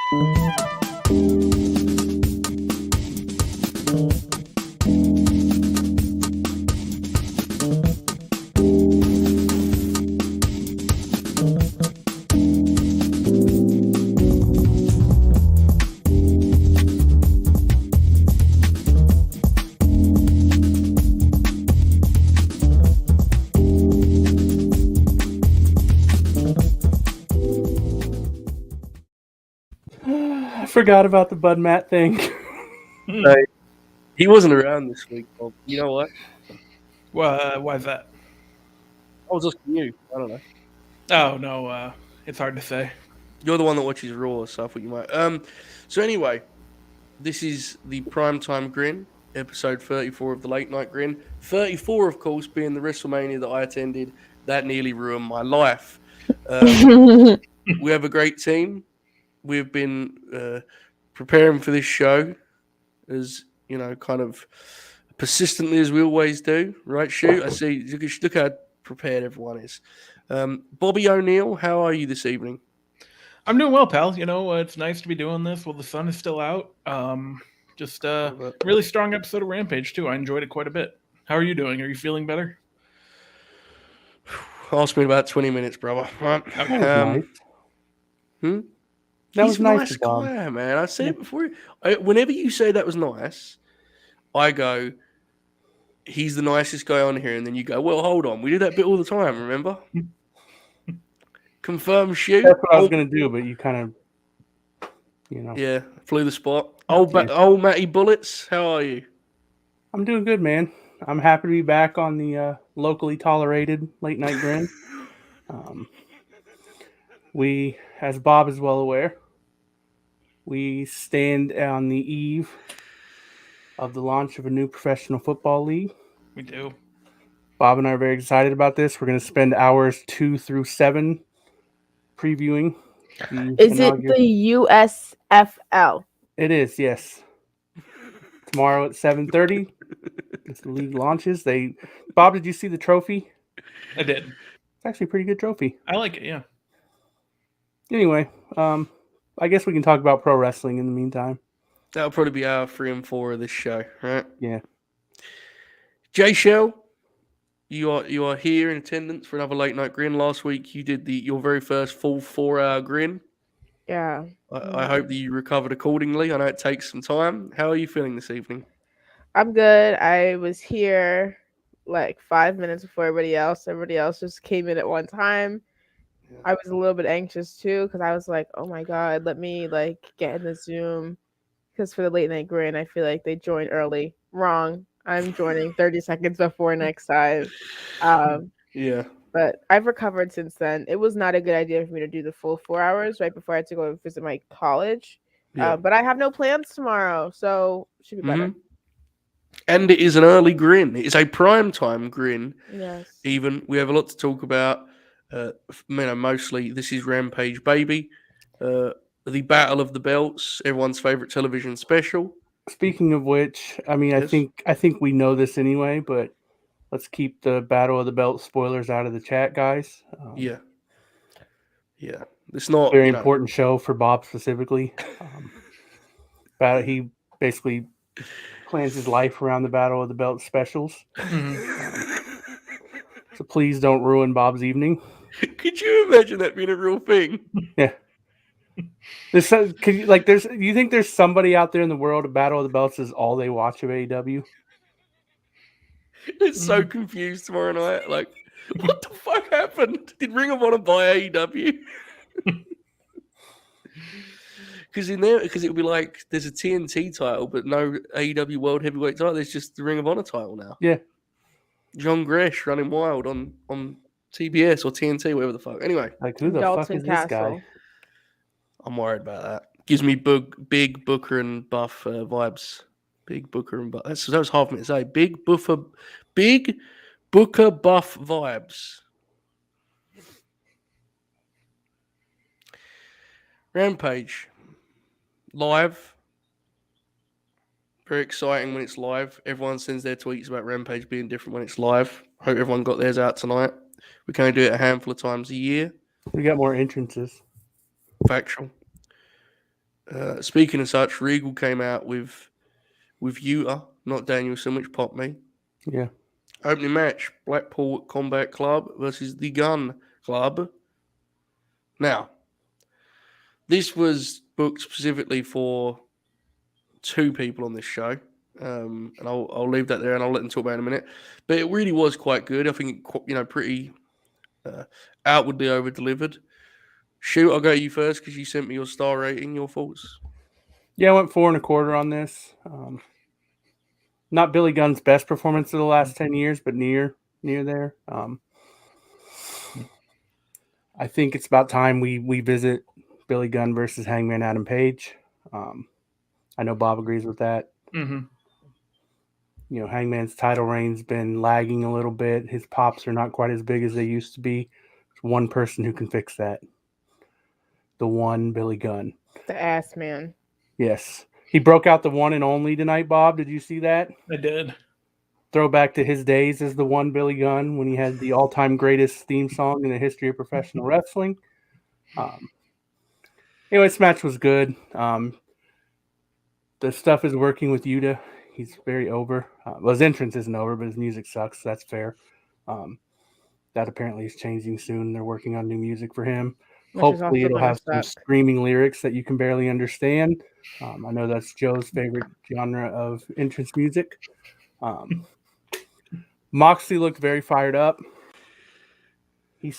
I forgot about the Bud Matt thing. No, he wasn't around this week, Bob. You know what? Why is that? I was asking you. I don't know. Oh no, it's hard to say. You're the one that watches Raw, so I thought you might. So anyway, this is the Prime Time Grin, episode 34 of the Late Night Grin. 34, of course, being the WrestleMania that I attended. That nearly ruined my life. We have a great team. We've been preparing for this show as, you know, kind of persistently as we always do, right, Shoot? I see. Look how prepared everyone is. Bobby O'Neill, how are you this evening? I'm doing well, pal. You know, it's nice to be doing this while the sun is still out. Just really strong episode of Rampage, too. I enjoyed it quite a bit. How are you doing? Are you feeling better? Ask me in about 20 minutes, brother. Right. That was He's a nice, nice Bob. guy, man. I said it before. Whenever you say that was nice, I go, he's the nicest guy on here. And then you go, well, hold on. We do that bit all the time, remember? Confirm, Shoot. That's what I was going to do, but you kind of, you know. Yeah, flew the spot. Old Matty Bullets, how are you? I'm doing good, man. I'm happy to be back on the locally tolerated Late Night Grin. We, as Bob is well aware, we stand on the eve of the launch of a new professional football league. We do. Bob and I are very excited about this. We're going to spend hours 2 through 7 previewing. Is it the USFL? It is, yes. Tomorrow at 7:30, as the league launches. Bob, did you see the trophy? I did. It's actually a pretty good trophy. I like it, yeah. Anyway, I guess we can talk about pro wrestling in the meantime. That'll probably be our 3 and 4 of this show, right? Yeah. Jay Shell, you are here in attendance for another Late Night Grin. Last week you did your very first full 4-hour grin. Yeah. I hope that you recovered accordingly. I know it takes some time. How are you feeling this evening? I'm good. I was here like 5 minutes before everybody else. Everybody else just came in at one time. Yeah. I was a little bit anxious too because I was like, oh my God, let me like get in the Zoom. Because for the Late Night Grin, I feel like they joined early. Wrong. I'm joining 30 seconds before next time. Yeah. But I've recovered since then. It was not a good idea for me to do the full 4 hours right before I had to go visit my college. Yeah. But I have no plans tomorrow, so it should be better. And it is an early grin. It is a prime time grin. Yes. Even we have a lot to talk about. Mostly this is Rampage, baby. The Battle of the Belts, everyone's favorite television special. Speaking of which, I mean, yes. I think we know this anyway, but let's keep the Battle of the Belt spoilers out of the chat, guys. Yeah. It's not very important show for Bob specifically. He basically plans his life around the Battle of the Belt specials. So please don't ruin Bob's evening. Could you imagine that being a real thing? Yeah. Do you think there's somebody out there in the world of Battle of the Belts is all they watch of AEW? It's so confused tomorrow night. Like, what the fuck happened? Did Ring of Honor buy AEW? Because it would be like there's a TNT title, but no AEW World Heavyweight title. There's just the Ring of Honor title now. Yeah. John Gresh running wild on TBS or TNT, whatever the fuck. Anyway, like who the fuck is this guy? I'm worried about that. Gives me big Booker and Buff vibes. Big Booker and Buff. That was half a minute to say. Big Booker Buff vibes. Rampage. Live. Very exciting when it's live. Everyone sends their tweets about Rampage being different when it's live. Hope everyone got theirs out tonight. We can only do it a handful of times a year. We got more entrances. Factual. Speaking of such, Regal came out with Utah, not Danielson, which popped me. Yeah. Opening match: Blackpool Combat Club versus the Gun Club. Now, this was booked specifically for 2 people on this show, and I'll leave that there, and I'll let them talk about it in a minute. But it really was quite good. I think pretty outwardly over delivered. Shoot, I'll go to you first because you sent me your star rating. Your thoughts? Yeah, I went 4.25 on this. Not Billy Gunn's best performance of the last 10 years, but near there. I think it's about time we visit Billy Gunn versus Hangman Adam Page. I know Bob agrees with that. Mm-hmm. You know, Hangman's title reign's been lagging a little bit. His pops are not quite as big as they used to be. There's one person who can fix that. The one Billy Gunn. The ass man. Yes. He broke out the one and only tonight, Bob. Did you see that? I did. Throwback to his days as the one Billy Gunn when he had the all-time greatest theme song in the history of professional wrestling. Anyway, this match was good. The stuff is working with Yuta. He's very over. Well, his entrance isn't over, but his music sucks. So that's fair. That apparently is changing soon. They're working on new music for him. Hopefully it'll have some screaming lyrics that you can barely understand. I know that's Joe's favorite genre of entrance music. Moxley looked very fired up. He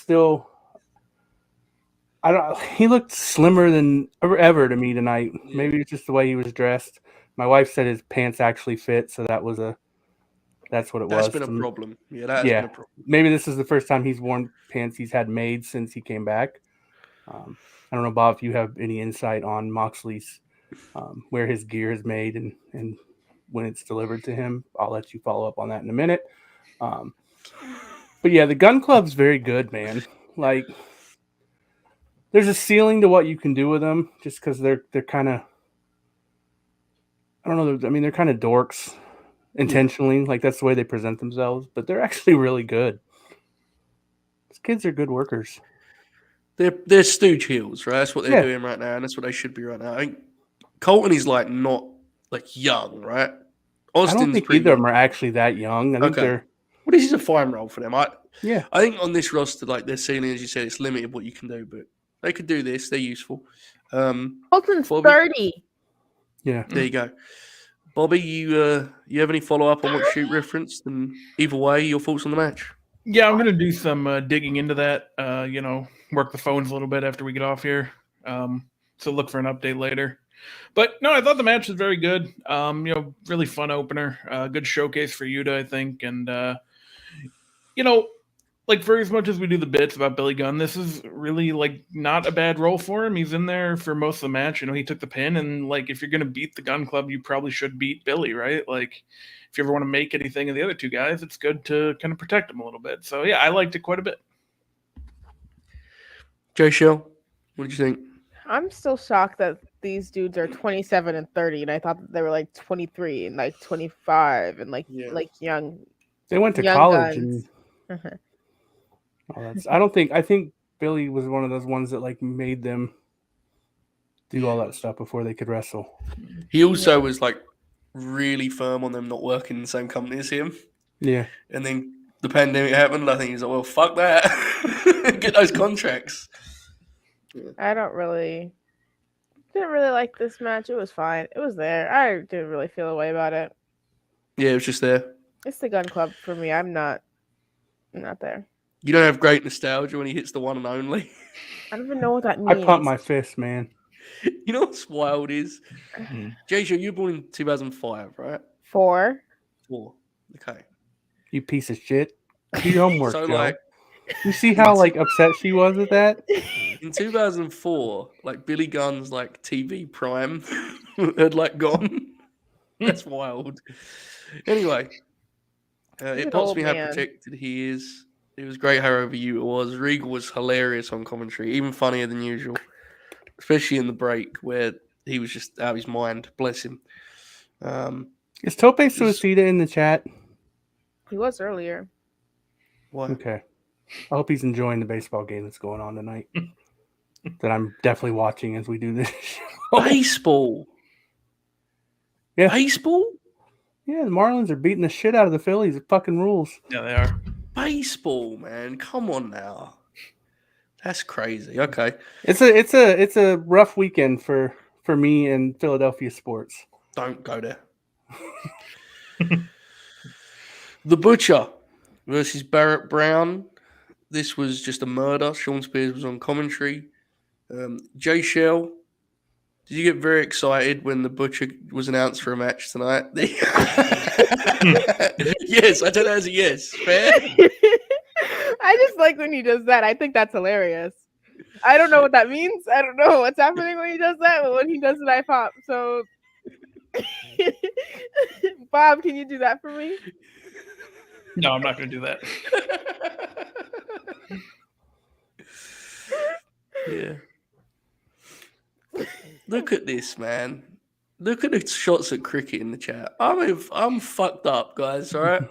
looked slimmer than ever to me tonight. Yeah. Maybe it's just the way he was dressed. My wife said his pants actually fit, so that's what it was. That's been a problem. Yeah, that has been a problem. Maybe this is the first time he's worn pants he's had made since he came back. I don't know, Bob, if you have any insight on Moxley's where his gear is made and when it's delivered to him. I'll let you follow up on that in a minute. But yeah, the Gun Club's very good, man. Like, there's a ceiling to what you can do with them just because they're kind of, I don't know. I mean, they're kind of dorks intentionally. Like, that's the way they present themselves, but they're actually really good. These kids are good workers. They're stooge heels, right? That's what they're doing right now, and that's what they should be right now. I think Colton is like not like young, right? Austin's I don't think either of them are actually that young. I think they're. Well, this is a fine role for them. I think on this roster, like their ceiling, as you said, it's limited what you can do, but they could do this. They're useful. Colton's 30. Yeah, there you go. Bobby, you have any follow up on what Shoot referenced? And either way, your thoughts on the match? Yeah, I'm gonna do some digging into that. Work the phones a little bit after we get off here. So look for an update later. But no, I thought the match was very good. Really fun opener. Good showcase for Yuta, I think. And like for as much as we do the bits about Billy Gunn, this is really like not a bad role for him. He's in there for most of the match. He took the pin, and like if you're gonna beat the Gun Club, you probably should beat Billy, right? Like if you ever want to make anything of the other two guys, it's good to kind of protect them a little bit. So yeah, I liked it quite a bit. Jay Shell, what did you think? I'm still shocked that these dudes are 27 and 30, and I thought that they were like 23 and like 25 and like young. They went to college guns. And I think Billy was one of those ones that like made them do all that stuff before they could wrestle. He also was like really firm on them not working in the same company as him. Yeah. And then the pandemic happened, and I think he's like, well, fuck that. Get those contracts. I didn't really like this match. It was fine. It was there. I didn't really feel a way about it. Yeah, it was just there. It's the Gun Club for me. I'm not there. You don't have great nostalgia when he hits the one and only. I don't even know what that means. I pumped my fist, man. You know what's wild is, Jay, you were born in 2005, right? 4. Okay. You piece of shit. Do your homework, So Joe. like, you see how like upset she was at that? in 2004, like Billy Gunn's like TV prime had like gone. That's wild. Anyway, it pops me how protected he is. It was great how over you it was. Regal was hilarious on commentary, even funnier than usual, especially in the break where he was just out of his mind. Bless him. Is Tope Suicida in the chat? He was earlier. What? Okay. I hope he's enjoying the baseball game that's going on tonight. That I'm definitely watching as we do this show. Baseball. Yeah. Baseball? Yeah, the Marlins are beating the shit out of the Phillies. It fucking rules. Yeah, they are. Baseball, man. Come on now. That's crazy. Okay. It's a rough weekend for me and Philadelphia sports. Don't go there. The Butcher versus Barrett Brown. This was just a murder. Sean Spears was on commentary. Jay Shell, did you get very excited when the Butcher was announced for a match tonight? Yes, I take that as a yes. Fair? I just like when he does that. I think that's hilarious. I don't know what that means. I don't know what's happening when he does that, but when he does it, I pop. So, Bob, can you do that for me? No, I'm not going to do that. Yeah. Look at this, man. Look at the shots at cricket in the chat. I'm fucked up, guys. All right.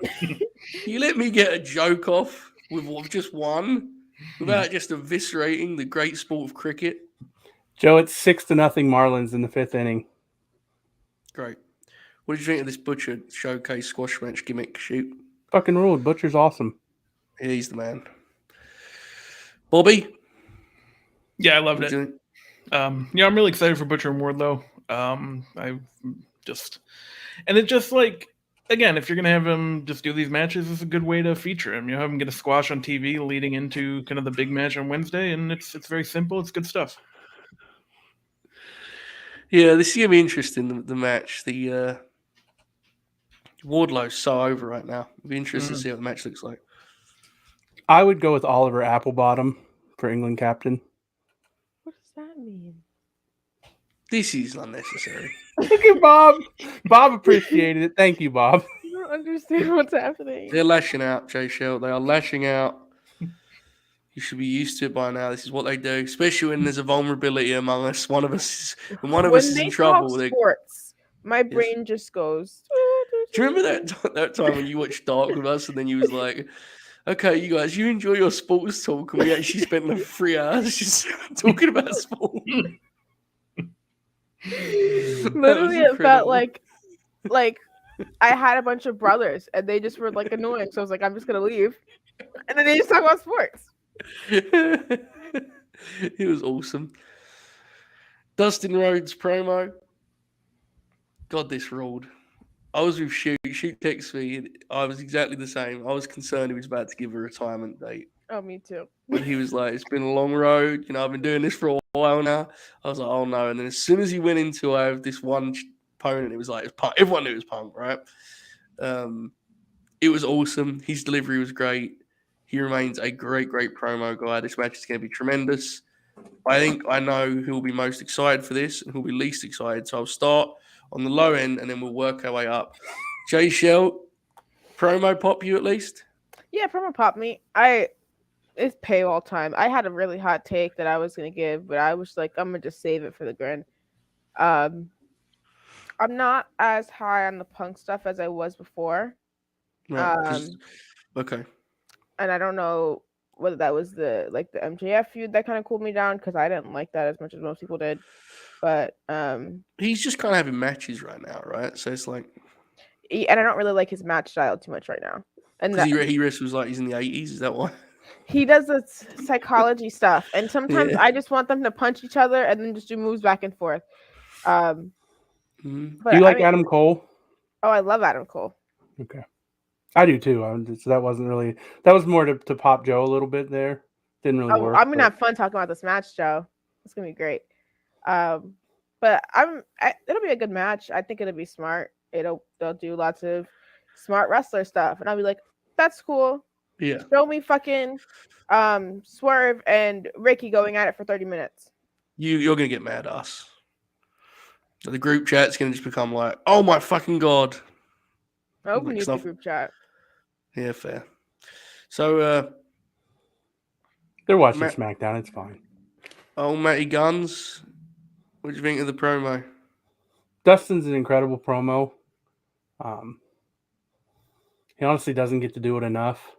You let me get a joke off with just one without just eviscerating the great sport of cricket. Joe, it's 6-0 Marlins in the 5th inning. Great. What did you think of this Butcher showcase squash match gimmick shoot? Fucking ruled. Butcher's awesome. Yeah, he's the man. Bobby? Yeah, I loved it. I'm really excited for Butcher and Wardlow. And it just like, again, if you're gonna have him just do these matches, it's a good way to feature him. You have him get a squash on TV leading into kind of the big match on Wednesday, and it's very simple. It's good stuff. Yeah, this is gonna be interesting. The match, the Wardlow's so over right now. It'll be interesting to see what the match looks like. I would go with Oliver Applebottom for England captain. What does that mean? This is unnecessary. Look at Bob. Bob appreciated it. Thank you, Bob. I don't understand what's happening. They're lashing out, Jay Shell. They are lashing out. You should be used to it by now. This is what they do, especially when there's a vulnerability among us. One of us is in trouble. Sports, my brain just goes. Do you remember that time when you watched Dark with us, and then you was like, "Okay, you guys, you enjoy your sports talk," and we actually spent like 3 hours just talking about sport. Literally, it felt like I had a bunch of brothers, and they just were like annoying. So I was like, I'm just gonna leave, and then they just talk about sports. It was awesome. Dustin Rhodes promo. God, this ruled. I was with Shoot. Shoot texted me. I was exactly the same. I was concerned he was about to give a retirement date. Oh, me too. But he was like, "It's been a long road. You know, I've been doing this for a while now." I was like, "Oh no!" And then as soon as he went into this one opponent, it was like Punk. Everyone knew it was Punk, right? It was awesome. His delivery was great. He remains a great promo guy. This match is going to be tremendous. I think I know who will be most excited for this and who will be least excited. So I'll start on the low end and then we'll work our way up. Jay Shell, promo pop you at least? Yeah, promo pop me. It's paywall time. I had a really hot take that I was going to give, but I was like, I'm going to just save it for the grin. I'm not as high on the Punk stuff as I was before. Right, okay. And I don't know whether that was the MJF feud that kind of cooled me down because I didn't like that as much as most people did. But he's just kind of having matches right now, right? So it's like, and I don't really like his match style too much right now. And he wrestles like he's in the 80s. Is that why? He does the psychology stuff, and sometimes I just want them to punch each other and then just do moves back and forth. But do you like Adam Cole? Oh, I love Adam Cole. Okay. I do too. So that was more to pop Joe a little bit there. Didn't really work. I'm gonna have fun talking about this match, Joe. It's gonna be great. But it'll be a good match. I think it'll be smart. They'll do lots of smart wrestler stuff, and I'll be like, that's cool. Yeah. Show me fucking Swerve and Ricky going at it for 30 minutes. You're gonna get mad at us. The group chat's gonna just become like, oh my fucking god. I hope we need the group chat. Yeah, fair. So they're watching SmackDown. It's fine. Oh, Matty Guns. What do you think of the promo? Dustin's an incredible promo. He honestly doesn't get to do it enough.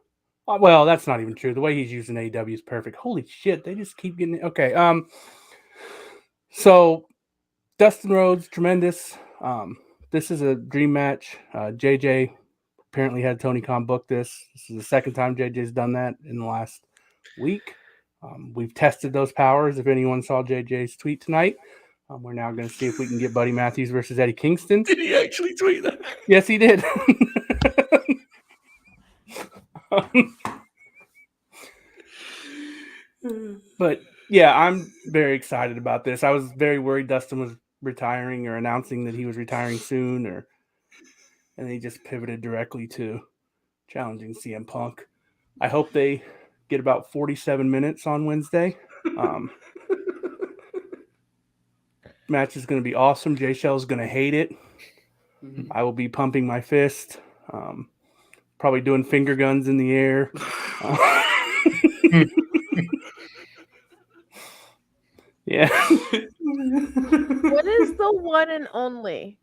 Well, that's not even true. The way he's using AEW is perfect. Holy shit, they just keep getting it. Okay. So Dustin Rhodes, tremendous. This is a dream match. JJ apparently had Tony Khan book this. This is the second time JJ's done that in the last week. We've tested those powers. If anyone saw JJ's tweet tonight, we're now going to see if we can get Buddy Matthews versus Eddie Kingston. Did he actually tweet that? Yes, he did. But yeah, I'm very excited about this. I was very worried Dustin was retiring or announcing that he was retiring soon, and he just pivoted directly to challenging CM Punk. I hope they get about 47 minutes on Wednesday. Match is going to be awesome. Jay Shell's going to hate it. I will be pumping my fist, probably doing finger guns in the air. Yeah. What is the one and only?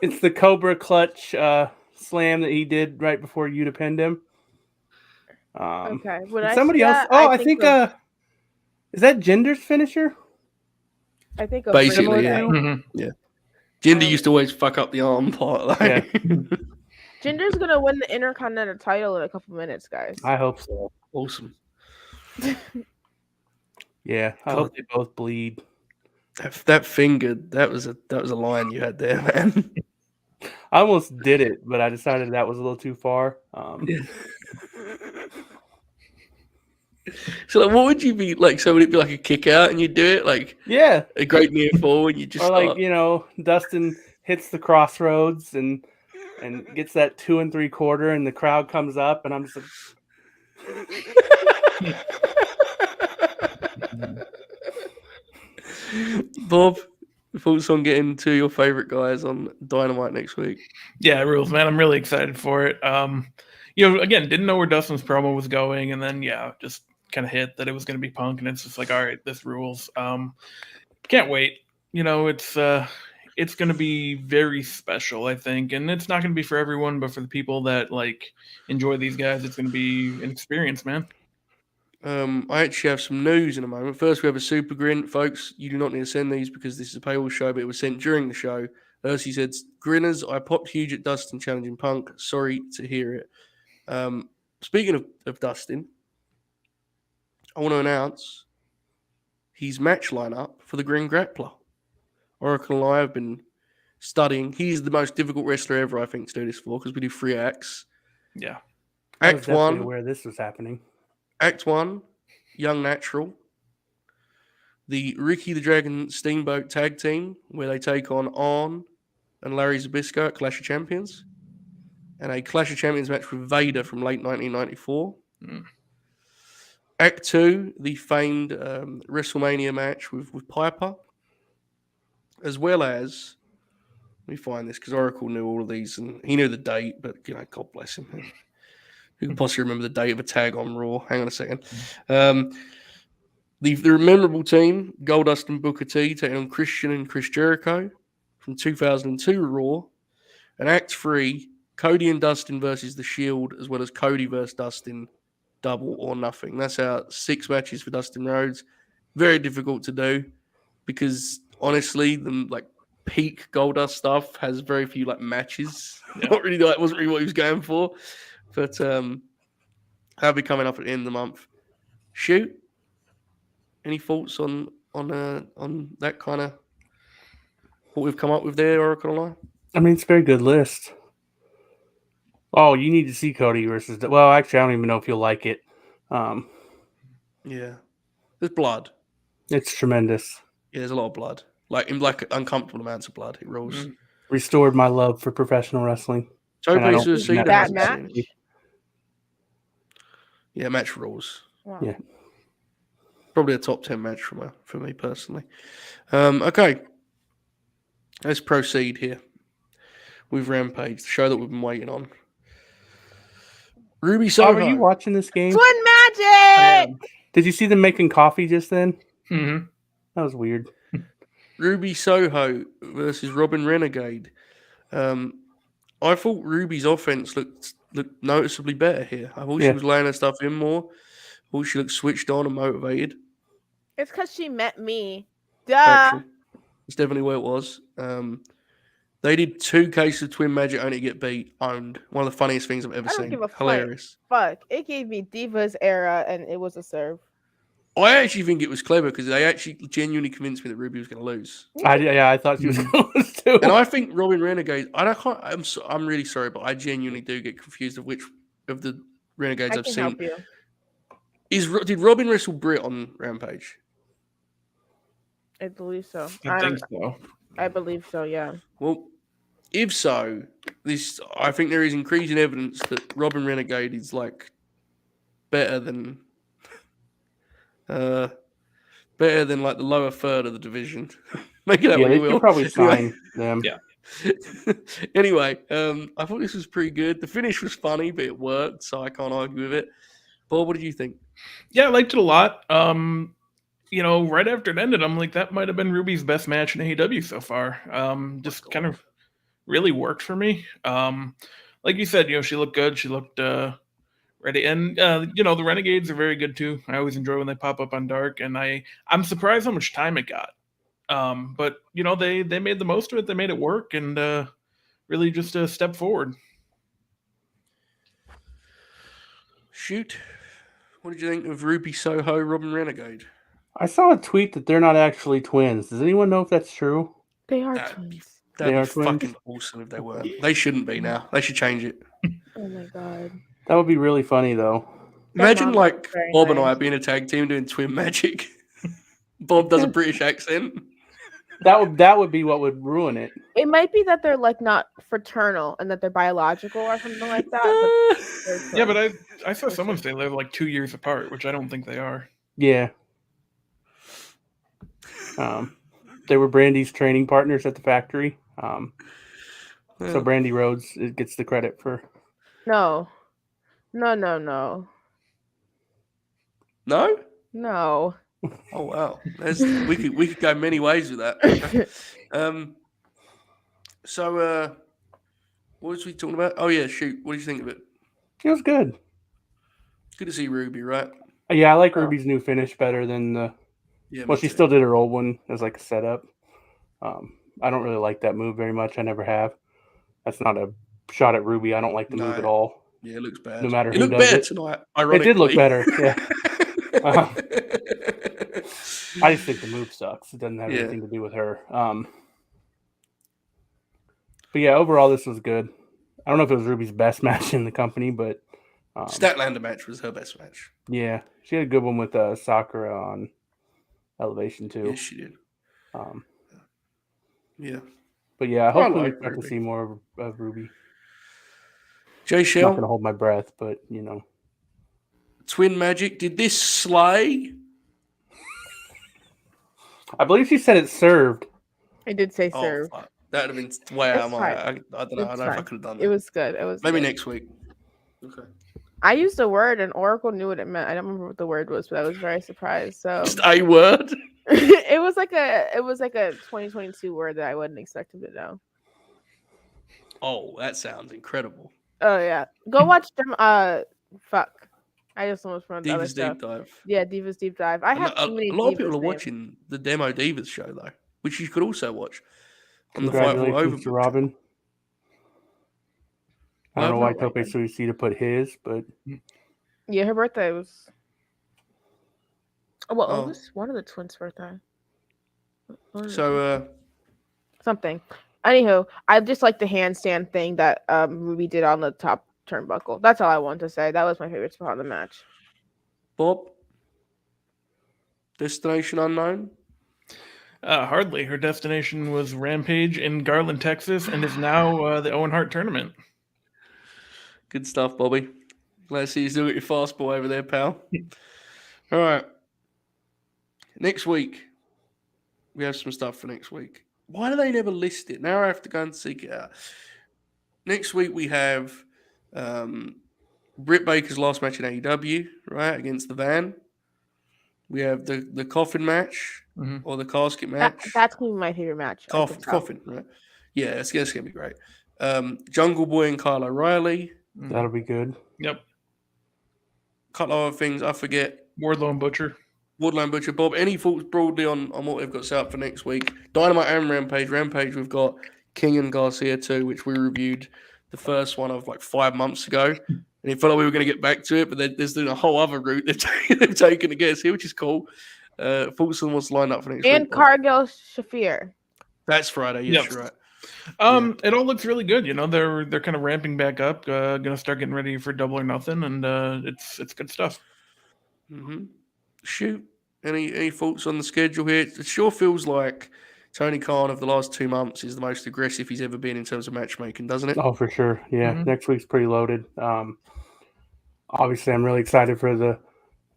It's the Cobra Clutch slam that he did right before Yuta pinned him. Okay. When I somebody see else. that, Oh, I I think of, is that Jinder's finisher? I think of Basically, yeah. Rimmer. Yeah. Jinder used to always fuck up the arm part. Like. Yeah. Jinder's gonna win the Intercontinental title in a couple minutes, guys. I hope so. Awesome. Yeah, I hope they both bleed. That finger, that was a line you had there, man. I almost did it, but I decided that was a little too far. So, like, what would you be like? So, would it be like a kick out and you do it like a great near fall and you just or like Dustin hits the crossroads and gets that 2 3/4 and the crowd comes up and I'm just like Bob, thoughts on getting to your favorite guys on Dynamite next week? Yeah, rules, man. I'm really excited for it. Again, didn't know where Dustin's promo was going, and then just kind of hit that it was going to be Punk, and it's just like, all right, this rules. Can't wait. It's going to be very special, I think, and it's not going to be for everyone, but for the people that enjoy these guys, it's going to be an experience, man. I actually have some news in a moment. First, we have a super grin. Folks, you do not need to send these because this is a paywall show, but it was sent during the show. She said, Grinners, I popped huge at Dustin challenging Punk. Sorry to hear it. Speaking of Dustin, I want to announce his match lineup for the Grin Grappler. Oracle and I have been studying. He's the most difficult wrestler ever, I think, to do this for because we do 3 acts. Yeah. I was definitely aware this was happening. Act 1, Young Natural. The Ricky the Dragon Steamboat tag team, where they take on and Larry Zbyszko at Clash of Champions. And a Clash of Champions match with Vader from late 1994. Act 2, the famed WrestleMania match with Piper. As well as, let me find this, because Oracle knew all of these, and he knew the date, but, God bless him. Who can possibly remember the date of a tag on Raw? Hang on a second. The memorable team, Goldust and Booker T, taking on Christian and Chris Jericho from 2002 Raw. And Act 3, Cody and Dustin versus The Shield, as well as Cody versus Dustin, double or nothing. That's our 6 matches for Dustin Rhodes. Very difficult to do because, honestly, the peak Goldust stuff has very few matches. Yeah. Not really, wasn't really what he was going for. But that'll be coming up at the end of the month. Shoot. Any thoughts on that kind of what we've come up with there, Oracle Line? I mean, it's a very good list. Oh, you need to see Cody versus. Well, actually, I don't even know if you'll like it. Yeah, there's blood. It's tremendous. Yeah, there's a lot of blood. Uncomfortable amounts of blood. It rolls. Restored my love for professional wrestling. Tope Suicida. That match. Yeah, match rules. Wow. Yeah. Probably a top 10 match for me personally. Okay. Let's proceed here with Rampage, the show that we've been waiting on. Ruby Soho. Are you watching this game? Twin Magic! Did you see them making coffee just then? Mm-hmm. That was weird. Ruby Soho versus Robin Renegade. I thought Ruby's offense looked noticeably better here. I thought she was laying her stuff in more. I thought she looked switched on and motivated. It's because she met me. Duh. Actually. It's definitely where it was. They did 2 cases of Twin Magic only to get beat, owned. One of the funniest things I've ever I don't seen. give a Hilarious. fuck. It gave me Divas era, and it was a serve. I actually think it was clever because they actually genuinely convinced me that Ruby was going to lose. I thought she was going to lose too. And I think Robin Renegade. I'm really sorry, but I genuinely do get confused of which of the Renegades I've seen. Help you. Did Robin wrestle Britt on Rampage? I believe so. I think so. I believe so. Yeah. Well, if so, I think there is increasing evidence that Robin Renegade is like better than like the lower third of the division. Make it that way, they Will. could probably sign them. Yeah. Anyway, I thought this was pretty good. The finish was funny, but it worked, so I can't argue with it. Bob, what did you think? Yeah, I liked it a lot. Right after it ended, I'm like, that might have been Ruby's best match in AEW so far. Just kind of really worked for me. Like you said, she looked good. She looked ready. And, the Renegades are very good too. I always enjoy when they pop up on Dark. And I'm surprised how much time it got. But, they made the most of it. They made it work and really just a step forward. Shoot. What did you think of Ruby Soho, Robin Renegade? I saw a tweet that they're not actually twins. Does anyone know if that's true? They are twins. That'd be fucking awesome if they weren't. They shouldn't be now. They should change it. Oh my god. That would be really funny though. Imagine like Bob and I being a tag team doing Twin Magic. Bob does a British accent. That would be what would ruin it. It might be that they're like not fraternal and that they're biological or something like that. Yeah, but I saw someone say they're like 2 years apart, which I don't think they are. Yeah. They were Brandy's training partners at the factory. So Brandy Rhodes gets the credit for. No. No? No. Oh wow, we could go many ways with that. So what was we talking about? Oh yeah, shoot. What did you think of it? It was good. Good to see Ruby, right? Yeah, I like Ruby's new finish better than the. Yeah. Well, she still did her old one as like a setup. I don't really like that move very much. I never have. That's not a shot at Ruby. I don't like the move at all. Yeah, it looks bad. No matter it who looked does better it. tonight. It did look better. Yeah. I just think the move sucks. It doesn't have anything to do with her. But yeah, overall this was good. I don't know if it was Ruby's best match in the company, but Statlander match was her best match. Yeah, she had a good one with Sakura on Elevation too. Yes, she did. Yeah. But yeah, hopefully we start to see more of Ruby. Jay Shell. I'm not going to hold my breath, but Twin Magic, did this slay? I believe she said it served. I did say serve. Fuck. That would have been way out of my. I don't know. I don't know if I could have done that. It was good. It was maybe good. Next week. Okay. I used a word and Oracle knew what it meant. I don't remember what the word was, but I was very surprised. So just a word. it was like a 2022 word that I wouldn't expect him to know. Oh, that sounds incredible. Oh yeah, go watch them. Fuck, I just almost pronounced Divas Deep Dive. Yeah, Divas Deep Dive. I have a too many. A lot of Divas people are names. watching the Demo Divas show though, which you could also watch on the Congratulations to Robin. I don't know why Tope like Suicida put his, but yeah, her birthday was. Oh, well, it was one of the twins' birthday. So, something. Anywho, I just like the handstand thing that Ruby did on the top turnbuckle. That's all I want to say. That was my favorite spot of the match. Bob, Destination Unknown? Hardly. Her destination was Rampage in Garland, Texas, and is now the Owen Hart tournament. Good stuff, Bobby. Glad to see you still got your fastball over there, pal. All right. Next week, we have some stuff for next week. Why do they never list it? Now I have to go and seek it out. Next week, we have Britt Baker's last match in AEW, right, against the Van. We have the coffin match or the casket match. That's going to be my favorite match. Coffin, right? Yeah, it's going to be great. Jungle Boy and Kyle O'Reilly. That'll be good. Yep. Couple of other things I forget. Wardlow and Butcher. Woodland Butcher. Bob, any thoughts broadly on what they've got set up for next week? Dynamite and Rampage. Rampage, we've got King and Garcia too, which we reviewed the first one of like 5 months ago. And it felt like we were going to get back to it, but there's a whole other route they've taken to get us here, which is cool. Thoughts on what's lined up for next week? And Cargill Shafir. That's Friday. Yes, Yep. you're right. It all looks really good. You know, they're kind of ramping back up, gonna start getting ready for Double or Nothing, and it's good stuff. Mm-hmm. Shoot. Any thoughts on the schedule here? It sure feels like Tony Khan of the last 2 months is the most aggressive he's ever been in terms of matchmaking, doesn't it? Oh, for sure. Yeah, Mhm. Next week's pretty loaded. Obviously, I'm really excited for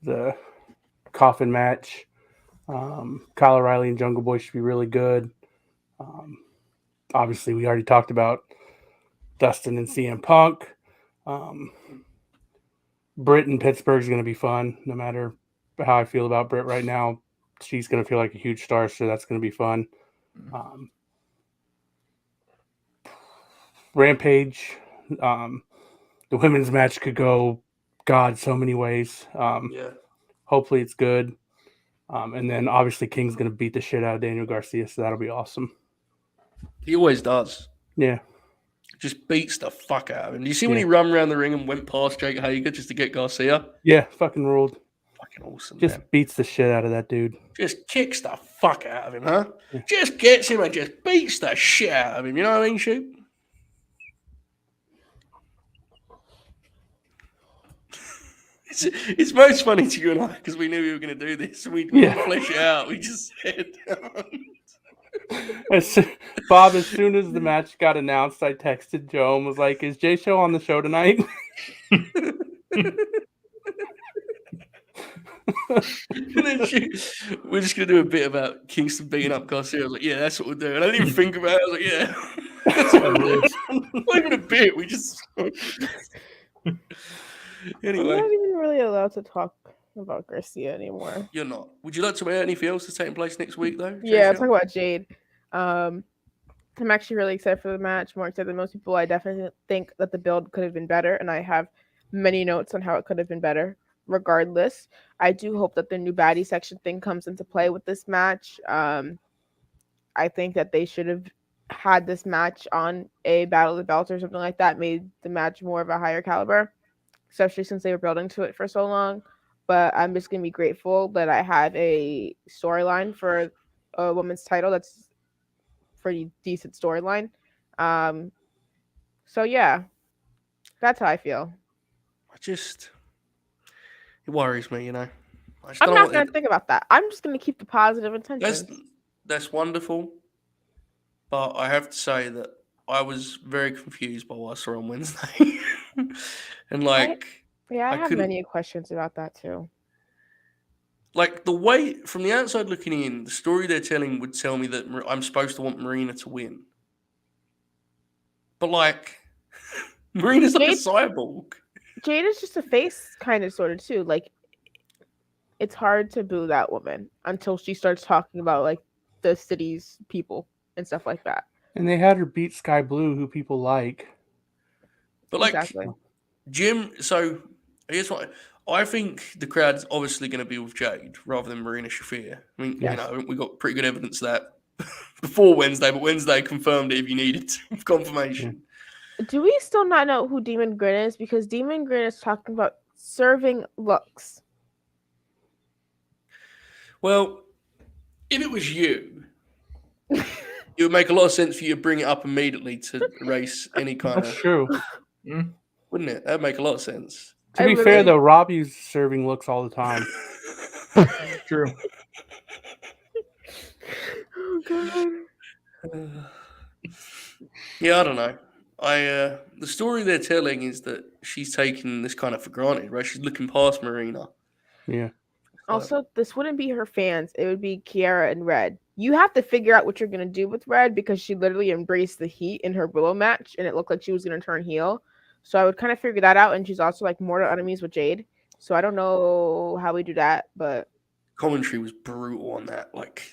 the coffin match. Kyle O'Reilly and Jungle Boy should be really good. Obviously, we already talked about Dustin and CM Punk. Britt in Pittsburgh is going to be fun. No matter how I feel about Britt right now, she's going to feel like a huge star, so that's going to be fun. Rampage, the women's match could go, God, so many ways. Yeah. Hopefully it's good. And then obviously King's going to beat the shit out of Daniel Garcia, so that'll be awesome. He always does. Yeah. Just beats the fuck out of him. Do you see when he ran around the ring and went past Jake Hager just to get Garcia? Yeah, fucking ruled. Fucking awesome, Just man. beats the shit out of that dude. Just kicks the fuck out of him, huh? Yeah. Just gets him and just beats the shit out of him. You know what I mean, Shoot? It's most funny to you and I because we knew we were going to do this. We didn't flesh it out. We just said... Bob, as soon as the match got announced, I texted Joe and was like, "Is Jay Show on the show tonight?" And then we're just going to do a bit about Kingston beating up Garcia. I was like, yeah, that's what we'll do. And I didn't even think about it. I was like, yeah. That's what we'll do. Not even a bit. We just... Anyway. I'm not even really allowed to talk about Garcia anymore. You're not. Would you like to add anything else that's taking place next week, though? Yeah, talk about Jade. I'm actually really excited for the match. More excited than most people. I definitely think that the build could have been better, and I have many notes on how it could have been better. Regardless, I do hope that the new baddie section thing comes into play with this match. I think that they should have had this match on a Battle of the Belts or something like that, made the match more of a higher caliber, especially since they were building to it for so long. But I'm just going to be grateful that I have a storyline for a women's title that's pretty decent storyline. So, yeah, that's how I feel. It worries me, you know. I'm not going to think about that. I'm just going to keep the positive intentions. That's wonderful. But I have to say that I was very confused by what I saw on Wednesday. And like... I have many questions about that too. Like the way from the outside looking in, the story they're telling would tell me that I'm supposed to want Marina to win. But like, Marina's like a cyborg. Jade is just a face kind of sort of too. Like, it's hard to boo that woman until she starts talking about like the city's people and stuff like that. And they had her beat Sky Blue, who people like. But like, exactly. Jim, so here's what I think the crowd's obviously going to be with Jade rather than Marina Shafir. I mean, you know, we got pretty good evidence of that before Wednesday, but Wednesday confirmed it if you needed confirmation. Do we still not know who Demon Grin is? Because Demon Grin is talking about serving looks. Well, if it was you, it would make a lot of sense for you to bring it up immediately to erase any kind That's of... true. Wouldn't it? That would make a lot of sense. To be fair, though, Robbie's serving looks all the time. True. Oh, God. Yeah, I don't know. The story they're telling is that she's taking this kind of for granted, right? She's looking past Marina. Yeah. Also, this wouldn't be her fans. It would be Kiara and Red. You have to figure out what you're going to do with Red because she literally embraced the heat in her Willow match, and it looked like she was going to turn heel. So I would kind of figure that out, and she's also like mortal enemies with Jade. So I don't know how we do that, but... Commentary was brutal on that. Like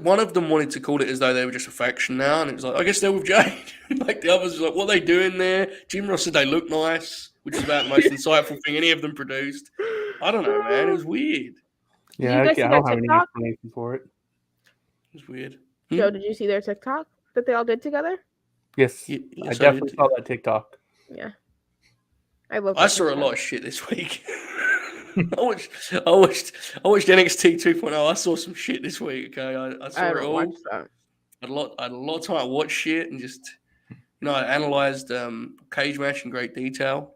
one of them wanted to call it as though they were just a faction now, and it was like, I guess they're with Jade. Like the others were like, what are they doing there? Jim Ross said they look nice, which is about the most insightful thing any of them produced. I don't know, man. It was weird. Yeah, you guys see I their don't have any TikTok? explanation for it. It's weird. Joe, did you see their TikTok that they all did together? Yes, Yes, I I definitely did. saw that TikTok. Yeah. I love I that saw a TikTok. lot of shit this week. I watched NXT 2.0. I saw some shit this week. Okay, I saw I it don't all. watch that. I had a lot of time to watch shit and just I analyzed cage match in great detail.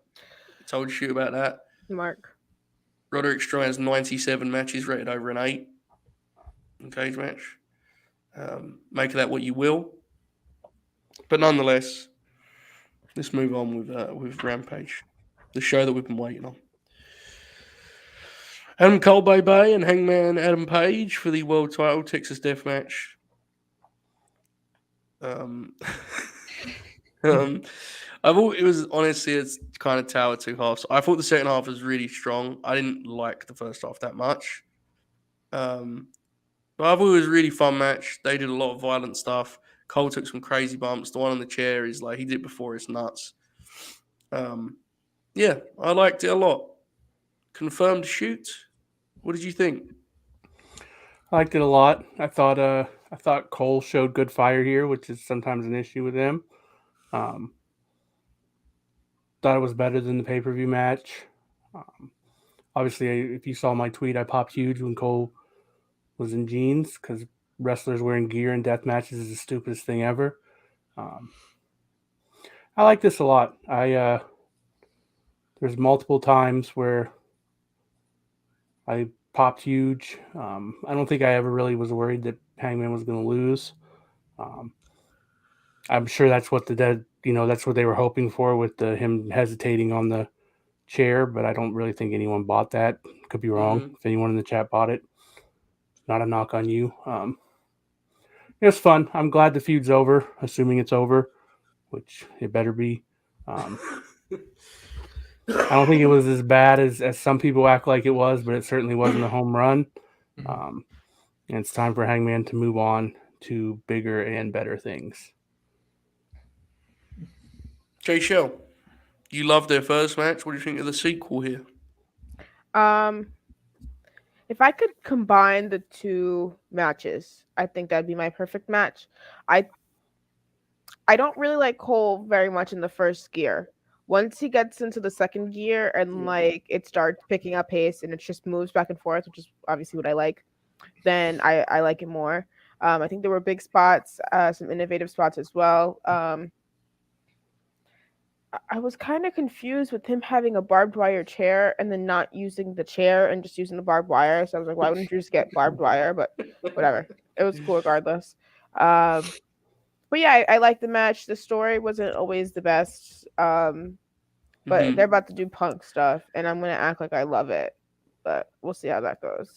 I told you about that. Mark. Roderick Strong has 97 matches rated over an 8 in cage match. Make of that what you will. But nonetheless, let's move on with Rampage, the show that we've been waiting on. Adam Cole Bay and Hangman Adam Page for the world title Texas Death Match. I thought it was honestly it's kind of tower two halves. I thought the second half was really strong. I didn't like the first half that much. But I thought it was a really fun match. They did a lot of violent stuff. Cole took some crazy bumps. The one on the chair is like he did before. It's nuts. Yeah, I liked it a lot. Confirmed shoot. What did you think? I liked it a lot. I thought Cole showed good fire here, which is sometimes an issue with him. Thought it was better than the pay-per-view match. Obviously, if you saw my tweet, I popped huge when Cole was in jeans because wrestlers wearing gear in death matches is the stupidest thing ever. I like this a lot. There's multiple times where I popped huge. I don't think I ever really was worried that Hangman was going to lose. I'm sure that's what that's what they were hoping for with him hesitating on the chair, but I don't really think anyone bought that. Could be wrong. Mm-hmm. If anyone in the chat bought it, not a knock on you. It was fun. I'm glad the feud's over, assuming it's over, which it better be. I don't think it was as bad as some people act like it was, but it certainly wasn't a home run. And it's time for Hangman to move on to bigger and better things. Jay Shell, you loved their first match. What do you think of the sequel here? If I could combine the two matches, I think that'd be my perfect match. I don't really like Cole very much in the first gear. Once he gets into the second gear and like it starts picking up pace and it just moves back and forth, which is obviously what I like, then I like it more. I think there were big spots, some innovative spots as well. I was kind of confused with him having a barbed wire chair and then not using the chair and just using the barbed wire. So I was like, why wouldn't you just get barbed wire? But whatever. It was cool regardless. But yeah, I like the match. The story wasn't always the best. But they're about to do Punk stuff, and I'm going to act like I love it. But we'll see how that goes.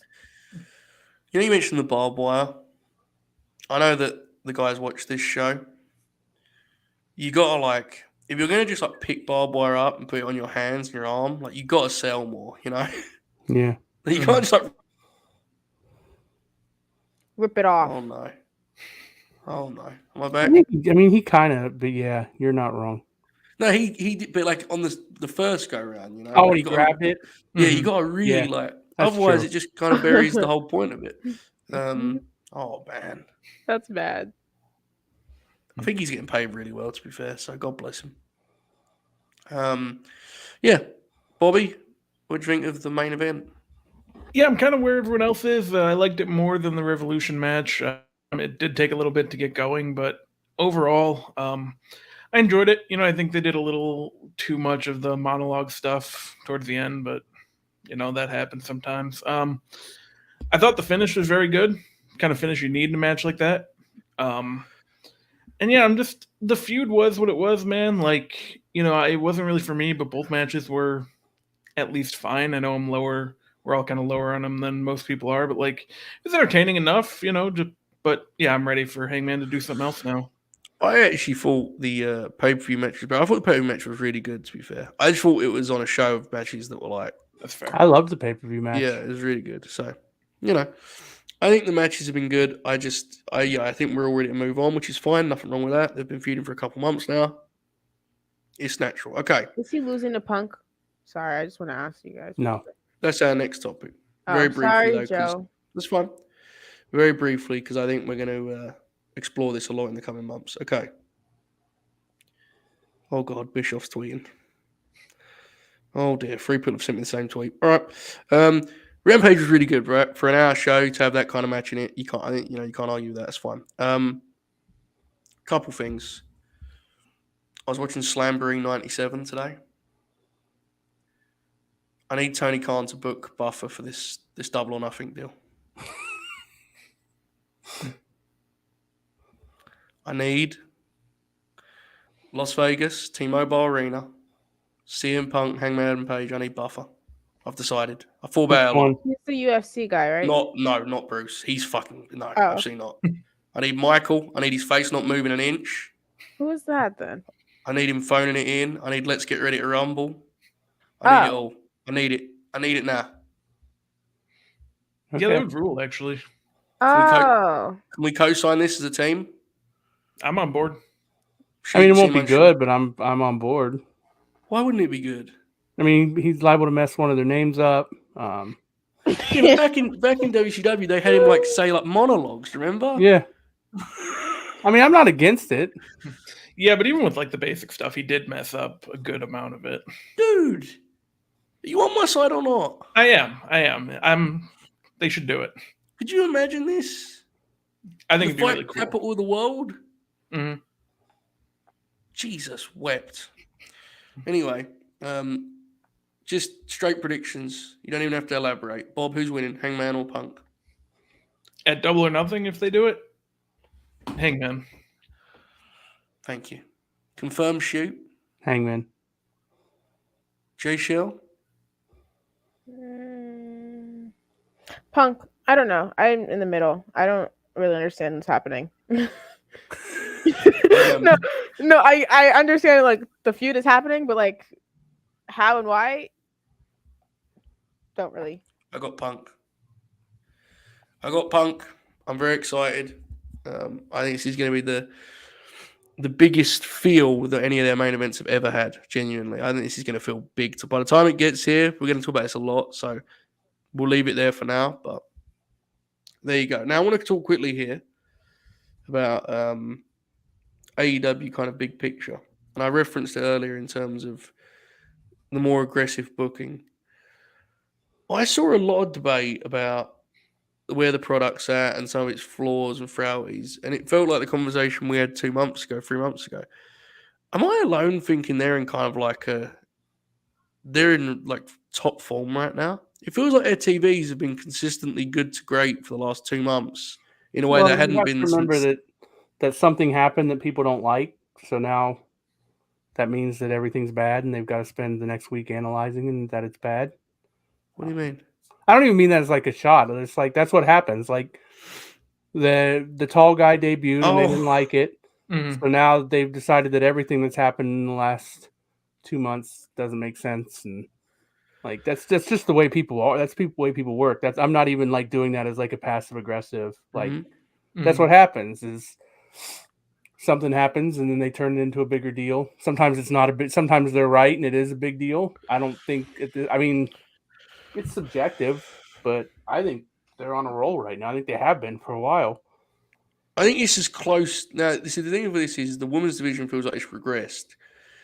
You mentioned the barbed wire. I know that the guys watch this show. You gotta if you're gonna just pick barbed wire up and put it on your hands and your arm, you gotta sell more, Yeah. You can't just rip it off. Oh no. Am I back? I mean, he kind of, but yeah, you're not wrong. No, he did, but on the first go round, Oh, he grabbed it. Yeah, you gotta really otherwise true. it just kind of buries the whole point of it. Oh man, that's bad. I think he's getting paid really well, to be fair. So God bless him. Yeah, Bobby, what do you think of the main event? Yeah, I'm kind of where everyone else is. I liked it more than the Revolution match. It did take a little bit to get going, but overall, I enjoyed it. I think they did a little too much of the monologue stuff towards the end, but that happens sometimes. I thought the finish was very good. Kind of finish you need in a match like that. And yeah, the feud was what it was, man. It wasn't really for me, but both matches were at least fine. I know we're all kind of lower on them than most people are, but it's entertaining enough, but yeah, I'm ready for Hangman to do something else now. I actually thought the pay-per-view match was better. I thought the pay-per-view match was really good, to be fair. I just thought it was on a show of matches that were that's fair. I loved the pay-per-view match. Yeah, it was really good. So, I think the matches have been good. I think we're all ready to move on, which is fine. Nothing wrong with that. They've been feuding for a couple months now. It's natural. Okay. Is he losing to Punk? Sorry, I just want to ask you guys. No. That's our next topic. Very Oh, briefly, sorry, though, because Joe. that's fine. Very briefly, because I think we're going to explore this a lot in the coming months. Okay. Oh, God, Bischoff's tweeting. Oh, dear. 3 people have sent me the same tweet. All right. Rampage was really good, right? For an hour show to have that kind of match in it, you can't. I think you can't argue with that. It's fine. Couple things. I was watching Slamboree 97 today. I need Tony Khan to book Buffer for this double or nothing deal. I need Las Vegas, T-Mobile Arena, CM Punk, Hangman Adam Page. I need Buffer. I've decided. I thought about it a lot. He's the UFC guy, right? Not Bruce. He's fucking no, Oh. absolutely not. I need Michael. I need his face not moving an inch. Who is that then? I need him phoning it in. I need Let's Get Ready to Rumble. I need it all. I need it. I need it now. Yeah, that would rule, actually. Oh. Can we co-sign this as a team? I'm on board. I mean, it won't be good, but I'm on board. Why wouldn't it be good? I mean, he's liable to mess one of their names up. Yeah, but back in WCW, they had him say monologues. Remember? Yeah. I mean, I'm not against it. Yeah, but even with the basic stuff, he did mess up a good amount of it. Dude, are you on my side or not? I am. They should do it. Could you imagine this? I think it'd be really cool. Capital of the world. Mm-hmm. Jesus wept. Anyway, just straight predictions. You don't even have to elaborate. Bob, who's winning, Hangman or Punk? At Double or Nothing, if they do it, Hangman. Thank you. Confirm shoot. Hangman. Jay Shell. Punk. I don't know. I'm in the middle. I don't really understand what's happening. No, I understand the feud is happening, but how and why? Don't really. I got Punk. I'm very excited. I think this is going to be the biggest feel that any of their main events have ever had. Genuinely, I think this is going to feel big. So by the time it gets here, we're going to talk about this a lot. So we'll leave it there for now. But there you go. Now I want to talk quickly here about AEW kind of big picture, and I referenced it earlier in terms of the more aggressive booking. I saw a lot of debate about where the product's at and some of its flaws and frailties, and it felt like the conversation we had 3 months ago. Am I alone thinking they're in kind of they're in top form right now? It feels like their TVs have been consistently good to great for the last 2 months in a way that hadn't been. Remember that something happened that people don't like, so now that means that everything's bad, and they've got to spend the next week analyzing and that it's bad. What do you mean? I don't even mean that as a shot. It's that's what happens. The tall guy debuted and they didn't like it. Mm-hmm. So now they've decided that everything that's happened in the last 2 months doesn't make sense, and that's just the way people are. That's the way people work. I'm not even doing that as a passive aggressive. That's what happens is something happens and then they turn it into a bigger deal. Sometimes it's not a bit. Sometimes they're right and it is a big deal. I don't think it's subjective, but I think they're on a roll right now. I think they have been for a while. I think it's as close. Now, the thing with this is the women's division feels like it's regressed.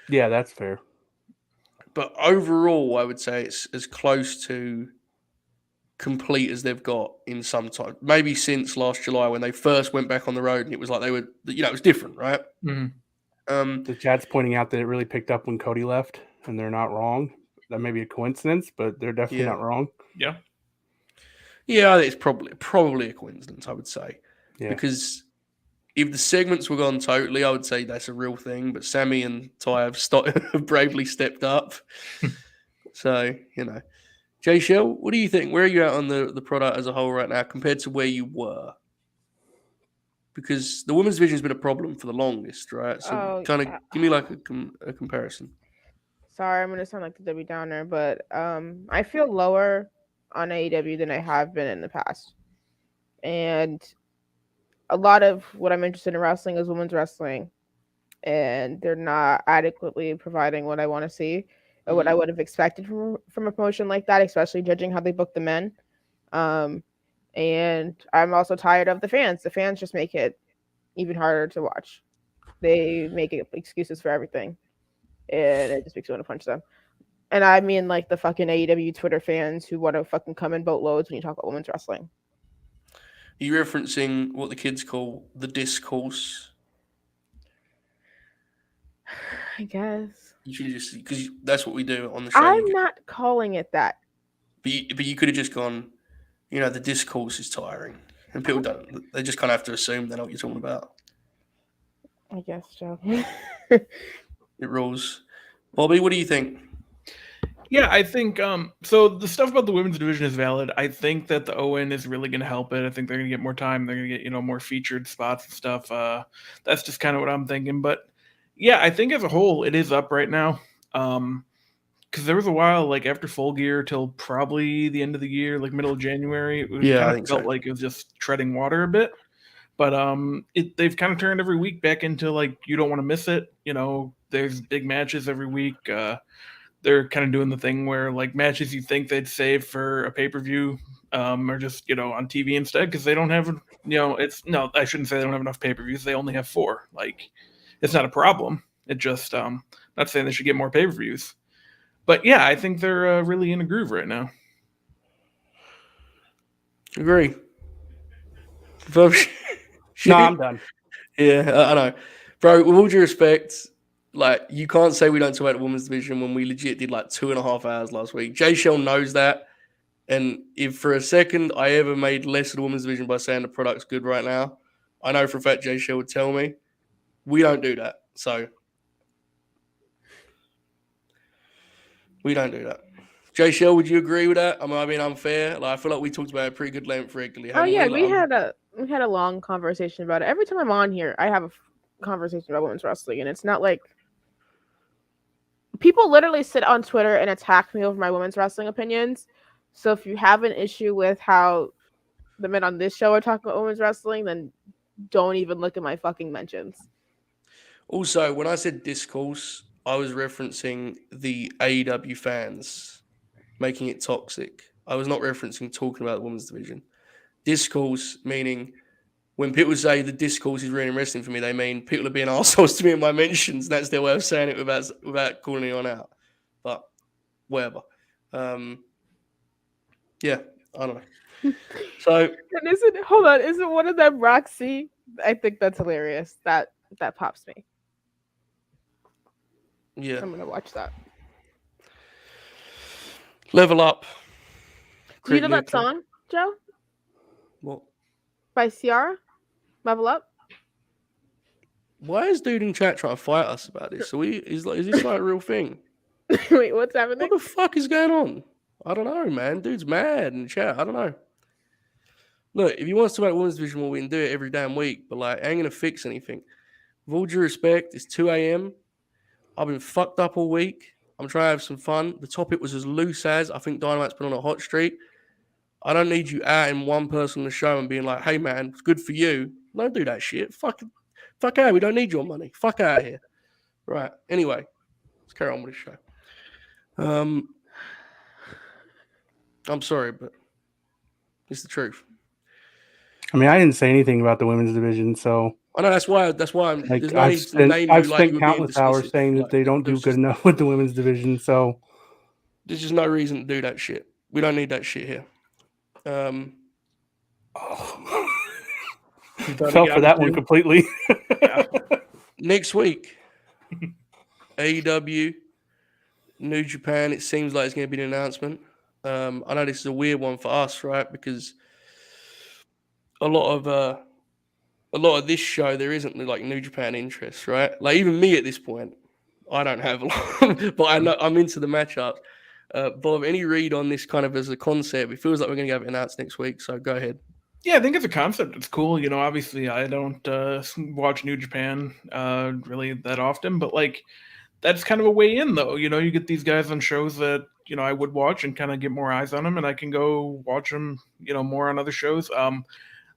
Yeah, that's fair. But overall, I would say it's as close to complete as they've got in some time. Maybe since last July when they first went back on the road and it was like they were, it was different, right? Mm-hmm. The chat's pointing out that it really picked up when Cody left, and they're not wrong. That may be a coincidence, but they're definitely not wrong. Yeah. Yeah, it's probably a coincidence, I would say. Yeah. Because if the segments were gone totally, I would say that's a real thing. But Sammy and Ty have bravely stepped up. So, Jay Shell, what do you think? Where are you at on the product as a whole right now compared to where you were? Because the women's division has been a problem for the longest, right? So give me a comparison. Sorry, I'm going to sound like the Debbie Downer, but I feel lower on AEW than I have been in the past. And a lot of what I'm interested in wrestling is women's wrestling. And they're not adequately providing what I want to see or what I would have expected from a promotion like that, especially judging how they book the men. And I'm also tired of the fans. The fans just make it even harder to watch. They make excuses for everything, and it just makes me want to punch them. And I mean, like the fucking AEW Twitter fans who want to fucking come in boatloads when you talk about women's wrestling. Are you referencing what the kids call the discourse? I guess. You should just, because that's what we do on the show. I'm not calling it that. But you could have just gone, the discourse is tiring. And people don't, they just kind of have to assume they know what you're talking about. I guess, Joe. It rules. Bobby, what do you think? Yeah, I think so the stuff about the women's division is valid. I think that the ON is really going to help it. I think they're going to get more time. They're going to get, more featured spots and stuff. That's just kind of what I'm thinking. But yeah, I think as a whole, it is up right now. Because there was a while, like after Full Gear till probably the end of the year, like middle of January, it kind of felt like it was just treading water a bit. But they've kind of turned every week back into like you don't want to miss it. There's big matches every week. They're kind of doing the thing where like matches you think they'd save for a pay-per-view are just, on TV instead because they don't have, I shouldn't say they don't have enough pay-per-views. They only have 4. Like, it's not a problem. It just, not saying they should get more pay-per-views. But yeah, I think they're really in a groove right now. Agree. No, I'm done. Yeah, I know. Bro, with all due respect, like, you can't say we don't talk about the women's division when we legit did like 2.5 hours last week. Jay Shell knows that. And if for a second I ever made less of the women's division by saying the product's good right now, I know for a fact Jay Shell would tell me. We don't do that. So, we don't do that. Jay Shell, would you agree with that? I mean, I'm being unfair. Like, I feel like we talked about it pretty good length regularly. Oh yeah, we had a long conversation about it. Every time I'm on here, I have a conversation about women's wrestling, and it's not like people literally sit on Twitter and attack me over my women's wrestling opinions. So if you have an issue with how the men on this show are talking about women's wrestling, then don't even look at my fucking mentions. Also, when I said discourse, I was referencing the AEW fans making it toxic. I was not referencing talking about the women's division. Discourse meaning when people say the discourse is ruining wrestling for me, they mean people are being arseholes to me in my mentions. That's their way of saying it without calling anyone out. But whatever. Yeah, I don't know. So and isn't one of them Roxy? I think that's hilarious. That pops me. Yeah. I'm gonna watch that. Level Up. Do you know that song, Joe? What? By Ciara? Level Up? Why is dude in chat trying to fight us about this? Is this like a real thing? Wait, what's happening? What the fuck is going on? I don't know, man. Dude's mad in chat. I don't know. Look, if you want us to make women's division, well, we can do it every damn week, but like, I ain't gonna fix anything. With all due respect, it's 2 a.m. I've been fucked up all week. I'm trying to have some fun. The topic was as loose as I think Dynamite's been on a hot streak. I don't need you outing one person on the show and being like, hey man, it's good for you. Don't do that shit. Fuck out. We don't need your money. Fuck out of here. Right. Anyway, let's carry on with the show. I'm sorry, but it's the truth. I mean, I didn't say anything about the women's division, so I know that's why I'm like there's no I've need to name spent, I've you like spent you were being countless hours dismissive. saying that they don't do good enough with the women's division, so there's just no reason to do that shit. We don't need that shit here. fell for that one completely. Yeah. Next week, AEW, New Japan. It seems like it's going to be an announcement. I know this is a weird one for us, right? Because a lot of this show there isn't like New Japan interest, right? Like even me at this point, I don't have a lot, but I know I'm into the matchups. Bob, any read on this kind of as a concept? It feels like we're going to have it announced next week, so go ahead. Yeah, I think as a concept, it's cool. Obviously, I don't watch New Japan really that often, but like that's kind of a way in, though. You get these guys on shows that I would watch and kind of get more eyes on them, and I can go watch them, more on other shows.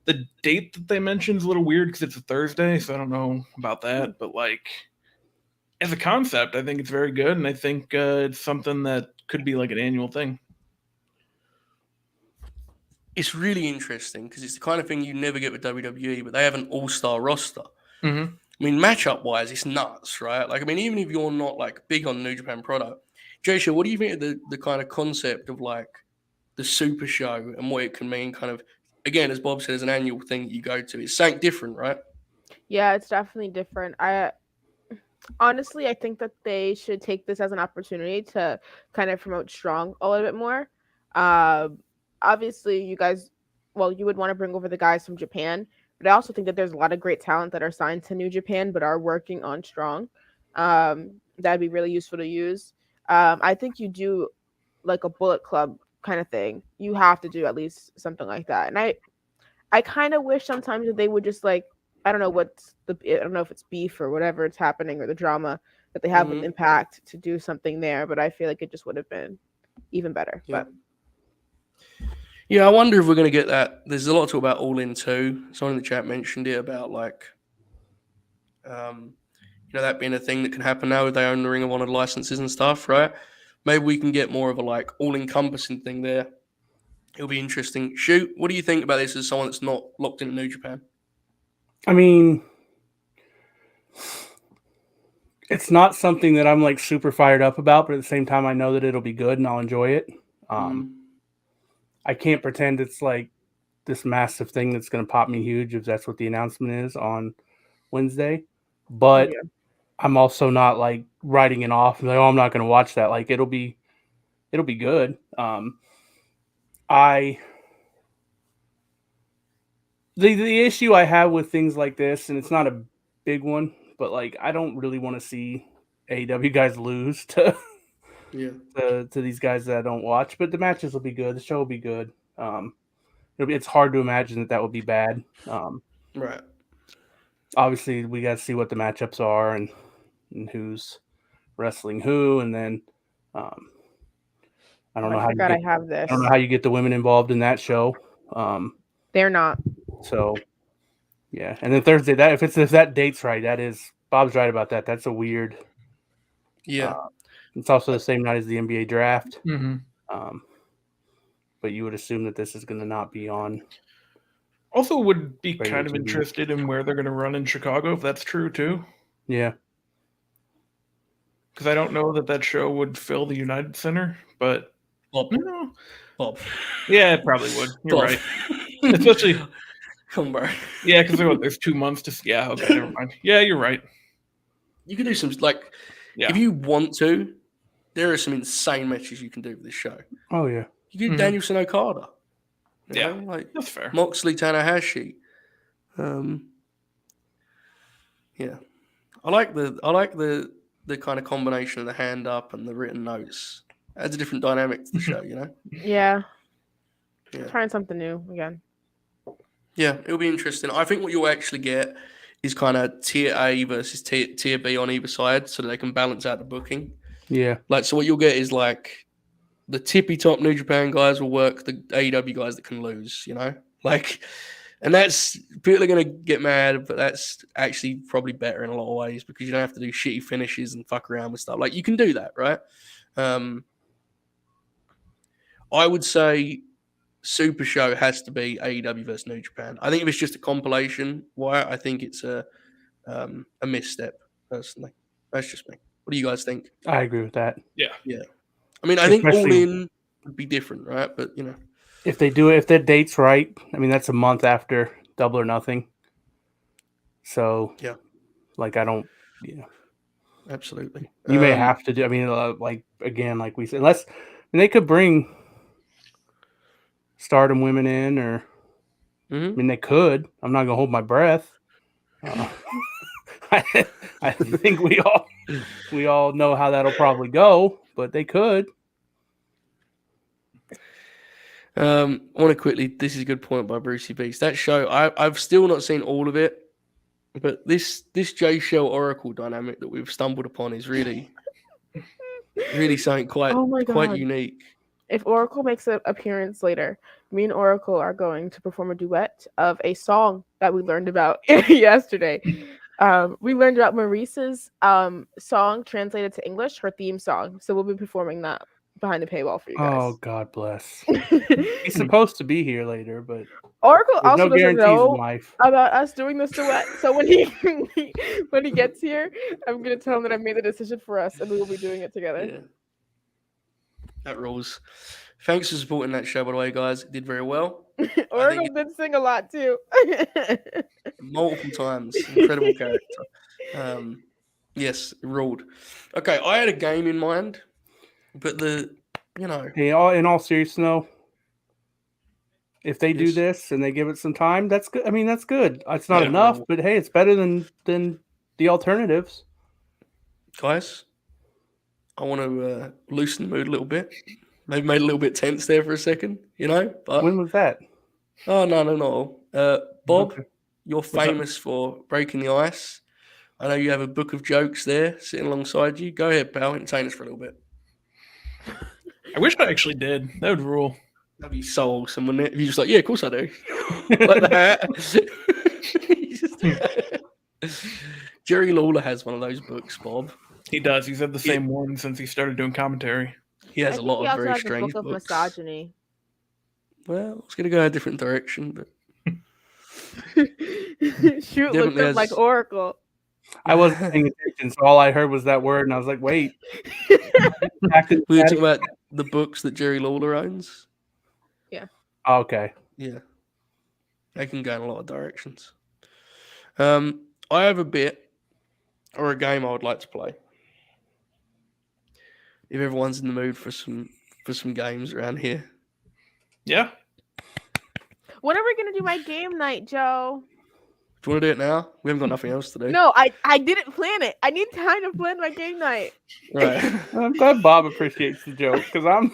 The date that they mentioned is a little weird because it's a Thursday, so I don't know about that. But like as a concept, I think it's very good, and I think it's something that could be like an annual thing. it's really interesting because it's the kind of thing you never get with WWE, but they have an all-star roster. Mm-hmm. I mean, matchup wise, it's nuts, right? Like, I mean, even if you're not like big on New Japan product, Jaysha, what do you think of the kind of concept of like the Super Show and what it can mean? Kind of, again, as Bob said, as an annual thing that you go to, it's something different, right? Yeah, it's definitely different. I honestly, I think that they should take this as an opportunity to kind of promote Strong a little bit more. Um, Obviously, you guys, well, you would want to bring over the guys from Japan, but I also think that there's a lot of great talent that are signed to New Japan but are working on Strong. That'd be really useful to use. I think you do like a Bullet Club kind of thing. You have to do at least something like that, and I kind of wish sometimes that they would just like I don't know I don't know if it's beef or whatever it's happening or the drama that they have with Mhm. Impact to do something there, but I feel like it just would have been even better. Yeah. But Yeah, I wonder if we're going to get that. There's a lot to talk about All In too. Someone in the chat mentioned it about like, that being a thing that can happen now if they own the Ring of Honor licenses and stuff, right? Maybe we can get more of a like all-encompassing thing there. It'll be interesting. Shoot, what do you think about this as someone that's not locked into New Japan? I mean, it's not something that I'm like super fired up about, but at the same time, I know that it'll be good and I'll enjoy it. I can't pretend it's like this massive thing that's going to pop me huge if that's what the announcement is on Wednesday. But yeah. I'm also not like writing it off and like, oh, I'm not going to watch that. Like it'll be good. The issue I have with things like this, and it's not a big one, but like I don't really want to see AEW guys lose to these guys that I don't watch. But the matches will be good. The show will be good. It's hard to imagine that would be bad. Right. Obviously, we got to see what the matchups are and who's wrestling who, and then I don't know I how forgot you I get. have this. I don't know how you get the women involved in that show. They're not. So yeah, and then Thursday if that date's right, that is Bob's right about that. That's a weird. Yeah. It's also the same night as the NBA draft. Mm-hmm. But you would assume that this is going to not be on. Also, would be regular kind of TV. interested in where they're going to run in Chicago if that's true too. Yeah. Because I don't know that show would fill the United Center, but Bob. Yeah, it probably would. You're Bob. right. Especially, come on, bro. Yeah, because there's 2 months to. Yeah, okay, never mind. Yeah, you're right. You can do some like, if you want to, there are some insane matches you can do with this show. Oh yeah. You can do Danielson Okada. Yeah, like that's fair. Moxley Tanahashi. Yeah, I like the kind of combination of the hand up and the written notes. Adds a different dynamic to the show, you know. Yeah. Trying something new again. Yeah, it'll be interesting. I think what you'll actually get is kind of tier A versus tier B on either side, so that they can balance out the booking. Yeah. Like, so what you'll get is like the tippy top New Japan guys will work the AEW guys that can lose, you know? Like, and that's, people are going to get mad, but that's actually probably better in a lot of ways because you don't have to do shitty finishes and fuck around with stuff. Like, you can do that, right? I would say Super Show has to be AEW versus New Japan. I think if it's just a compilation, I think it's a misstep, personally. That's just me. What do you guys think? I agree with that. Yeah. I mean, I think All In would be different, right? But, you know. If they do it, if that date's right, I mean, that's a month after Double or Nothing. So, yeah. Like, I don't, yeah. Absolutely. You may have to do, I mean, like, again, like we said, unless, they could bring Stardom women in or, I mean, they could. I'm not going to hold my breath. I think we all know how that'll probably go, but they could. I want to quickly. This is a good point by Brucey Beast. That show, I've still not seen all of it, but this J Shell Oracle dynamic that we've stumbled upon is really something quite unique. If Oracle makes an appearance later, me and Oracle are going to perform a duet of a song that we learned about yesterday. We learned about Maurice's song translated to English, her theme song. So we'll be performing that behind the paywall for you Oh, guys. God bless. He's supposed to be here later, but Oracle there's also no doesn't guarantees in know life. about us doing this duet. So when he when he gets here, I'm gonna tell him that I made the decision for us, and we will be doing it together. Yeah. That rules. Thanks for supporting that show, by the way, guys. It did very well. Oracle did sing a lot too. Multiple times. Incredible character. Yes, it ruled. Okay, I had a game in mind, but Hey, in all seriousness, though, if they do Yes. this and they give it some time, that's good. I mean, that's good. It's not Yeah. enough, but hey, it's better than the alternatives. Guys, I want to loosen the mood a little bit. Maybe made a little bit tense there for a second, but When was that? oh no. Bob, Okay. you're famous for breaking the ice. I know you have a book of jokes there sitting alongside you. Go ahead, pal. Entertain us for a little bit. I wish I actually did. That would rule. That'd be so awesome, wouldn't it? If you're just like, yeah, of course I do. Like that. Jerry Lawler has one of those books, Bob. He does. He's had the same one since he started doing commentary. He has a lot he of also very has strange a book books. of misogyny. Well, I was going to go a different direction, but Shoot, looked up like Oracle. I wasn't paying attention, so all I heard was that word, and I was like, wait. We were talking about the books that Jerry Lawler owns. Yeah. Oh, okay. Yeah. They can go in a lot of directions. I have a bit or a game I would like to play. If everyone's in the mood for some games around here. Yeah. When are we gonna do my game night, Joe? Do you want to do it now? We haven't got nothing else to do. No, I didn't plan it. I need time to plan my game night. Right. I'm glad Bob appreciates the joke because I'm.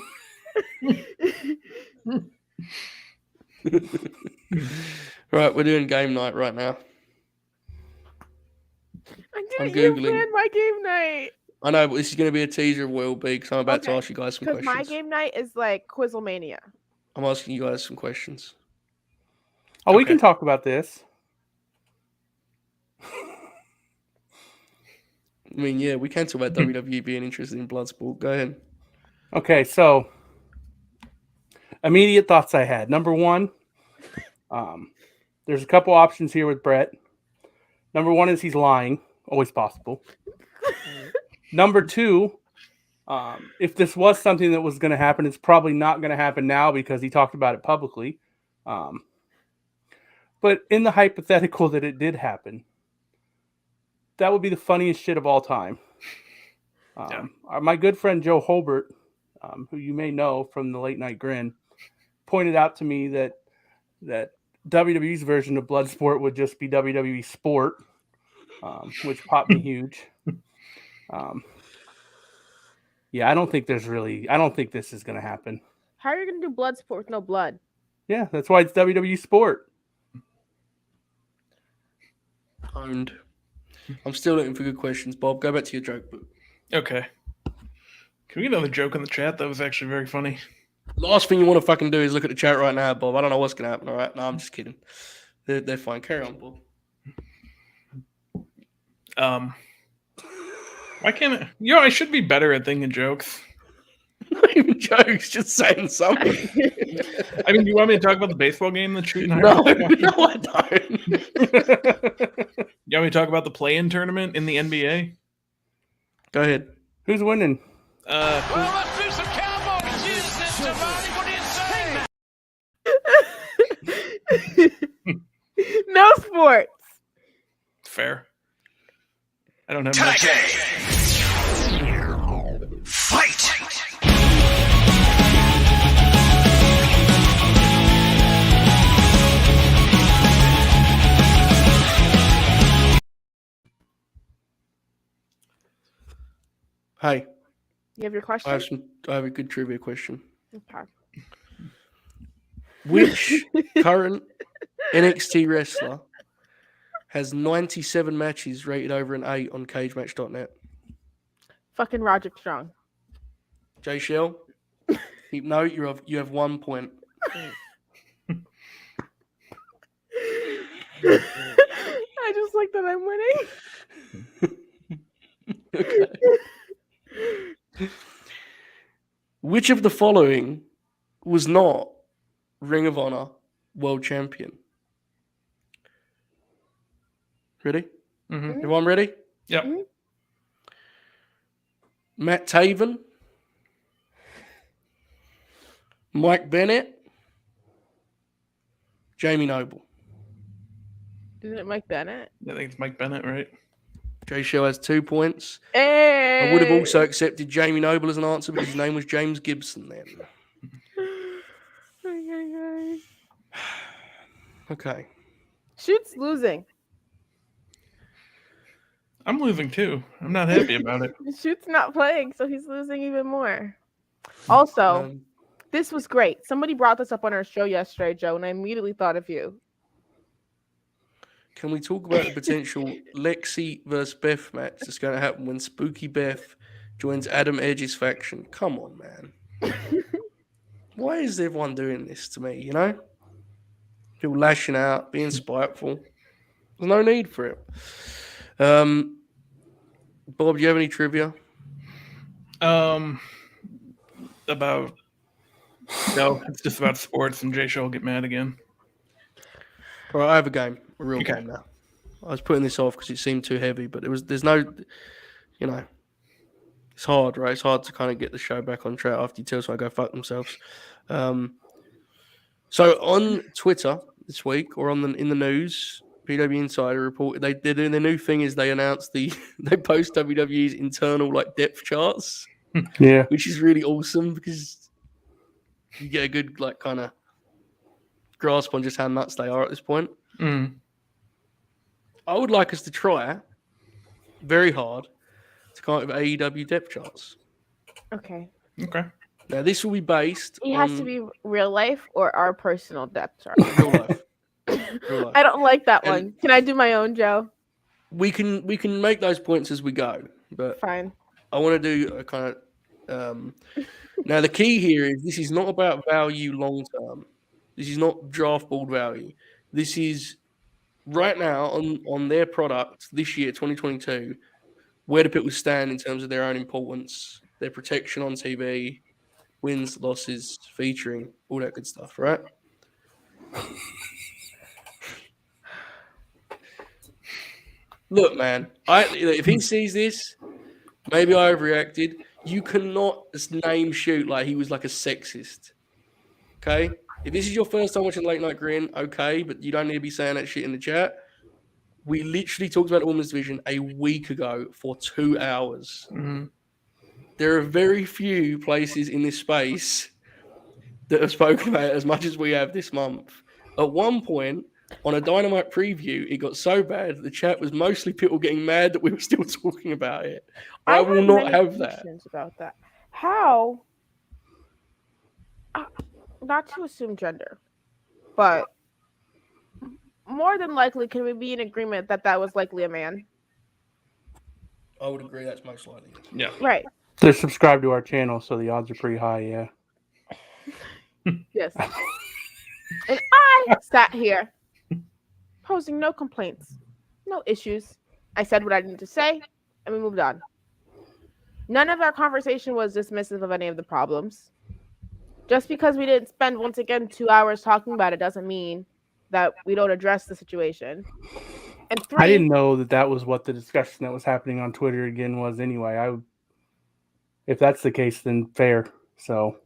Right, we're doing game night right now. I I'm didn't even Googling. plan my game night. I know, but this is going to be a teaser of what it'll be because I'm about to ask you guys some Because questions. my game night is like Quizzlemania. I'm asking you guys some questions. Oh, we can talk about this. I mean, yeah, we can talk about WWE being interested in Bloodsport. Go ahead. Okay, so immediate thoughts I had. Number one, there's a couple options here with Brett. Number one is he's lying. Always possible. Number two, if this was something that was going to happen, it's probably not going to happen now because he talked about it publicly. But in the hypothetical that it did happen, that would be the funniest shit of all time. My good friend Joe Holbert, who you may know from the Late Night Grin, pointed out to me that WWE's version of Bloodsport would just be WWE Sport, which popped me huge. Yeah, I don't think this is going to happen. How are you going to do Bloodsport with no blood? Yeah, that's why it's WWE Sport. Owned. I'm still looking for good questions. Bob, go back to your joke book. Okay. Can we get another joke in the chat? That was actually very funny. Last thing you want to fucking do is look at the chat right now, Bob. I don't know what's going to happen, all right? No, I'm just kidding. They're fine. Carry on, Bob. Why can't I? I should be better at thinking jokes. Not even jokes, just saying something. I mean, do you want me to talk about the baseball game that's shooting? No, I don't. You want me to talk about the play-in tournament in the NBA? Go ahead. Who's winning? Well, let's do some cowboy cheers then, somebody. What do you say? No sports. Fair. I don't have much. Fight! Hey, You have your question? I have a good trivia question. Okay. Which current NXT wrestler has 97 matches rated over an 8 on cagematch.net? Fucking Roderick Strong. Jay Shell? No, you have 1 point. I just like that I'm winning. Okay. Which of the following was not Ring of Honor World Champion? Ready? Mm-hmm. Everyone ready? Yep. Mhm. Matt Taven, Mike Bennett, Jamie Noble. Isn't it Mike Bennett? I think it's Mike Bennett, right? Jay Show has 2 points. Hey! I would have also accepted Jamie Noble as an answer because his name was James Gibson then. Okay. Shoot's losing. I'm losing too. I'm not happy about it. Shoot's not playing, so he's losing even more. Also, this was great. Somebody brought this up on our show yesterday, Joe, and I immediately thought of you. Can we talk about the potential Lexi versus Beth match that's going to happen when Spooky Beth joins Adam Edge's faction? Come on, man. Why is everyone doing this to me, you know? People lashing out, being spiteful. There's no need for it. Bob, do you have any trivia? About no, it's just about sports, and Jay Show will get mad again. All right, I have a game, a real game now. I was putting this off because it seemed too heavy, but there's no, you know, it's hard, right? It's hard to kind of get the show back on track after you tell someone to go fuck themselves. So on Twitter this week, or in the news, PW Insider reported they're doing their new thing is they announced they post WWE's internal like depth charts. Yeah. Which is really awesome because you get a good like kind of grasp on just how nuts they are at this point. Mm. I would like us to try very hard to come up with AEW depth charts. Okay. Okay. Now this will be based It on has to be real life or our personal depth chart. real life. Real life. I don't like that And- one. Can I do my own, Joe? We can make those points as we go, but Fine. I want to do a kind of now the key here is this is not about value long term. This is not draft board value. This is right now on their product this year, 2022, where do people stand in terms of their own importance, their protection on TV, wins, losses, featuring, all that good stuff, right? Look, man, if he sees this, maybe I overreacted. You cannot just name Shoot like he was like a sexist. Okay? If this is your first time watching Late Night Grin, okay, but you don't need to be saying that shit in the chat. We literally talked about the women's division a week ago for 2 hours. Mm-hmm. There are very few places in this space that have spoken about it as much as we have this month. At one point, on a Dynamite preview, it got so bad that the chat was mostly people getting mad that we were still talking about it. I will not many have that. questions about that. How? Not to assume gender, but more than likely, can we be in agreement that that was likely a man? I would agree that's most likely. Yeah. Right. They're subscribed to our channel, so the odds are pretty high, yeah. Yes. And I sat here posing no complaints, no issues. I said what I needed to say, and we moved on. None of our conversation was dismissive of any of the problems. Just because we didn't spend, once again, 2 hours talking about it doesn't mean that we don't address the situation. And three, I didn't know that was what the discussion that was happening on Twitter again was anyway. If that's the case, then fair. So,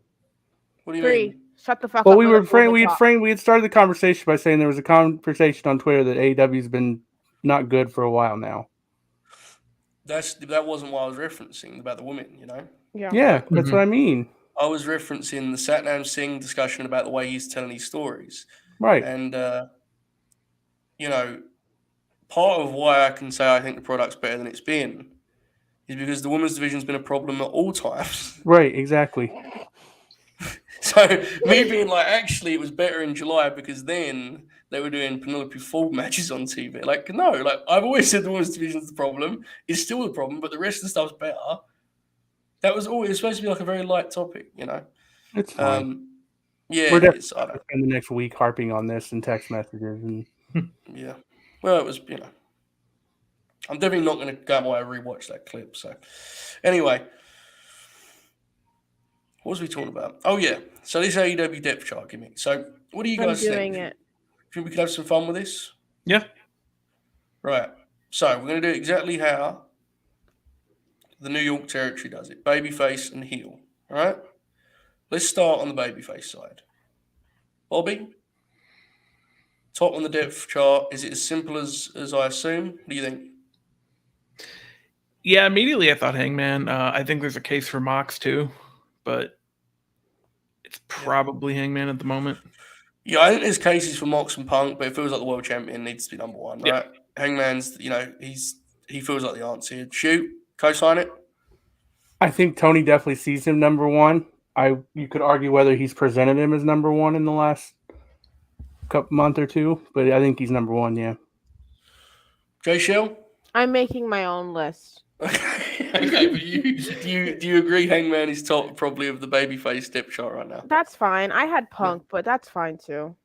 What do you three, mean? shut the fuck well, up. we and were let Golden we talk. had started the conversation by saying there was a conversation on Twitter that AEW's been not good for a while now. That wasn't what I was referencing about the women, you know? Yeah, that's what I mean. I was referencing the Satnam Singh discussion about the way he's telling his stories. Right. And, you know, part of why I can say I think the product's better than it's been is because the women's division's been a problem at all times. Right, exactly. So me being like, actually, it was better in July because then they were doing Penelope Ford matches on TV. Like, no, like I've always said the women's division's the problem. It's still the problem, but the rest of the stuff's better. That was always supposed to be like a very light topic, you know? It's fine. Yeah, We're it is. definitely going to spend the next week harping on this and text messages. And yeah. Well, it was, you know. I'm definitely not going to go away and rewatch that clip. So, anyway. What was we talking about? Oh, yeah. So this AEW depth chart gimmick. So what do you I'm guys think? doing Do it. you think we could have some fun with this? Yeah. Right. So we're going to do exactly how the New York territory does it. Babyface and heel. All right? Let's start on the babyface side. Bobby, top on the depth chart. Is it as simple as I assume? What do you think? Yeah, immediately I thought Hangman. I think there's a case for Mox too, but it's probably Hangman at the moment. Yeah, I think there's cases for Mox and Punk, but it feels like the world champion needs to be number one, right? Hangman's, he feels like the answer here. Shoot, co-sign it. I think Tony definitely sees him number one. You could argue whether he's presented him as number one in the last month or two, but I think he's number one. Yeah. Jay Shell. I'm making my own list. Okay, but do you agree Hangman is top probably of the babyface depth chart right now? That's fine. I had Punk, but that's fine too.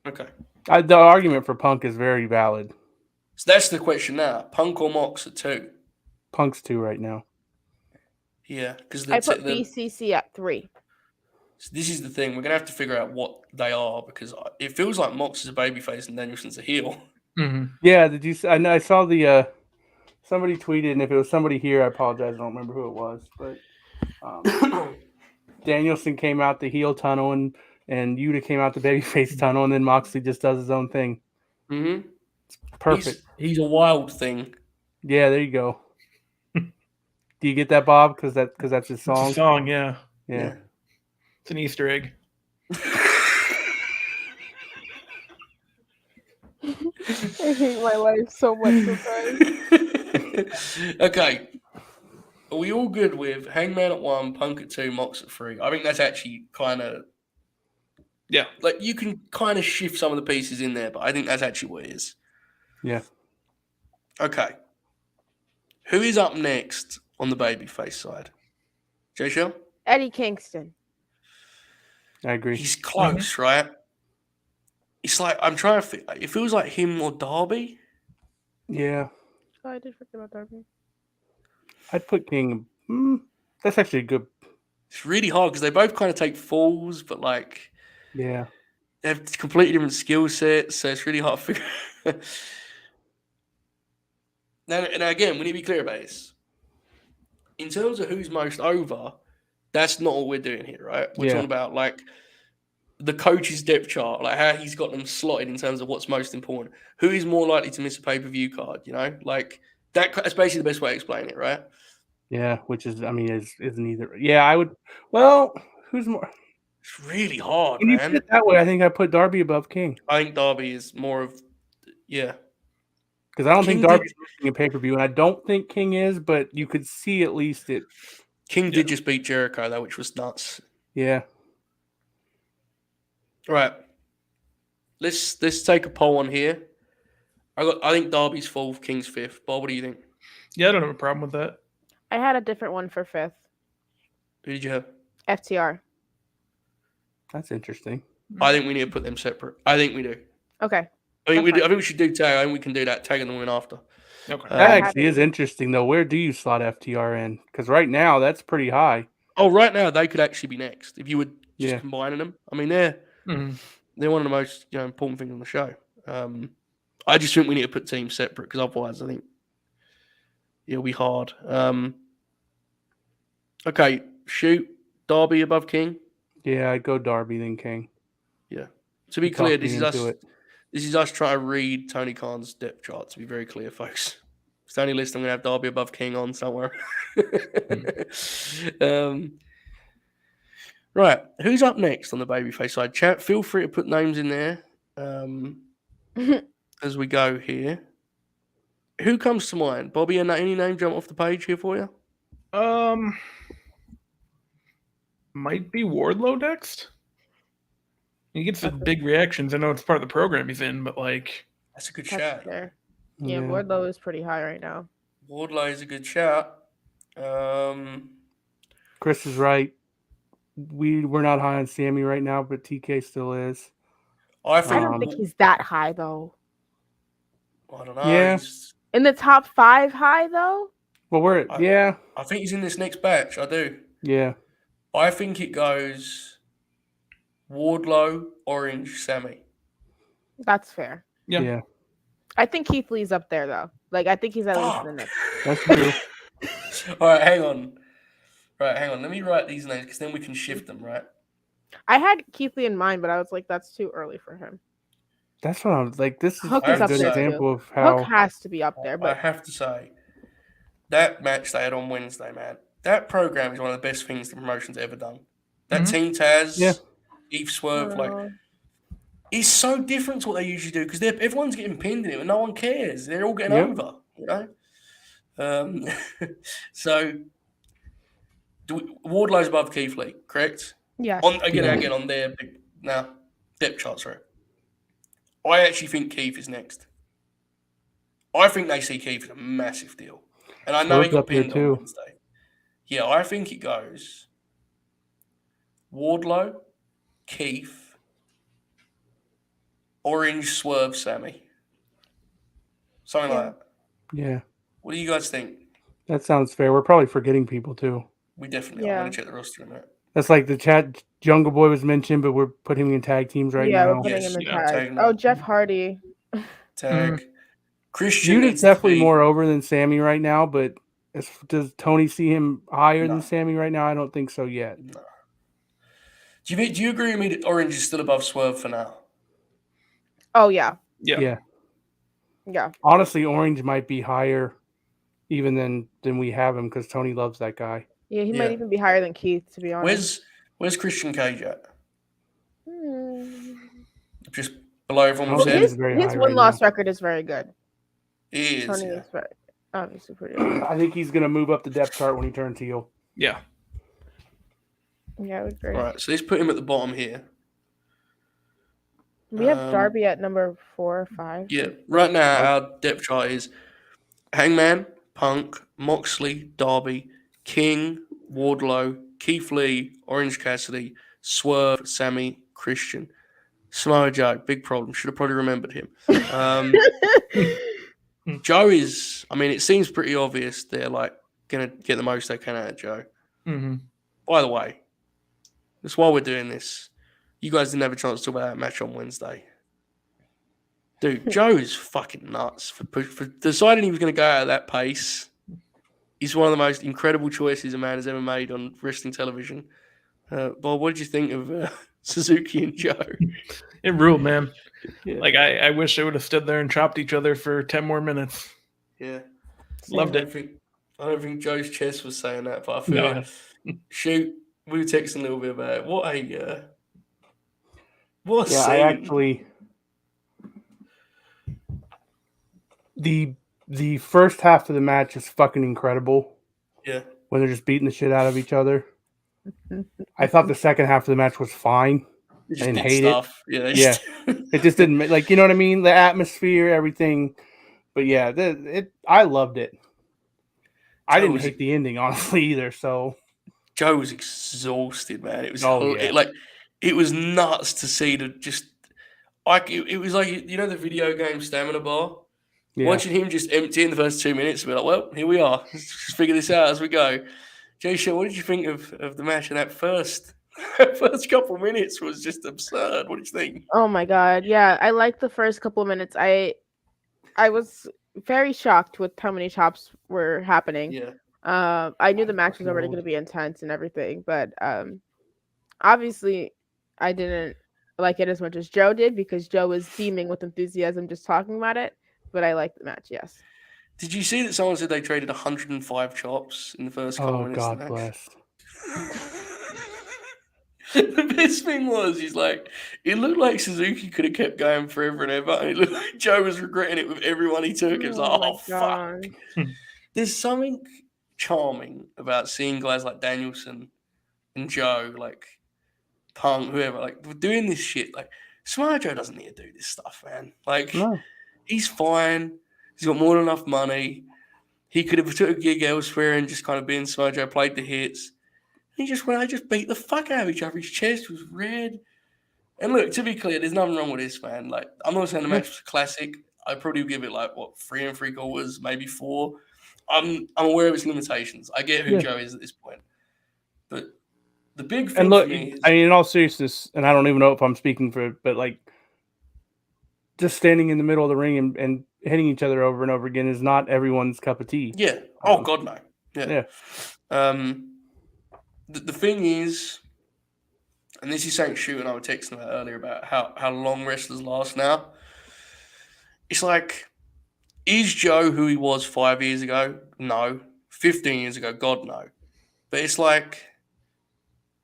Okay. The argument for Punk is very valid. So that's the question now. Punk or Mox at 2? Punk's 2 right now. Yeah, because I put BCC at 3. So this is the thing. We're going to have to figure out what they are because it feels like Mox is a babyface and Danielson's a heel. Mm-hmm. Yeah, did you? I saw the somebody tweeted, and if it was somebody here, I apologize. I don't remember who it was, but Danielson came out the heel tunnel, and Yuta came out the babyface tunnel, and then Moxley just does his own thing. Mm-hmm. Perfect. He's a wild thing. Yeah, there you go. Do you get that, Bob? Because that's his song. It's a song, yeah. Yeah. It's an Easter egg. I hate my life so much sometimes. Okay. Are we all good with Hangman at 1, Punk at 2, Mox at 3? I think that's actually kind of... Yeah. Like, you can kind of shift some of the pieces in there, but I think that's actually what it is. Yeah. Okay. Who is up next on the babyface side? Jay Shell? Eddie Kingston. I agree. He's close, right? It's like, I'm trying to think. It feels like him or Darby. Yeah. Oh, I did forget about Darby. I'd put King. That's actually a good. It's really hard because they both kind of take falls, but like, yeah, they have completely different skill sets, so it's really hard to figure. Now, again, we need to be clear about this. In terms of who's most over, that's not what we're doing here, right? We're talking about like the coach's depth chart, like how he's got them slotted in terms of what's most important. Who is more likely to miss a pay-per-view card, Like that's basically the best way to explain it, right? Yeah, which is, isn't either. Yeah, I would. Well, who's more? It's really hard, When man. you put it that way, I think I put Darby above King. I think Darby is more of, because I don't King think Darby's missing a pay-per-view, and I don't think King is, but you could see at least it. King did just beat Jericho though, which was nuts. Yeah. All right. Let's take a poll on here. I think Darby's 4th, King's 5th. Bob, what do you think? Yeah, I don't have a problem with that. I had a different one for 5th. Who did you have? FTR. That's interesting. I think we need to put them separate. I think we do. Okay. I think we do. I think we should do tag. I think we can do that. Tag and the win after. Okay. That actually is interesting, though. Where do you slot FTR in? Because right now, that's pretty high. Oh, right now they could actually be next if you would just combining them. I mean, they're one of the most important things on the show. I just think we need to put teams separate because otherwise, I think it'll be hard. Okay, shoot Darby above King. Yeah, I'd go Darby then King. Yeah. To be clear, this is us. This is us trying to read Tony Khan's depth chart. To be very clear, folks. It's the only list I'm going to have Darby above King on somewhere. Right. Who's up next on the babyface side? Chat, feel free to put names in there as we go here. Who comes to mind? Bobby, any name jump off the page here for you? Might be Wardlow next. He gets the big reactions. I know it's part of the program he's in, but like that's a good shout. Fair. Yeah, Wardlow is pretty high right now. Wardlow is a good shout. Chris is right. We're not high on Sammy right now, but TK still is. I don't think he's that high though. I don't know. Yeah. In the top 5 high though? Well, I think he's in this next batch. I do. Yeah. I think it goes Wardlow, Orange, Sammy. That's fair. Yeah. I think Keith Lee's up there though. Like I think he's at least in the Fuck. mix. That's true. All right, hang on. Right, hang on. Let me write these names because then we can shift them, right? I had Keith Lee in mind, but I was like, that's too early for him. That's what I was like. This is Hook I is have up to a good there say- example of too. how. Hook has to be up there, I but have to say, that match they had on Wednesday, man, that program is one of the best things the promotion's ever done. That Mhm. Team Taz, Yeah. Eve Swerve, like, it's so different to what they usually do because everyone's getting pinned in it and no one cares. They're all getting Yep. over, you know? So, Wardlow's above Keith Lee, correct? yes. Again, on their depth chart, sorry. I actually think Keith is next. I think they see Keith as a massive deal. And I know he Swerve's got up there pinned too. on Wednesday. Yeah, I think it goes Wardlow, Keith, Orange, Swerve, Sammy. Something like that. Yeah, What do you guys think? that sounds fair. We're probably forgetting people too. We definitely are. I'm going to check the roster in a minute. That's like the chat. Jungle Boy was mentioned, but we're putting him in tag teams right yeah, now. we're putting Yes, him in yeah, tag. tag him Oh, up. Jeff Hardy. Tag. Christian Feud is needs to definitely be- more over than Sammy right now, but does Tony see him higher No. than Sammy right now? I don't think so yet. No. Do you agree with me that Orange is still above Swerve for now? Oh yeah. Yeah. Yeah. Honestly, Orange might be higher even than we have him because Tony loves that guy. Yeah, he Yeah. might even be higher than Keith, to be honest. Where's Christian Cage at? Hmm. Just below everyone Oh, we've yeah. said? He's very His high win right loss now. record is very good. He is. Tony Yeah. is very obviously pretty good. I think he's gonna move up the depth chart when he turns heel. Yeah. Yeah, I would agree. All right, so let's put him at the bottom here. We have Darby at number 4 or 5. Yeah, right now our depth chart is Hangman, Punk, Moxley, Darby, King, Wardlow, Keith Lee, Orange Cassidy, Swerve, Sammy, Christian. Samoa Joe, big problem. Should have probably remembered him. Joe is, I mean, it seems pretty obvious they're like going to get the most they can out of Joe. Mm-hmm. By the way, that's why we're doing this. You guys didn't have a chance to talk about that match on Wednesday. Dude, Joe is fucking nuts for deciding he was going to go out at that pace. He's one of the most incredible choices a man has ever made on wrestling television. Bob, what did you think of Suzuki and Joe? It ruled, man. Yeah. Like I wish they would have stood there and chopped each other for 10 more minutes. Yeah, Loved I it. don't think Joe's chest was saying that, but I feel shoot, we were texting a little bit about it. What a Yeah, scene. I actually the first half of the match is fucking incredible. Yeah. When they're just beating the shit out of each other. I thought the second half of the match was fine. They just and did hate stuff. it. Yeah. It just didn't like, you know what I mean? The atmosphere, everything. But yeah, I loved it. I didn't hate the ending, honestly, either. So Joe was exhausted, man. It was yeah. it was nuts to see the just like it was like, you know, the video game stamina bar. yeah. Watching him just empty in the first 2 minutes, and be like, well, here we are. Let's just figure this out as we go. Jay Shaw, what did you think of the match? And that first couple minutes was just absurd. What did you think? Oh my god. Yeah, I liked the first couple of minutes. I was very shocked with how many chops were happening. Yeah. I knew the match was already going to be intense and everything, but obviously I didn't like it as much as Joe did because Joe was beaming with enthusiasm just talking about it. But I liked the match, yes. Did you see that someone said they traded 105 chops in the first couple minutes of the God match? bless. The best thing was, he's like, it looked like Suzuki could have kept going forever and ever, and it looked like Joe was regretting it with everyone he took. It was like, my oh, fuck. God. There's something charming about seeing guys like Danielson and Joe, like Punk, whoever, like doing this shit. Like, Samoa Joe doesn't need to do this stuff, man. Like, No. he's fine. He's got more than enough money. He could have took a gig elsewhere and just kind of been Samoa Joe, played the hits. He just went, I just beat the fuck out of each other. His chest was red. And look, to be clear, there's nothing wrong with this, man. Like, I'm not saying the match was a classic. I'd probably give it like 3 3/4, maybe 4. I'm aware of its limitations. I get who Joe is at this point. But The big thing And look, for me is, I mean, in all seriousness, and I don't even know if I'm speaking for it, but like just standing in the middle of the ring and hitting each other over and over again is not everyone's cup of tea. yeah. Oh God, no. Yeah. Yeah. The thing is, and this is something Shoot and I were texting about earlier about how long wrestlers last now. It's like, is Joe who he was 5 years ago? No. 15 years ago? God, no. But it's like,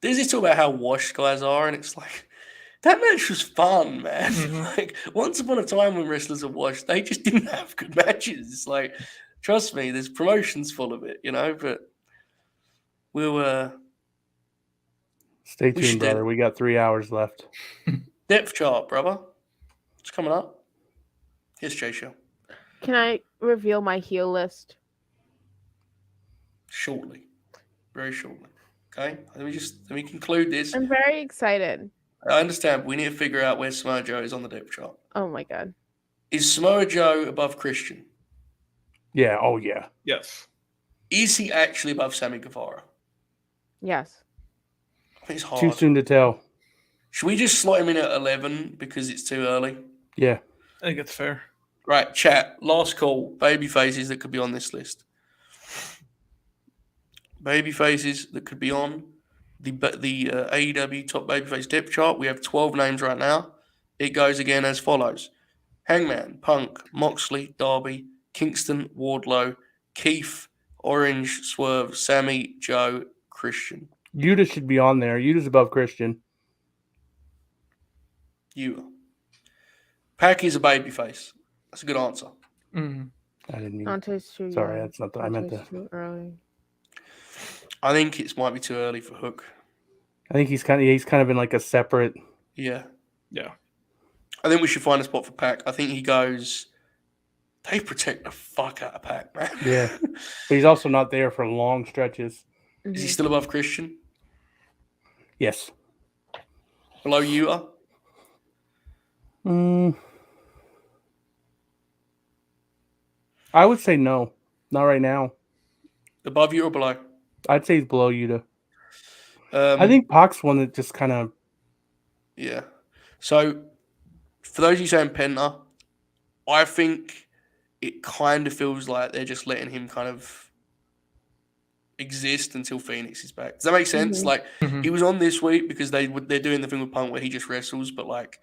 there's this talk about how washed guys are, and it's like, that match was fun, man. Like, once upon a time when wrestlers are washed, they just didn't have good matches. It's like, trust me, there's promotions full of it, you know, but we'll Stay We should tuned, do brother. it. We got 3 hours left. depth chart, brother. It's coming up. Here's Jay Show. Can I reveal my heel list? Shortly. Very shortly. Okay? Let me conclude this. I'm very excited. I understand, but we need to figure out where Samoa Joe is on the depth chart. Oh my god. Is Samoa Joe above Christian? Yeah. Oh, yeah. Yes. Is he actually above Sammy Guevara? Yes. I think it's Too hard. soon to tell. Should we just slot him in at 11 because it's too early? Yeah. I think it's fair. Right, chat. Last call. Baby faces that could be on this list. Baby faces that could be on the AEW top babyface depth chart. We have 12 names right now. It goes again as follows: Hangman, Punk, Moxley, Darby, Kingston, Wardlow, Keith, Orange, Swerve, Sammy, Joe, Christian. Yuta should be on there. Yuta's above Christian. You. Pac is a babyface. That's a good answer. Mhm. I didn't mean. Dante's too young. Sorry, that's not. I meant Dante's to. too early. I think it might be too early for Hook. I think he's kind of in like a separate. Yeah. Yeah. I think we should find a spot for Pac. I think he goes. They protect the fuck out of Pac, man. Yeah. But he's also not there for long stretches. Is he still above Christian? Yes. Below Yuta? I would say no. Not right now. Above you or below? I'd say he's below Yuta. I think Pac's one that just kind of. Yeah. So, for those of you saying Penta, I think it kind of feels like they're just letting him kind of exist until Phoenix is back. Does that make sense? Mhm. Like, Mhm. he was on this week because they're doing the thing with Punk where he just wrestles, but like,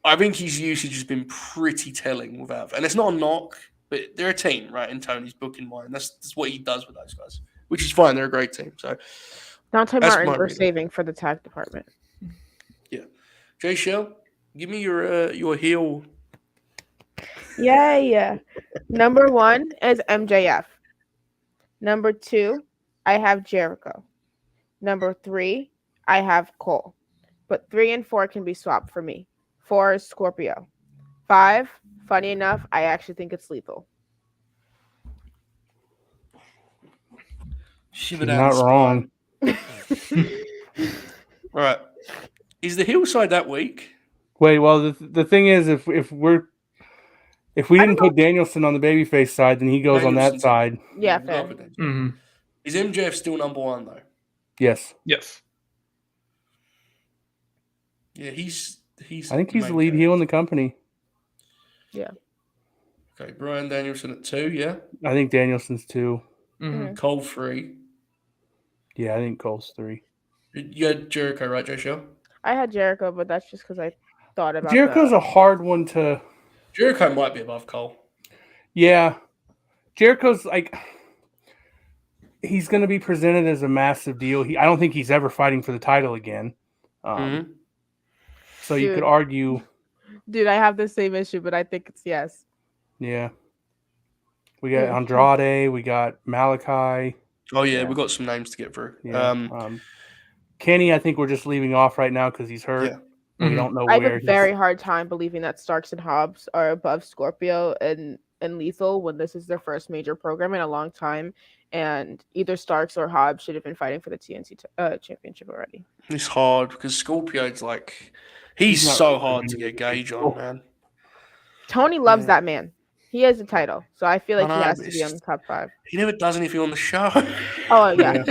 I think his usage has been pretty telling without, and it's not a knock, but they're a team, right? In Tony's booking mind, that's what he does with those guys, which is fine. They're a great team. So, Dante That's Martin, my we're reading. saving for the tag department. Jay Shell, give me your heel. Yeah. Number 1 is MJF. Number 2, I have Jericho. Number 3, I have Cole. But 3 and 4 can be swapped for me. 4 is Scorpio. 5, funny enough, I actually think it's Lethal. Shiver She's down not the wrong. spine. All right. Is the heel side that weak? Wait, well, the thing is, if we didn't put Danielson on the babyface side, then he goes on that Danielson's- side. Yeah, we'll fair. go for that. Mhm. Is MJF still number 1 though? Yes, Yes. Yeah, he's. I think he's the main lead character. heel in the company. Okay, Brian Danielson at 2, yeah. I think Danielson's 2. Mhm. Cole 3. Yeah, I think Cole's 3. You had Jericho, right, Jay Shell? I had Jericho, but that's just because I thought about Jericho's a hard one to. Jericho might be above Cole. Yeah, Jericho's like. He's going to be presented as a massive deal. I don't think he's ever fighting for the title again. Mhm. So you could Dude. argue, Dude, I have the same issue, but I think it's yes. yeah. We got Mhm. Andrade, we got Malachi. Oh yeah, Yeah. we've got some names to get through. Yeah. Kenny, I think we're just leaving off right now because he's hurt. Yeah. We Mhm. don't know I have where a very hard time believing that Starks and Hobbs are above Scorpio and Lethal when this is their first major program in a long time, and either Starks or Hobbs should have been fighting for the TNT championship already. It's hard because Scorpio's like he's not so really hard to really get gauge cool. on, man. Tony loves Yeah. that man. He has a title, so I feel like I he know, has but to it's be on the just- top 5. He never does anything on the show. Oh yeah.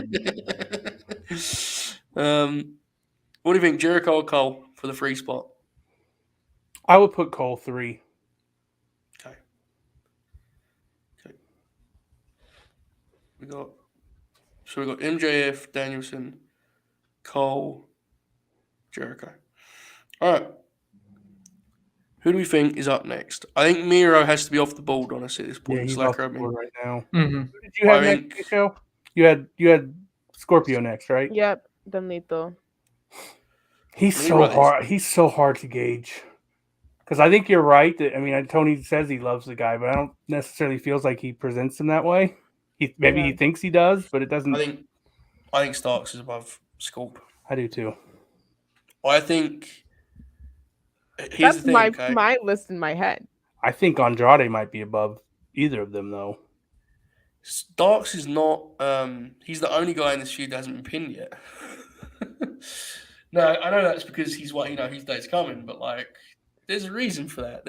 What do you think, Jericho or Cole for the free spot? I would put Cole 3. Okay. We got MJF, Danielson, Cole, Jericho. All right. Who do we think is up next? I think Miro has to be off the board, honestly, at this point. Yeah, he's off the board right now. Mm-hmm. Who did you have next, show? You had Scorpio next, right? Yep, Don Lito. He's so hard. He's so hard to gauge. Because I think you're right. That, I mean, Tony says he loves the guy, but I don't necessarily feels like he presents him that way. Maybe he thinks he does, but it doesn't. I think Starks is above Scorp. I do too. I think. Here's the thing, my list in my head. I think Andrade might be above either of them, though. Starks is not. He's the only guy in this feud that hasn't been pinned yet. No, I know that's because he's his day's coming, but like, there's a reason for that.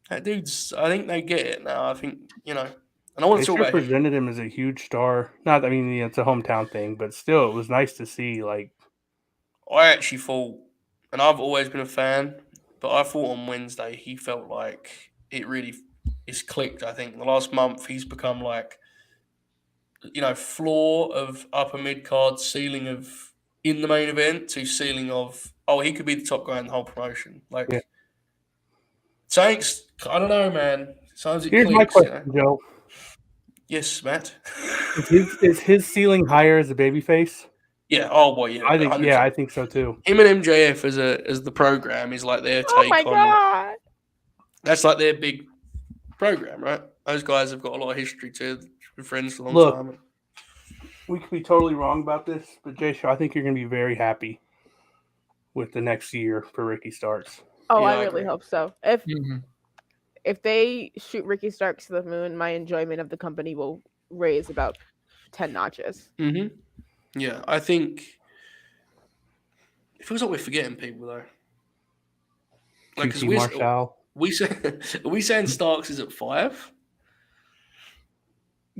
That dude's. I think they get it now. I think and I want to talk about presented him as a huge star. Not, I mean, it's a hometown thing, but still, it was nice to see. Like, I actually thought, and I've always been a fan, but I thought on Wednesday he felt like it's clicked. I think the last month he's become like, floor of upper mid card, ceiling of in the main event to ceiling of he could be the top guy in the whole promotion. Like, thanks. I don't know, man. Sometimes it here's clicks, my question, Joe. Yes, Matt. Is his ceiling higher as a babyface? Yeah. Oh boy, yeah. I think so too. Him and MJF as the program is like their take on. Oh my god. That's like their big program, right? Those guys have got a lot of history too. Been friends for a long time. We could be totally wrong about this, but Jay Shaw, I think you're going to be very happy with the next year for Ricky Starks. Oh, yeah, I really hope so. If they shoot Ricky Starks to the moon, my enjoyment of the company will raise about 10 notches. Mm-hmm. Yeah, I think it feels like we're forgetting people though. Like, because we saying Starks is at 5.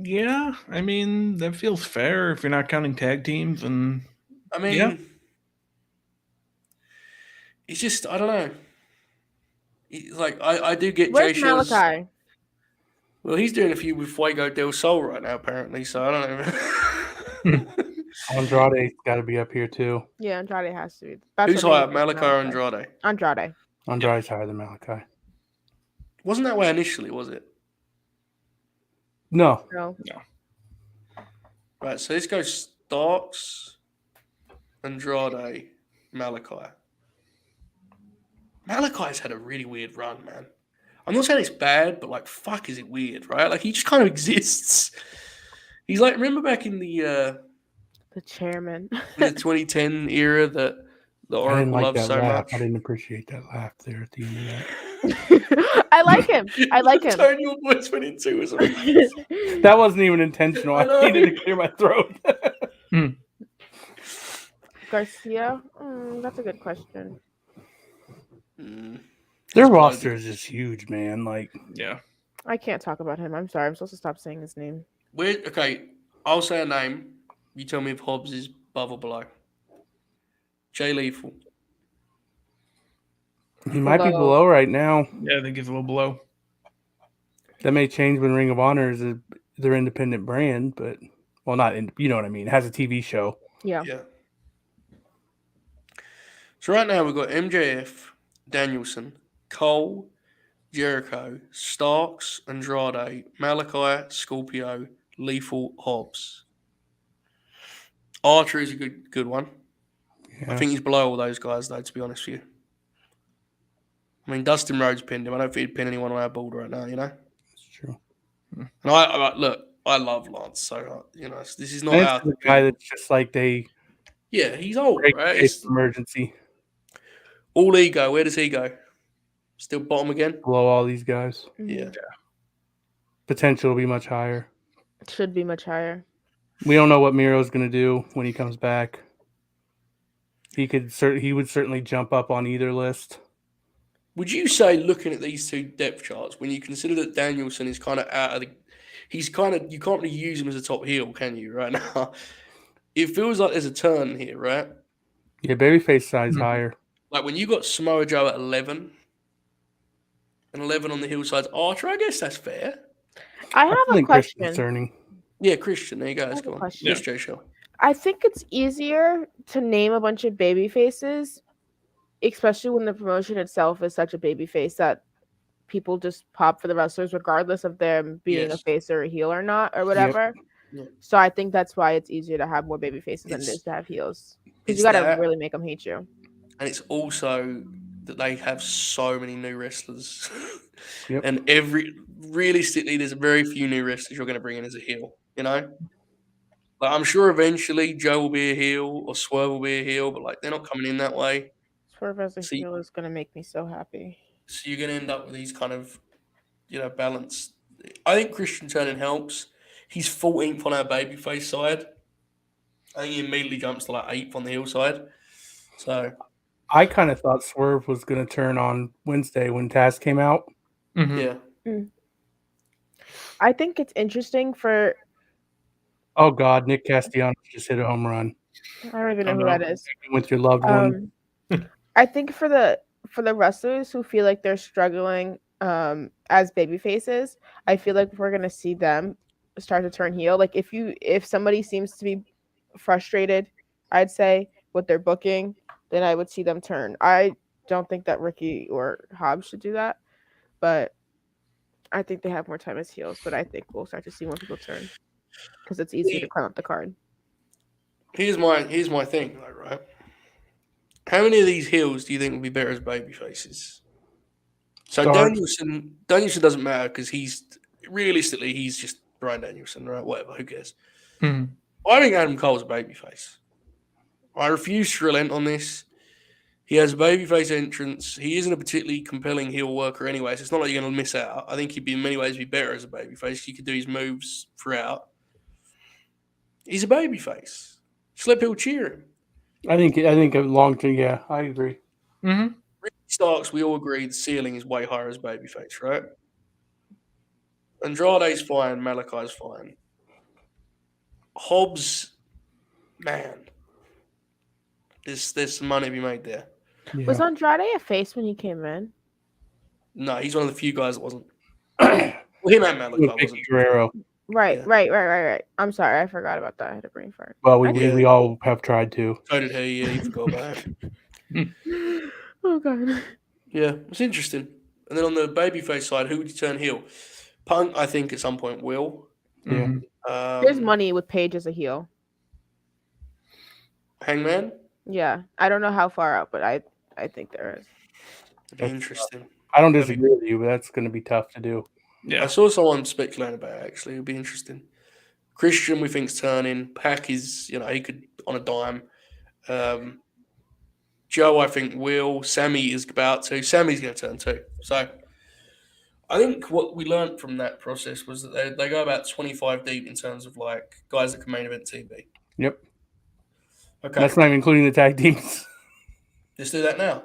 Yeah, I mean that feels fair if you're not counting tag teams, and I mean, it's just I don't know. Like I do get Where's Jay Malachi? Well, he's doing a few with Fuego del Sol right now, apparently. So I don't know. Andrade's got to be up here too. Yeah, Andrade has to be. Who's higher, Malachi or Andrade? Andrade. Andrade's higher than Malachi. Wasn't that way initially, was it? No. Right, so let's go Starks, Andrade, Malachi. Malachi's had a really weird run, man. I'm not saying it's bad, but like, fuck, is it weird, right? Like, he just kind of exists. He's like, remember back in the chairman, the 2010 era that the Oracle loved so much. I didn't appreciate that laugh there at the end of that. I like him. The tone your voice went into was amazing. That wasn't even intentional. I needed to clear my throat. Garcia? That's a good question. Their roster is just huge, man. Like, yeah. I can't talk about him. I'm sorry. I'm supposed to stop saying his name. Okay, I'll say a name. You tell me if Hobbs is above or below. Jay Lethal. He might be below right now. Yeah, I think he's a little below. That may change when Ring of Honor is their independent brand, but you know what I mean. It has a TV show. Yeah. So right now we've got MJF, Danielson, Cole, Jericho, Starks, Andrade, Malachi, Scorpio, Lethal, Hobbs. Archer is a good one. Yeah. I think he's below all those guys, though, to be honest with you. I mean, Dustin Rhodes pinned him. I don't think he'd pin anyone on our board right now, you know? That's true. And I love Lance, so, this is not the guy that's just like yeah, he's old, right? It's emergency. All ego. Where does he go? Still bottom again? Below all these guys. Yeah. Potential will be much higher. It should be much higher. We don't know what Miro's going to do when he comes back. He would certainly jump up on either list. Would you say, looking at these two depth charts, when you consider that Danielson is kind of out of the... you can't really use him as a top heel, can you, right now? it feels like there's a turn here, right? Yeah, babyface size Mhm. higher. Like when you got Samoa Joe at 11 and 11 on the Hillside's Archer, I guess that's fair. I I have still a think Christian's question. turning. Yeah, Christian, there you go. Let's have a go on. question. Yes, Jay Shaw. I think it's easier to name a bunch of baby faces, especially when the promotion itself is such a baby face that people just pop for the wrestlers regardless of them being a Yes. face or a heel or not or whatever. Yeah. So I think that's why it's easier to have more baby faces than it It's- is to have heels. Because it's you got to that. really make them hate you. And it's also that they have so many new wrestlers. Yep. And realistically, there's very few new wrestlers you're going to bring in as a heel, you know? Like, I'm sure eventually Joe will be a heel or Swerve will be a heel, but like they're not coming in that way. Swerve as a See- heel is going to make me so happy. So you're going to end up with these kind of, balanced. I think Christian turning helps. He's 14th on our babyface side. I think he immediately jumps to like 8th on the heel side. So I kind of thought Swerve was going to turn on Wednesday when Taz came out. Mhm. yeah, I think it's interesting for. Oh God, Nick Castellanos just hit a home run. I don't even know Oh, who no. that is. With your loved one. I think for the wrestlers who feel like they're struggling as baby faces, I feel like we're gonna see them start to turn heel. Like if somebody seems to be frustrated, I'd say with their booking, then I would see them turn. I don't think that Ricky or Hobbs should do that, but I think they have more time as heels. But I think we'll start to see more people turn because it's easier to climb up the card. here's my thing, though, right? How many of these heels do you think will be better as baby faces? So Dark. Danielson doesn't matter because he's just Brian Danielson, right? Whatever, who cares? Mhm. I think Adam Cole's a babyface. I refuse to relent on this. He has a babyface entrance. He isn't a particularly compelling heel worker anyway, so it's not like you're going to miss out. I think he'd be in many ways be better as a babyface. He could do his moves throughout. He's a babyface. Just let people cheer him. I think a long term. Yeah, I agree. Mhm. Ricky Starks, we all agree the ceiling is way higher as babyface, right? Andrade's fine. Malachi's fine. Hobbs, man, there's some money to be made there. Yeah. Was Andrade a face when he came in? No, he's one of the few guys that wasn't. Well, him and Malachi With Vicky wasn't. Guerrero. Right, Yeah. right. I'm sorry, I forgot about that. I had a brain fart. Well, Yeah. we all have tried to. So did he. Yeah, he forgot about it. Oh god. Yeah, it's interesting. And then on the babyface side, who would you turn heel? Punk, I think at some point will. Yeah. Mhm. There's money with Paige as a heel. Hangman. Yeah, I don't know how far out, but I think there is. It'd be interesting. I don't disagree with you, but that's going to be tough to do. Yeah. I saw someone speculating about it, actually. It'd be interesting. Christian, we think's turning. Pac is, he could on a dime. Joe, I think, will. Sammy is about to. Sammy's going to turn too. So I think what we learned from that process was that they go about 25 deep in terms of like guys that can main event TV. Yep. Okay, That's not even including the tag teams. let's do that now.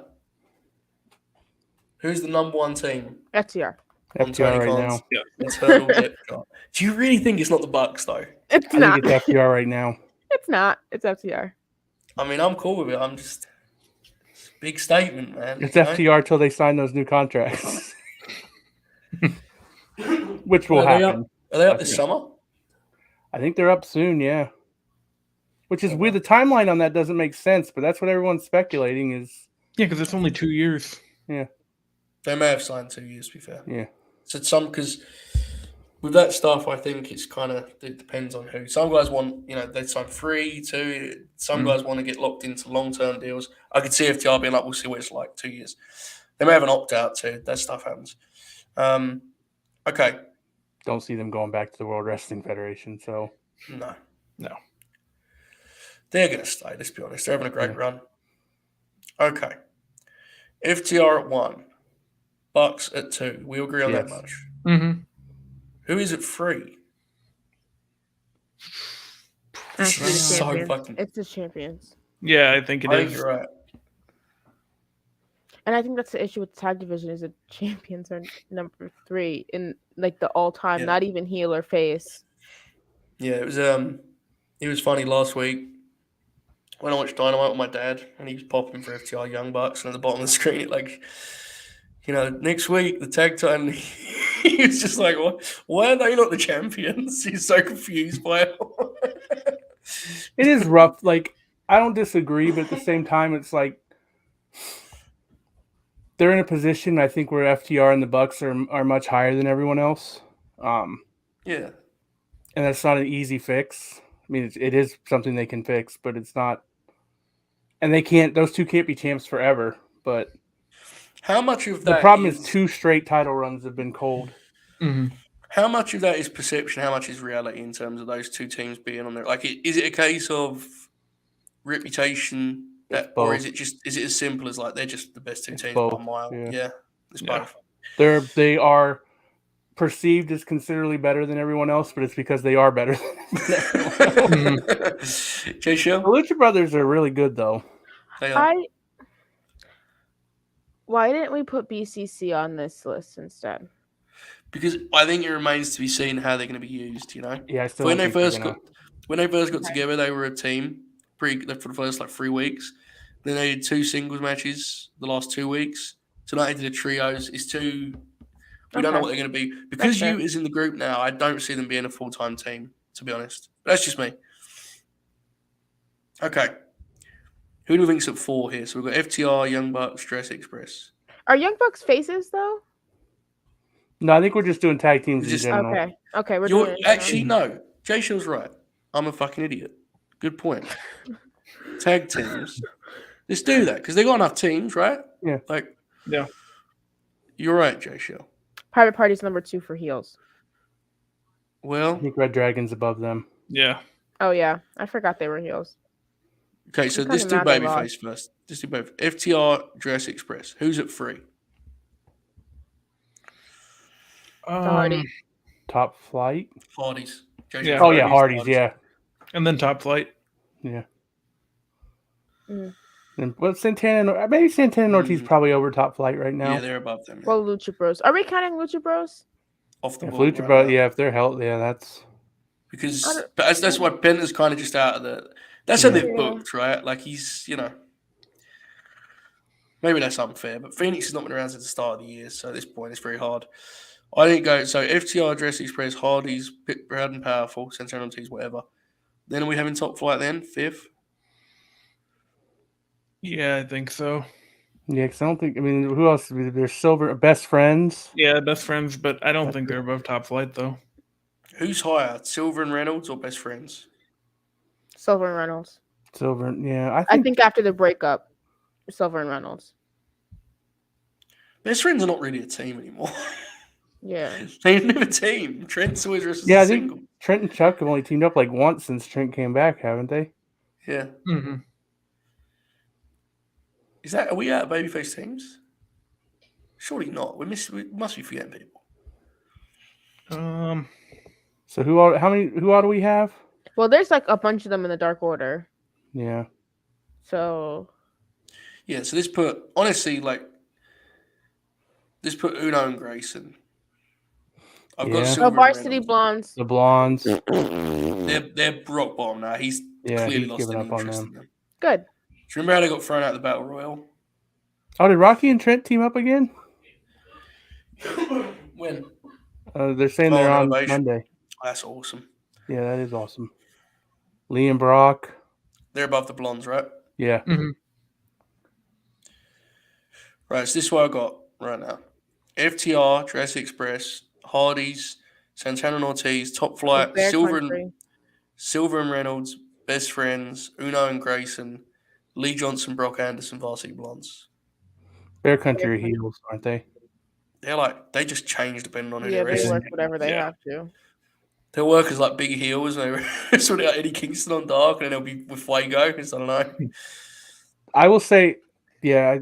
Who's the number one team FTR. on FTR Tony right Khan's now. internal depth chart? Do you really think it's not the Bucks though? It's I not. think it's FTR right now. It's not. It's FTR. I mean, I'm cool with it. It's a big statement, man. It's you know? FTR till they sign those new contracts, which will Are they happen. up? Are they up this summer? I think they're up soon. Yeah. Which is weird. The timeline on that doesn't make sense, but that's what everyone's speculating is. Yeah, because it's only 2 years. They may have signed 2 years, to be fair. Yeah. So because with that stuff, I think it depends on who. Some guys want, they sign 3, 2. Some guys want to get locked into long-term deals. I could see FTR being like, we'll see what it's like, 2 years. They may have an opt-out too. That stuff happens. Okay. Don't see them going back to the World Wrestling Federation. So No. No. They're going to stay, let's be honest. They're having a great run. Okay. FTR at 1. Bucks at 2. We all agree on that Yes. much. Mm-hmm. Who is at 3? It's This is the so champions. fucking... It's the champions. Yeah, I think it I think is. you're right. And I think that's the issue with the tag division is that champions are number 3 in like the all-time, Yeah. not even heel or face. Yeah, it was funny last week. when I watched Dynamite with my dad, and he was popping for FTR Young Bucks, and at the bottom of the screen, it like, next week the tag time. He was just like, why are they not the champions? He's so confused by it. It is rough. Like, I don't disagree, but at the same time, it's like they're in a position, I think, where FTR and the Bucks are much higher than everyone else. Yeah. And that's not an easy fix. I mean, it is something they can fix, but it's not. And those two can't be champs forever. But how much of the that problem is 2 straight title runs have been cold. Mm-hmm. How much of that is perception? How much is reality in terms of those two teams being on there? Like, is it a case of reputation, or is it as simple as like they're just the best two teams by a mile? Yeah, it's both. They are perceived as considerably better than everyone else, but it's because they are better than everyone else. Jay Shell? The Lucha Brothers are really good, though. They are. Why didn't we put BCC on this list instead? Because I think it remains to be seen how they're going to be used. Yeah, I still when they first got together, they were a team for the first 3 weeks. Then they did 2 singles matches the last 2 weeks. Tonight they did a trios. It's 2. We don't know what they're going to be. Because you is in the group now, I don't see them being a full-time team, to be honest. But that's just me. Okay. Who do we think's at 4 here? So we've got FTR, Young Bucks, Jurassic Express. Are Young Bucks faces, though? No, I think we're just doing tag teams in general. Okay. We're doing actually, no. Jay Shill's right. I'm a fucking idiot. Good point. Tag teams. Let's do that, because they got enough teams, right? Yeah. Yeah. You're right, Jay Shill. Private Party's number 2 for heels. Well, I think Red Dragon's above them. Yeah. Oh, yeah. I forgot they were heels. Okay, so let's do babyface first. Let's do both. FTR, Jurassic Express. Who's at 3? Top Flight. Hardys. Yeah. Oh yeah, Hardys. Yeah. And then Top Flight. Yeah. And Santana? Maybe Santana and Ortiz probably over Top Flight right now. Yeah, they're above them. Yeah. Well, Lucha Bros. Are we counting Lucha Bros? Off the If ball, Lucha Bros, if they're healthy, that's because that's why Penta's kind of just out of the. That's how they've booked, right? Like he's, maybe that's unfair, but Phoenix has not been around since the start of the year, so at this point it's very hard. I didn't go. So FTR, Jurassic Express, Hardys, Proud and Powerful, Santana Ortiz, whatever. Then are we having Top Flight then? 5th? Yeah, I think so. Yeah, because I don't think. I mean, who else? There's Silver, Best Friends. Yeah, Best Friends, but I don't think they're above Top Flight though. Who's higher, Silver and Reynolds or Best Friends? Silver and Reynolds. Silver, yeah. I think after the breakup, Silver and Reynolds. Best Friends are not really a team anymore. Yeah. They've never teamed. Trent's always wrestled I single. think Trent and Chuck have only teamed up once since Trent came back, haven't they? Yeah. Mm-hmm. Are we out of babyface teams? Surely not. We must be forgetting people. So who all do we have? Well, there's a bunch of them in the Dark Order. Yeah. So. Yeah. So this put Uno and Grayson. I've got Silver Varsity Blondes. The Blondes. They're rock bottom now. He's clearly lost any interest in them. Good. Do you remember how they got thrown out of the Battle Royal? Oh, did Rocky and Trent team up again? When? They're saying they're on Monday. That's awesome. Yeah, that is awesome. Lee and Brock. They're above the Blondes, right? Yeah. Mm-hmm. Right, so this is what I got right now. FTR, Jurassic Express, Hardys, Santana and Ortiz, Top Flight, Silver and Reynolds, Best Friends, Uno and Grayson, Lee Johnson, Brock Anderson, Varsity Blondes. Bear Country heels, aren't they? They just change depending on who they're wrestling. they work whatever they have to. They'll work as big heels, and they wrestle Eddie Kingston on Dark, and then they'll be with Fuego. I don't know. I will say, yeah,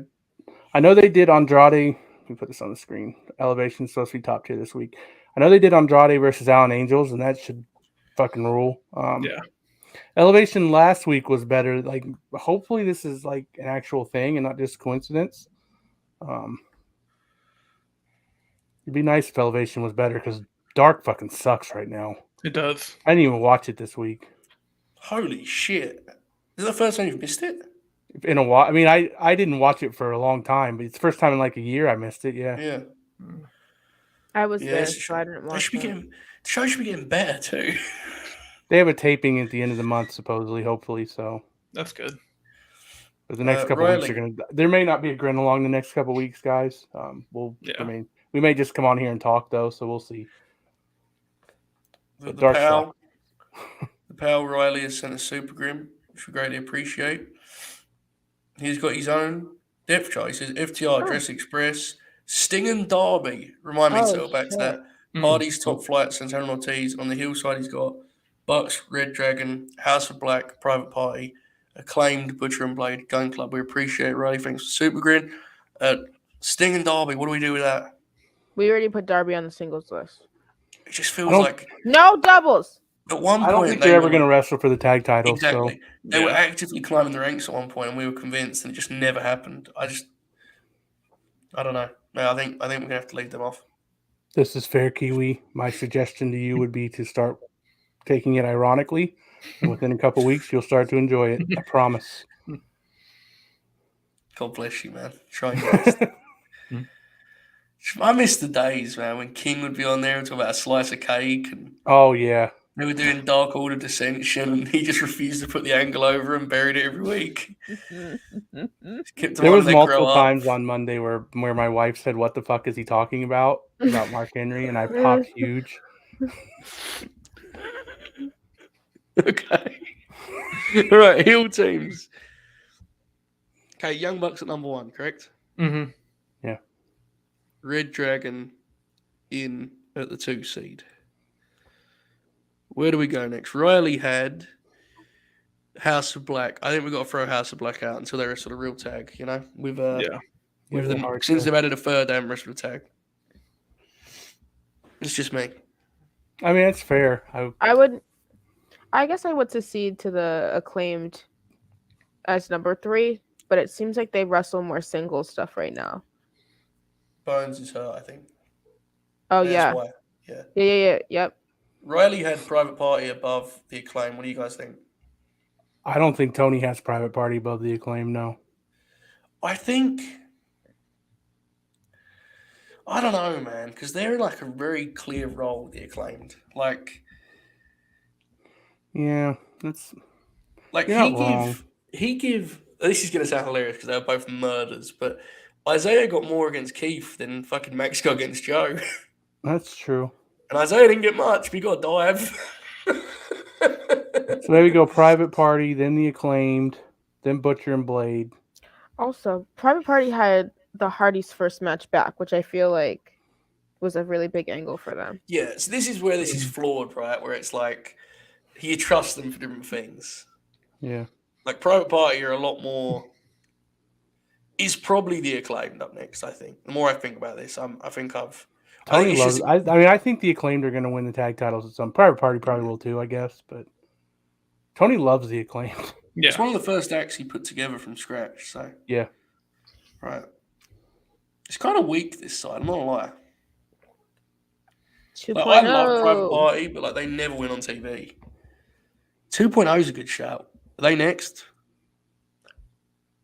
I know they did Andrade. Let me put this on the screen. Elevation's supposed to be top tier this week. I know they did Andrade versus Allen Angels, and that should fucking rule. Yeah. Elevation last week was better. Hopefully this is an actual thing and not just coincidence. It'd be nice if Elevation was better because Dark fucking sucks right now. It does. I didn't even watch it this week. Holy shit. Is it the first time you've missed it? In a while. I mean, I didn't watch it for a long time, but it's the first time in like a year I missed it. Yeah. Yeah. I was Yeah, there, it's a so I shame. didn't They watch should be it. getting, the show should be getting better too. They have a taping at the end of the month, supposedly, hopefully. So, That's good. but the next couple weeks Riley. are gonna. There may not be a grin along the next couple weeks, guys. Yeah. We may just come on here and talk though, so we'll see. The But Dark pal, the pal Riley has sent a super grim, which we greatly appreciate. He's got his own depth chart. He says FTR, Dress Express, Sting and Derby. Remind me to Oh, settle back to shit. that. Hardy's Top Flight, Santana Ortiz. On the hillside, he's got Bucks, Red Dragon, House of Black, Private Party, Acclaimed, Butcher and Blade, Gun Club. We appreciate it, Riley. Thanks for super grin. Sting and Derby. What do we do with that? We already put Darby on the singles list. It just feels don't- like No doubles. at one I don't point think they're ever were- going to wrestle for the tag titles. Exactly. So They were actively climbing the ranks at one point, and we were convinced, and it just never happened. I don't know. No, I think we're gonna have to leave them off. this is fair, Kiwi. My suggestion to you would be to start taking it ironically, and within a couple weeks you'll start to enjoy it. I promise. God bless you, man. Try your best. I miss the days, man, when King would be on there and talk about a slice of cake, and Oh yeah. they were doing Dark Order Dissension, and he just refused to put the angle over and buried it every week. Just kept them There on, was they grow multiple up. times on Monday where my wife said, "What the fuck is he talking about Mark Henry?" And I popped huge. Okay. All right, heel teams. Okay, Young Bucks at number 1, correct? Mm-hmm. Red Dragon in at the 2 seed. Where do we go next? Riley had House of Black. I think we've got to throw House of Black out until they wrestle a real tag, you know? With With the hard since tag. they've added a third, they haven't wrestled a tag. It's just me. I mean, it's fair. I guess I would secede to the Acclaimed as number 3, but it seems like they wrestle more single stuff right now. Bones is hurt, I think. Oh That's yeah. why. Yeah. Yeah. Yep. Riley had Private Party above the Acclaim. What do you guys think? I don't think Tony has Private Party above the Acclaim. No. I think. I don't know, man, because they're in like a very clear role with the Acclaimed. Like Yeah, that's. Like You're not wrong. he give. This is gonna sound hilarious because they were both murders, but Isaiah got more against Keith than fucking Max got against Joe, That's true. and Isaiah didn't get much. But he got a dive. So there we go. Private Party, then the Acclaimed, then Butcher and Blade. Also, Private Party had the Hardys' first match back, which I feel like was a really big angle for them. Yeah, so this is where this is flawed, right? Where it's like you trust them for different things. Yeah. Like Private Party are a lot more. Is probably the Acclaimed up next. I think. The more I think about this, I think I've. I think Tony it's loves. just, I mean, I think the Acclaimed are going to win the tag titles at some. Private Party probably will too, I guess. But Tony loves the Acclaimed. Yeah. it's one of the first acts he put together from scratch. So Yeah. right, it's kind of weak this side. I'm not gonna lie. 2.0. Like, I love Private Party, but like they never win on TV. 2.0 is a good shout. Are they next?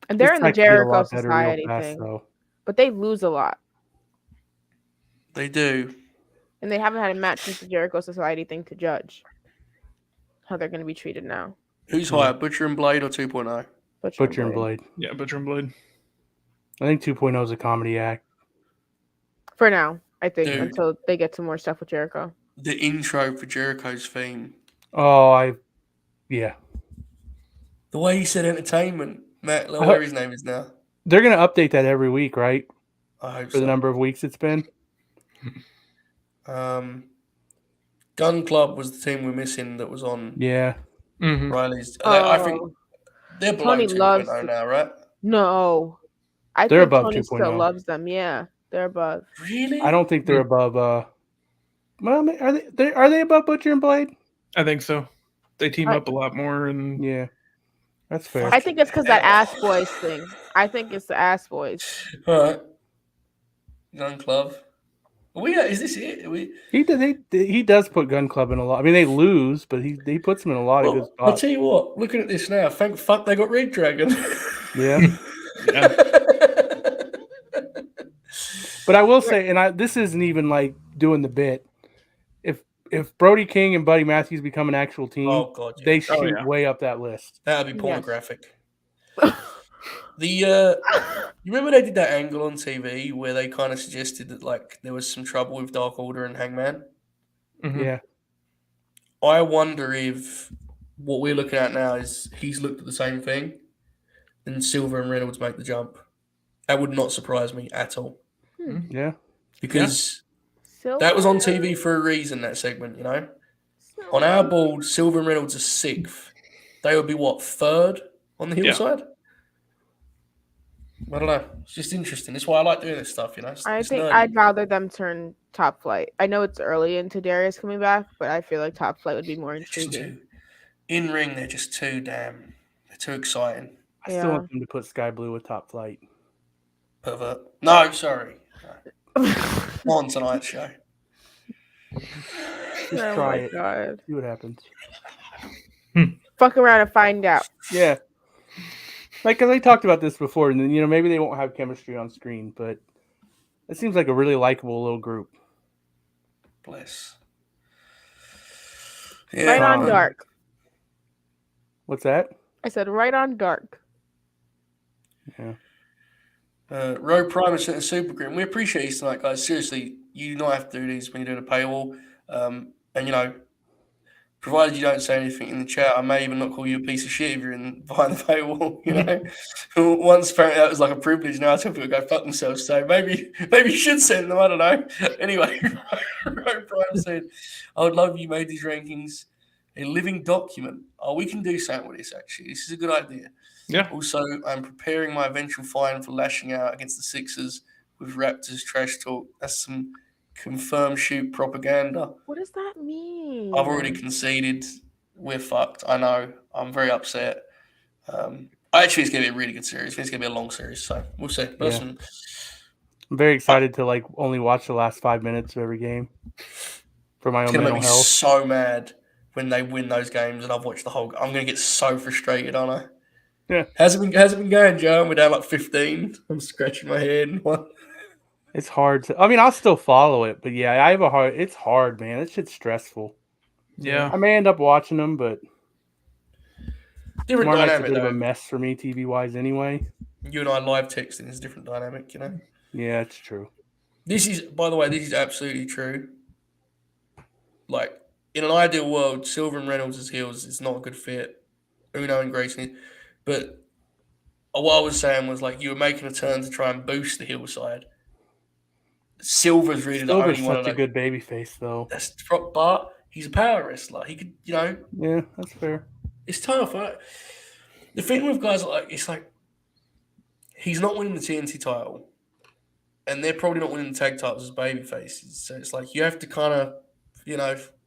And they're This in the tag could get a Jericho lot better real Society fast, thing, though. but they lose a lot, They do. and they haven't had a match since the Jericho Society thing to judge how they're going to be treated now. Who's higher, Butcher and Blade or 2.0? Butcher and Blade. Yeah, Butcher and Blade. I think 2.0 is a comedy act. For now, I think, Dude. until they get some more stuff with Jericho. The intro for Jericho's theme. Oh, yeah. The way he said entertainment. Matt, whatever his name is now. They're going to update that every week, right? I hope For so. the number of weeks it's been. Gun Club was the team we're missing that was on Yeah. Mm-hmm. Riley's. I think Oh, they're below Tony 2.0 loves now, right? no. I They're think above Tony still 2.0. loves them. Yeah, they're above. Really? I don't think they're above. Well, are they above Butcher and Blade? I think so. They team I- up a lot more, and Yeah. That's fair. I think it's because that ass boys thing. I think it's the ass boys. All right. Gun Club. Is this it? He does put Gun Club in a lot. I mean, they lose, but he puts them in a lot of good Well, I'll spots. tell you what. Looking at this now, thank fuck they got Red Dragon. Yeah. Yeah. But I will say, and this isn't even like doing the bit. If Brody King and Buddy Matthews become an actual team, Oh, God, yeah. they Oh, shoot yeah. way up that list. That would be Yes. pornographic. You remember they did that angle on TV where they kind of suggested that like there was some trouble with Dark Order and Hangman? Mhm. Yeah. I wonder if what we're looking at now is he's looked at the same thing and Silver and Reynolds make the jump. That would not surprise me at all. Yeah. Because Silver? that was on TV for a reason, that segment, you know? On our board, Silver and Reynolds are 6th. They would be what, 3rd on the hillside? I don't know. It's just interesting. That's why I like doing this stuff, you know? I It's think nerdy. I'd rather them turn Top Flight. I know it's early into Darius coming back, but I feel like Top Flight would be more Just intriguing. too, in ring, they're just too they're too exciting. I still want them to put Sky Blue with Top Flight. Pervert. No, sorry. No. On tonight's show. Just Oh try my it. God. See what happens. Fuck around and find out. Yeah. Like, because I talked about this before, and then, maybe they won't have chemistry on screen, but it seems like a really likable little group. Bless. Right on dark. What's that? I said right on dark. Yeah. Road Prime and Super Grim. We appreciate you tonight, guys. Seriously, you do not have to do these when you're doing a paywall. And, provided you don't say anything in the chat, I may even not call you a piece of shit if you're behind the paywall, Once apparently that was like a privilege, now I tell people to go fuck themselves. So maybe you should send them, I don't know. Anyway, Road Prime said, I would love if you made these rankings a living document. Oh, we can do something with this, actually. This is a good idea. Yeah. Also, I'm preparing my eventual fine for lashing out against the Sixers with Raptors trash talk. That's some confirmed shoot propaganda. What does that mean? I've already conceded. We're fucked. I know. I'm very upset. Actually, it's going to be a really good series. It's going to be a long series, so we'll see. I'm very excited to only watch the last 5 minutes of every game for my own It's going to mental make me health. so mad when they win those games and I've watched the whole. I'm going to get so frustrated, aren't I? Yeah. How's it been going, Joe? We're down 15. I'm scratching my head. What? It's hard to. I mean, I'll still follow it, but yeah, I have a hard. It's hard, man. That shit's stressful. Yeah. I may end up watching them, but Different tomorrow night's a dynamic, bit of though. a mess for me, TV wise, anyway. You and I live texting is a different dynamic, Yeah, it's true. This is, by the way, this is absolutely true. Like, in an ideal world, Silver and Reynolds as heels is not a good fit. Uno and Grayson. But what I was saying was, you were making a turn to try and boost the heel side. Silver's really the Silver's only one. such a good baby face, though. But he's a power wrestler. He could, Yeah, that's fair. It's tough. The thing with guys he's not winning the TNT title, and they're probably not winning the tag titles as baby faces. So it's you have to kind of,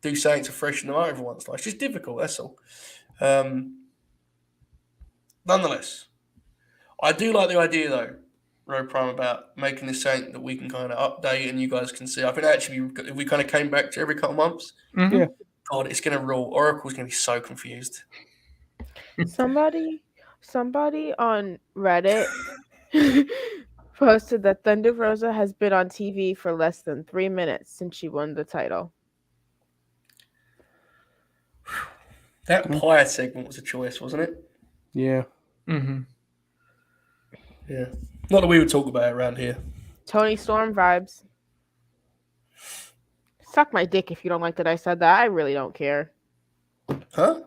do something to freshen them out every once in a while. It's just difficult. That's all. Nonetheless, I do like the idea though, Road Prime, about making this something that we can kind of update and you guys can see. I think actually, if we kind of came back to every couple months, Yeah. God, it's going to rule. Oracle's going to be so confused. Somebody on Reddit posted that Thunder Rosa has been on TV for less than 3 minutes since she won the title. That Pie segment was a choice, wasn't it? Yeah. Mm-hmm. Yeah. Not that we would talk about it around here. Tony Storm vibes. Suck my dick if you don't like that I said that. I really don't care. Huh?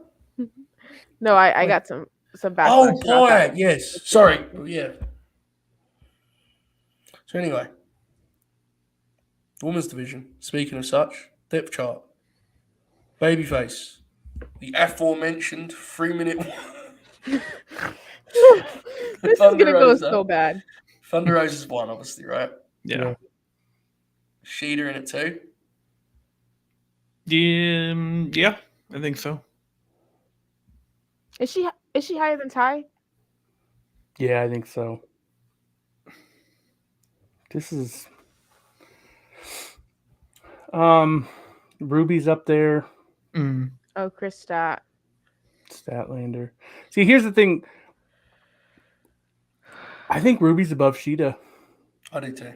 No, I got some backlash. Oh, about Pie. that. Yes. Sorry. Yeah. So anyway, women's division. Speaking of such, depth chart. Babyface. The aforementioned 3-minute. This is gonna go Rosa. so bad. Thunder Rosa's one, obviously, right? Yeah. Sheeta in it too. Yeah, I think so. Is she higher than Ty? Yeah, I think so. This is. Ruby's up there. Mm. Oh, Chris Stat. Statlander. See, here's the thing. I think Ruby's above Sheeta. I do too.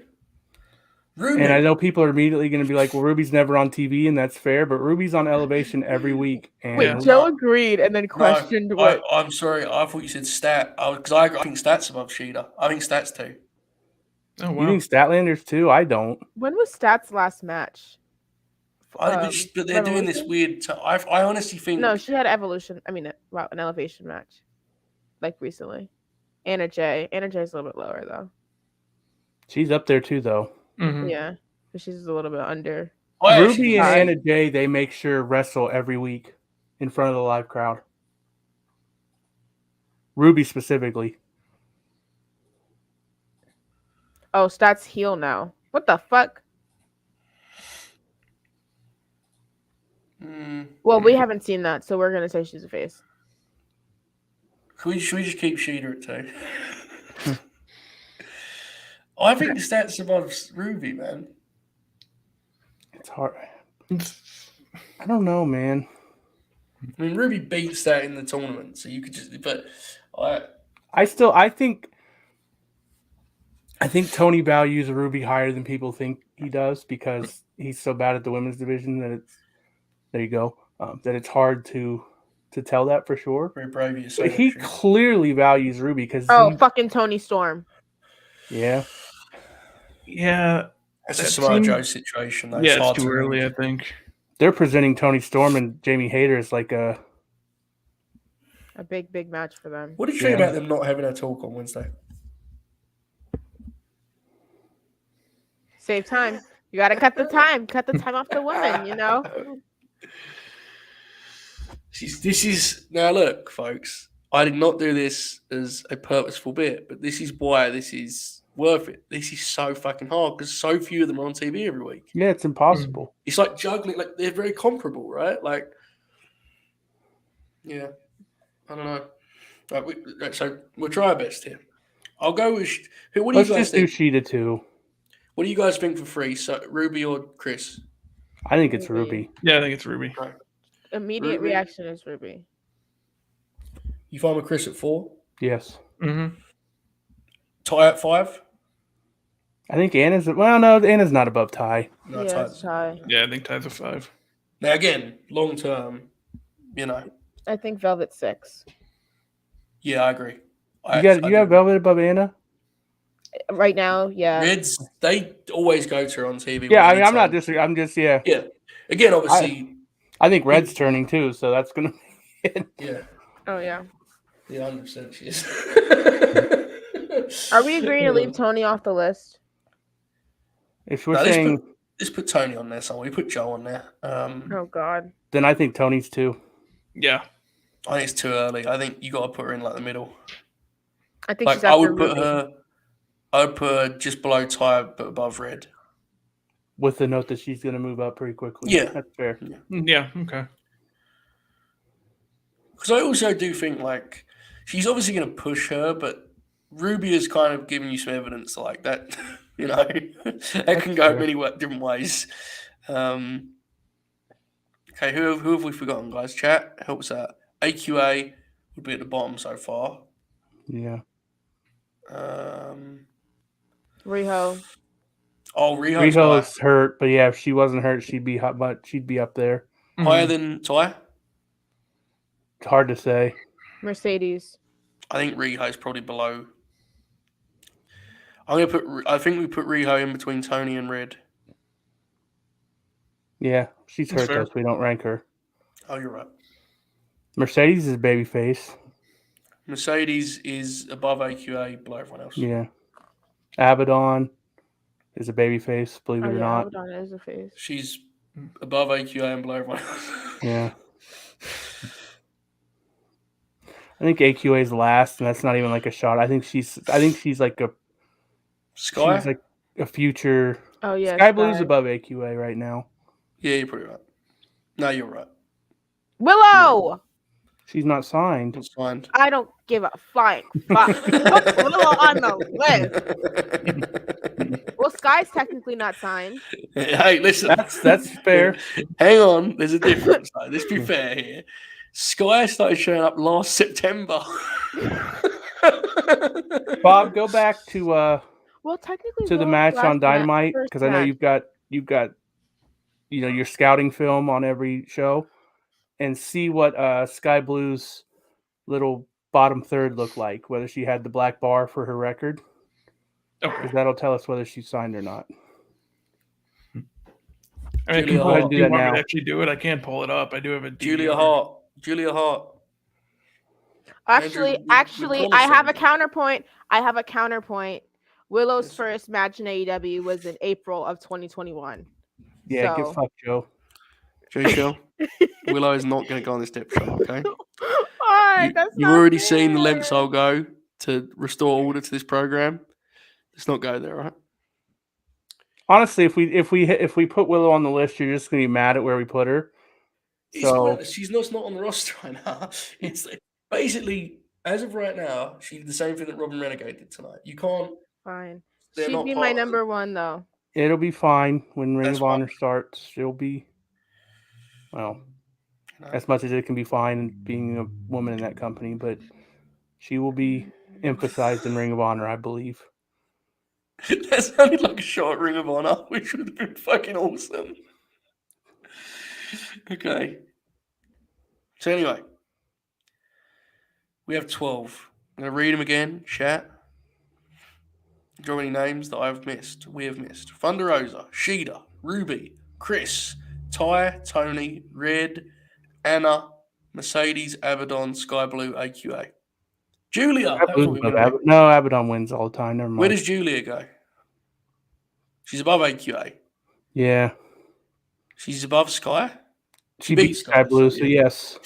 Ruby. And I know people are immediately going to be like, well, Ruby's never on TV, and that's fair, but Ruby's on Elevation every week. And Wait, Yeah. Joe agreed and then questioned what. I'm sorry. I thought you said Stat. Because I think Stat's above Sheeta. I think Stat's too. Oh wow. You think Statlander's too? I don't. When was Stat's last match? But they're doing this Revolution? weird. I honestly think. No, she had Evolution. I mean, wow, an Elevation match, like recently. Anna Jay's a little bit lower though. She's up there too, though. Mhm. Yeah, but she's a little bit under. I Ruby actually and think- Anna Jay, they make sure wrestle every week in front of the live crowd. Ruby specifically. Oh, Stat's heel now. What the fuck? Well, we haven't seen that, so we're gonna say she's a face. Should we just keep Sheeta at 2? I think the Stat's above Ruby, man. It's hard. I don't know, man. I mean, Ruby beat Stat in the tournament, so you could just. But I think Tony values Ruby higher than people think he does because he's so bad at the women's division that it's there you go. That it's hard to tell that for sure. very brave of you to say But he that, Drew. clearly values Ruby because Fucking Tony Storm. yeah. Yeah. That's a that Samoa seems- Joe situation, though. Yeah, hard it's too to early, I read. think. They're presenting Tony Storm and Jamie Hayter as like a big match for them. What did you think about them not having a talk on Wednesday? Save time. You gotta cut the time. Cut the time off the women. You know. This is now look, folks. I did not do this as a purposeful bit, but this is why this is worth it. This is so fucking hard because so few of them are on TV every week. yeah, it's impossible. It's like juggling. Like they're very comparable, right? Like, yeah, I don't know. Right, so we'll try our best here. I'll go with. What do Let's you guys just do think? Sheeta too. What do you guys think for free? So Ruby or Chris? I think it's Ruby. Ruby. Yeah, I think it's Ruby. Immediate Ruby. reaction is Ruby. You find with Chris at 4, Yes. Mm-hmm. Ty at 5. I think Anna's not above Ty. No, yeah, Ty's. Ty. Yeah, I think Ty's a 5. Now again, long term, you know. I think Velvet 6. Yeah, I agree. You got Velvet above Anna? Right now, yeah. Reds. They always go to her on TV. Yeah, I when mean, they I'm not need disagreeing. I'm just yeah. to. Yeah. Again, obviously. I think Red's turning too, so that's gonna. Yeah. Oh yeah. Yeah, 100% she is. Are we agreeing to leave Tony off the list? If we're No, saying, let's put Tony on there somewhere. We put Joe on there. Oh God. then I think Tony's too. Yeah. I think it's too early. I think you got to put her in like the middle. I think Like she's I after would put Ruby. her. I would put her just below Ty, but above Red. With the note that she's gonna move up pretty quickly. Yeah. That's fair. Yeah, okay. Because I also do think like she's obviously going to push her, but Ruby has kind of given you some evidence like that. You know, that can go fair. many different ways. Okay, who have we forgotten, guys? Chat, help us out. AQA would be at the bottom so far. Yeah. Riho. Oh, Riho's Riho's hurt, but yeah, if she wasn't hurt, she'd be hot, but she'd be up there. higher than Ty. It's hard to say. Mercedes. I think Riho's probably below. I think we put Riho in between Tony and Red. Yeah, she's That's hurt fair. though, so we don't rank her. Oh, you're right. Mercedes is babyface. Mercedes is above AQA, below everyone else. Yeah. Abaddon is a babyface, believe it Oh or yeah, not. Abaddon is a face. She's above AQA and below everyone else. Yeah. I think AQA is last, and that's not even like a shot. I think she's like a Sky? she's like a future. Oh yeah. Sky Blue's Sky. above AQA right now. Yeah, you're pretty right. No, you're right. Willow. She's not signed. Not signed. I don't give a flying fuck. Put Willow on the list. Well, Sky's technically not signed. Hey, listen. That's fair. Hang on, there's a difference. Like, let's be fair here. Sky started showing up last September. Bob, go back to Well, technically, the Willow's match last on Dynamite first because I know match. you've got your scouting film on every show, and see what Sky Blue's little bottom third looked like. Whether she had the black bar for her record, because that'll tell us whether she's signed or not. I mean, Julia do Hart. you want me now. to actually do it? I can't pull it up. I do have a Julia DVR. Hart. Julia Hart. Actually, Andrew I have a McConnell. counterpoint. Willow's Yes. first match in AEW was in April of 2021. Yeah, So- get fucked, Joe. Joe Shell. Willow is not going to go on this depth chart, okay? Why? That's You've not already seen the fair. lengths I'll go to restore order to this program. Let's not go there, all right? Honestly, if we put Willow on the list, you're just gonna be mad at where we put her. So She's not on the roster right now. It's basically, as of right now, she did the same thing that Robin Renegade did tonight. You can't. Fine. They're She'd not be part my of the- number one though. it'll be fine when Ring That's of Honor starts. She'll be as much as it can be fine being a woman in that company, but she will be emphasized in Ring of Honor, I believe. That sounded like a short Ring of Honor, which would have been fucking awesome. Okay. So anyway, we have 12. I'm going to read them again, chat. Draw any names that I've missed. We have missed. Thunder Rosa, Sheeta, Ruby, Chris, Ty, Tony, Red, Anna, Mercedes, Abaddon, Sky Blue, AQA. Julia. That's what we wanna do. No, Abaddon wins all the time. Never mind. Where does Julia go? She's above AQA. Yeah, She's above Sky. she beat Sky Blue, so yes,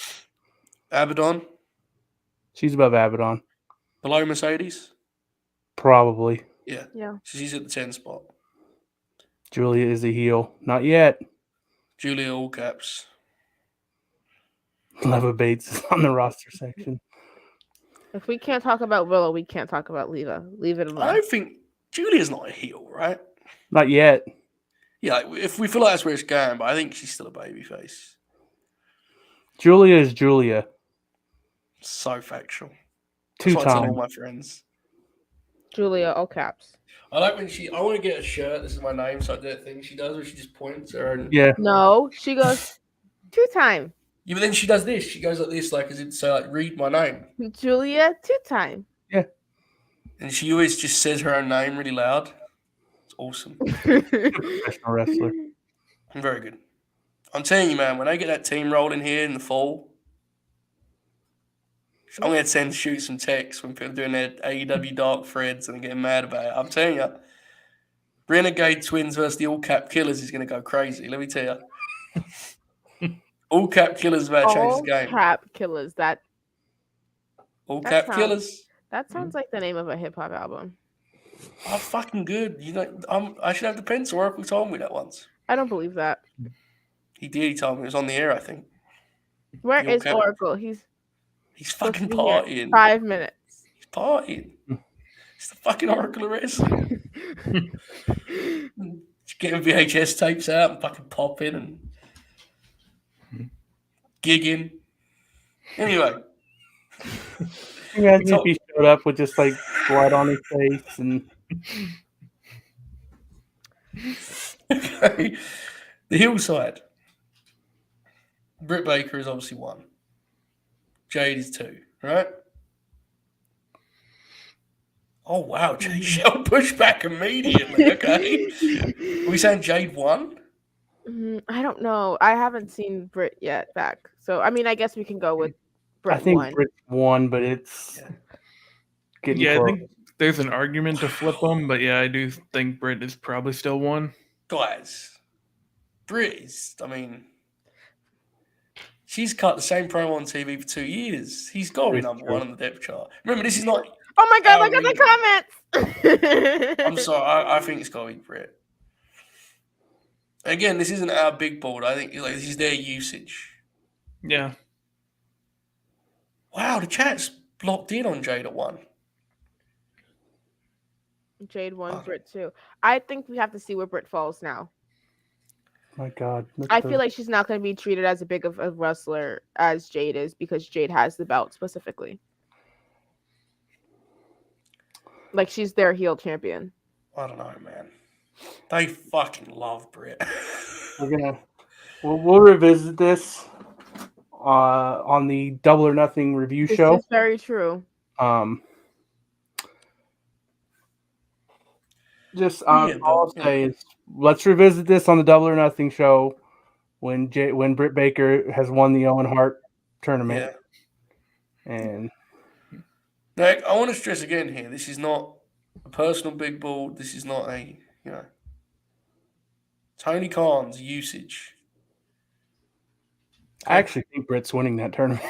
Abaddon, she's above Abaddon, below Mercedes. probably. Yeah. Yeah. So she's at the 10 spot. Julia is a heel, not yet. Julia, all caps. Leva Bates is on the roster section. If we can't talk about Willow, we can't talk about Leva. Leave it I alone. don't think Julia's not a heel, right? Not yet. Yeah, if we feel like that's where it's going, but I think she's still a babyface. Julia is Julia. So factual. Two That's what I tell all times. my friends. Julia, all caps. I like when I want to get a shirt. This is my name, so that thing she does where she just points her own. Yeah. No, she goes 2-time. Yeah, but then she does this. She goes like this, like as in say, like read my name. Julia, 2-time. And she always just says her own name really loud. It's awesome. Professional wrestler. Very good. I'm telling you, man, when I get that team rolling here in the fall, I'm going to shoot some texts when people are doing their AEW dark threads and getting mad about it. I'm telling you, Renegade Twins versus the All Cap Killers is going to go crazy. Let me tell you. All Cap Killers is about to change All the game. cap killers. All that Cap sounds- Killers. That sounds like the name of a hip hop album. Oh, fucking good. You know, I should have the pencil. Oracle told me that once. I don't believe that. He did. He told me it was on the air, I think. Where The All is Cap- Oracle? He's He's supposed fucking to be here. partying. 5 minutes. He's partying. It's the fucking Oracle of Wrestling. Just getting VHS tapes out and fucking popping and gigging. Anyway. Imagine if he showed up with just like blood on his face and Okay. The hillside. Britt Baker is obviously 1. Jade is 2, right? Oh wow, Jade Shell pushed back immediately. Okay. Are we saying Jade 1? I don't know. I haven't seen Brit yet back. So, I mean, I guess we can go with Brit I think 1. Britt's 1, but it's getting Yeah, I close. think there's an argument to flip them, but yeah, I do think Britt is probably still 1. Guys, Britt is, I mean, she's cut the same promo on TV for 2 years. He's got to be It's number true. 1 on the depth chart. Remember, this is not. Oh my god, Our look at reading. the comments. I'm sorry. I think it's got to be Britt. Again, this isn't our big board. I think like this is their usage. Yeah. Wow, the chat's locked in on Jade at 1. Jade won, Oh. Britt 2. I think we have to see where Britt falls now. My God. I feel like she's not going to be treated as big of a wrestler as Jade is because Jade has the belt specifically. Like, she's their heel champion. I don't know, man. They fucking love Britt. we'll revisit this on the Double or Nothing review This show. is very true. All I'll say is let's revisit this on the Double or Nothing show when Britt Baker has won the Owen Hart tournament. Yeah. And Now, I want to stress again here, this is not a personal big ball. This is not a, Tony Khan's usage. I actually think Britt's winning that tournament.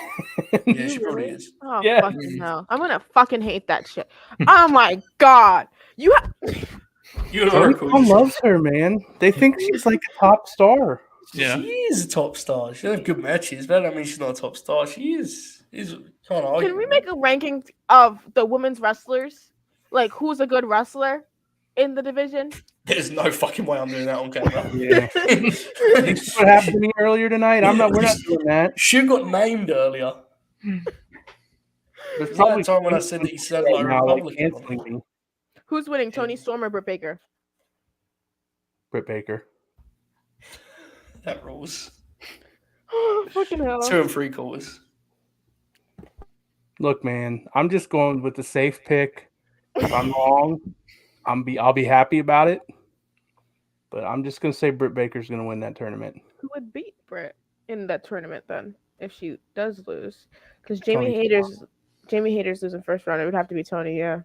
Yeah, she probably is. Oh, Yeah. fucking hell. I'm going to fucking hate that shit. Oh, my God. Tony Khan loves her, man. They think she's like a top star. Yeah. She is a top star. She has good matches, but I mean she's not a top star. She is. Can't argue. Can we make a ranking of the women's wrestlers? Like, who's a good wrestler in the division? There's no fucking way I'm doing that on camera. Yeah. This what happened to me earlier tonight. We're not doing that. She got named earlier. There's probably that time when I said that he sounded like a Republican. Canceling me. Who's winning, Tony Storm or Britt Baker? Britt Baker. That rules. Oh, fucking hell. 2 and 3 quarters. Look, man, I'm just going with the safe pick. If I'm wrong, I'll be happy about it. But I'm just gonna say Britt Baker's gonna win that tournament. Who would beat Britt in that tournament then if she does lose? Because Jamie Hayter's losing first round. It would have to be Tony. Yeah.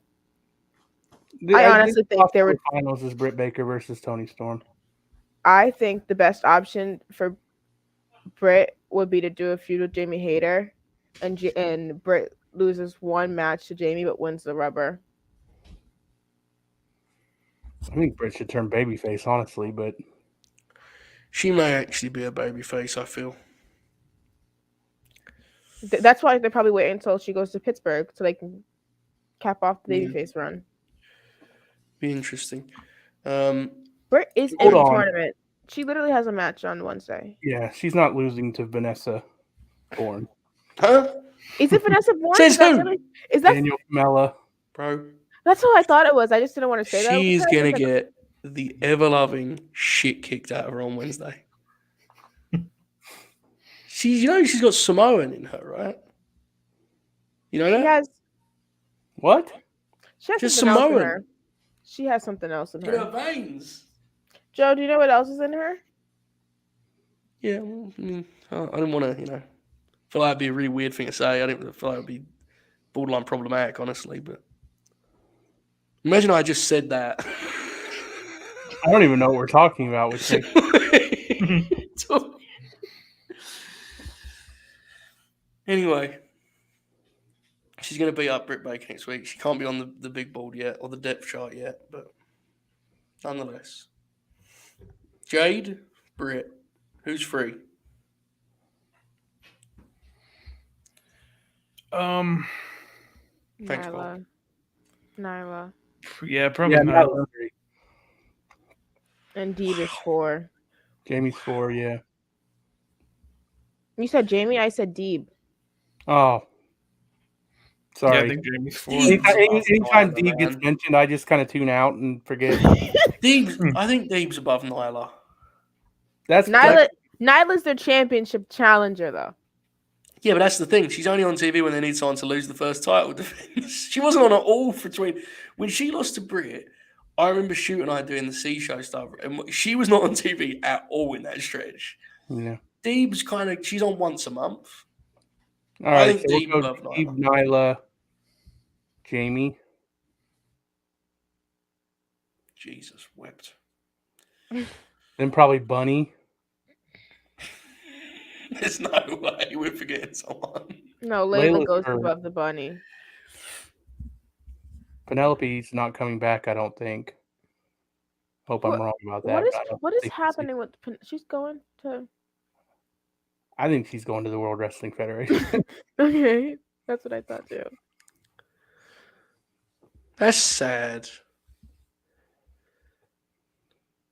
I honestly think there would finals is Britt Baker versus Tony Storm. I think the best option for Britt would be to do a feud with Jamie Hayter, and Britt loses one match to Jamie but wins the rubber. I think Britt should turn babyface, honestly, but she may actually be a babyface. I feel that's why they're probably waiting until she goes to Pittsburgh so they can cap off the babyface run. Be interesting. Britt is in the tournament. She literally has a match on Wednesday. Yeah, she's not losing to Vanessa Bourne. Huh? Is it Vanessa Bourne? Says who? Is that Daniel Camella? Bro. That's who I thought it was. I just didn't want to say that. She's going to get the ever-loving shit kicked out of her on Wednesday. She's got Samoan in her, right? You know that? She has what? She has just something else in Samoan. her. She has something else in In her. her veins. Joe, do you know what else is in her? Yeah, well, I mean, I didn't want to, feel like it'd be a really weird thing to say. I didn't feel like it'd be borderline problematic, honestly, but imagine I just said that. I don't even know what we're talking about. Anyway, she's going to beat up Britt Baker next week. She can't be on the big board yet or the depth chart yet, but nonetheless. Jade, Britt, who's free? Thanks, Paul. Nyla. Yeah, probably Yeah, not. Nyla. And Deeb is 4. Jamie's 4, yeah. You said Jamie, I said Deeb. Oh. Sorry. Yeah, I think Jamie's 4. Anytime Deeb gets mentioned, I just kind of tune out and forget. I think Deeb's above Nyla. Nyla's their championship challenger, though. Yeah, but that's the thing. She's only on TV when they need someone to lose the first title defense. She wasn't on at all when she lost to Britt. I remember Shoot and I doing the C show stuff, and she was not on TV at all in that stretch. Yeah. Deeb's she's on once a month. All right, I think Deeb above Deeb, Nyla, Jamie. Jesus wept. Then probably Bunny. There's no way we're forgetting someone. No, Layla goes hurt. above the Bunny. Penelope's not coming back, I don't think. Hope I'm wrong about that. What is happening with she's going to? I think she's going to the World Wrestling Federation. Okay. That's what I thought too. That's sad.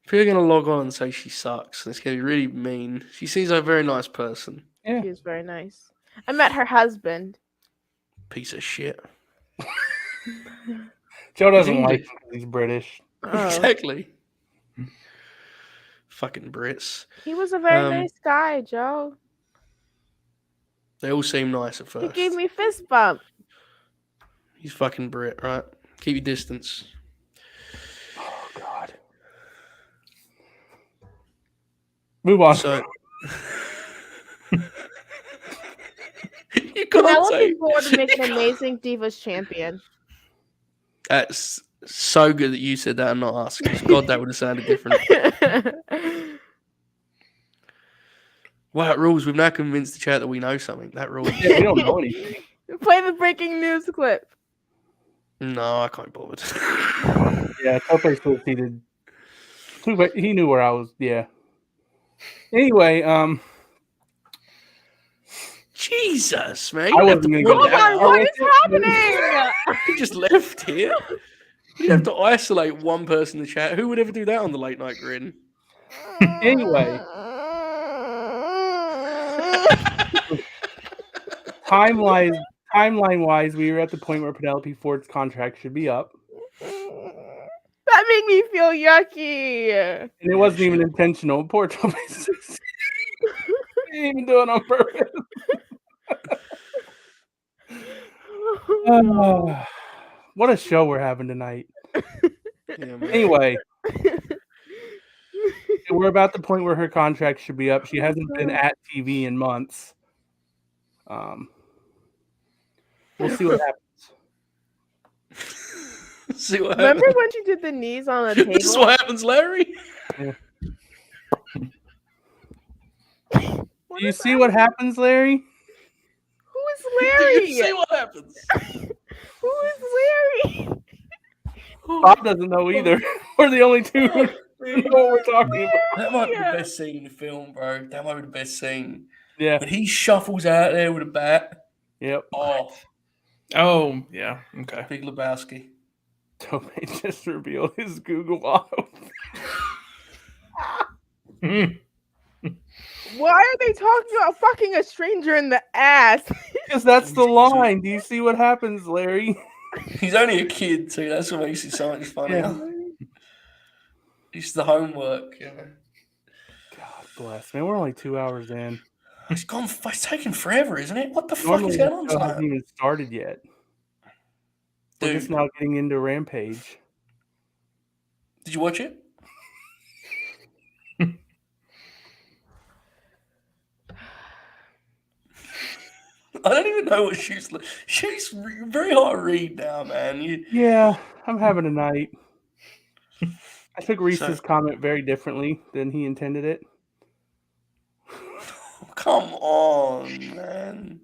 People are going to log on and say she sucks. It's going to be really mean. She seems like a very nice person. Yeah. She was very nice. I met her husband. Piece of shit. Joe doesn't He's like English. him 'cause he's British. Oh. Exactly. Fucking Brits. He was a very nice guy, Joe. They all seem nice at He first. gave me a fist bump. He's fucking Brit, right? Keep your distance. Oh God. Move on. So you can't Penelope say Ford would make an amazing Divas champion. that's so good that you said that and not us. 'Cause God, that would have sounded different. Wow, it rules. We've now convinced the chat that we know something. That rules. Yeah, we don't know anything. Play the breaking news clip. No, I can't be bothered. Yeah, Tope succeeded. He knew where I was. Yeah. Anyway, Jesus, man. I wasn't gonna go Oh down. my, what is happening? You just left here. You have to isolate one person in the chat. Who would ever do that on the late night grin? Anyway, timeline-wise, we were at the point where Penelope Ford's contract should be up, That made me feel yucky. and it wasn't even intentional. Poor Tope. He didn't even do it on purpose. What a show we're having tonight. Yeah, man. Anyway, we're about the point where her contract should be up. She hasn't been at TV in months. We'll see what happens. See what Remember happens. when she did the knees on the table? This is what happens, Larry. Do you see what happens, Larry? Who is Do Larry? you see what happens? Who is Larry? Bob doesn't know either. We're the only two who know what we're talking about. That might be the best scene in the film, bro. That might be the best scene. Yeah. When he shuffles out there with a bat. Yep. Oh, yeah. Okay. Big Lebowski. Tope just revealed his Google auto. Why are they talking about fucking a stranger in the ass? Because that's the line. Do you see what happens, Larry? He's only a kid, too. That's what makes it so much funnier. Yeah. It's the homework, you know. God bless, man. We're only 2 hours in. It's gone. It's taking forever, isn't it? What the fuck Normally is the going on show hasn't tonight? even started yet. We're just now getting into Rampage. Did you watch it? I don't even know what she's like. She's very hard to read now, man. Yeah, I'm having a night. I took Reese's comment very differently than he intended it. Come on, man.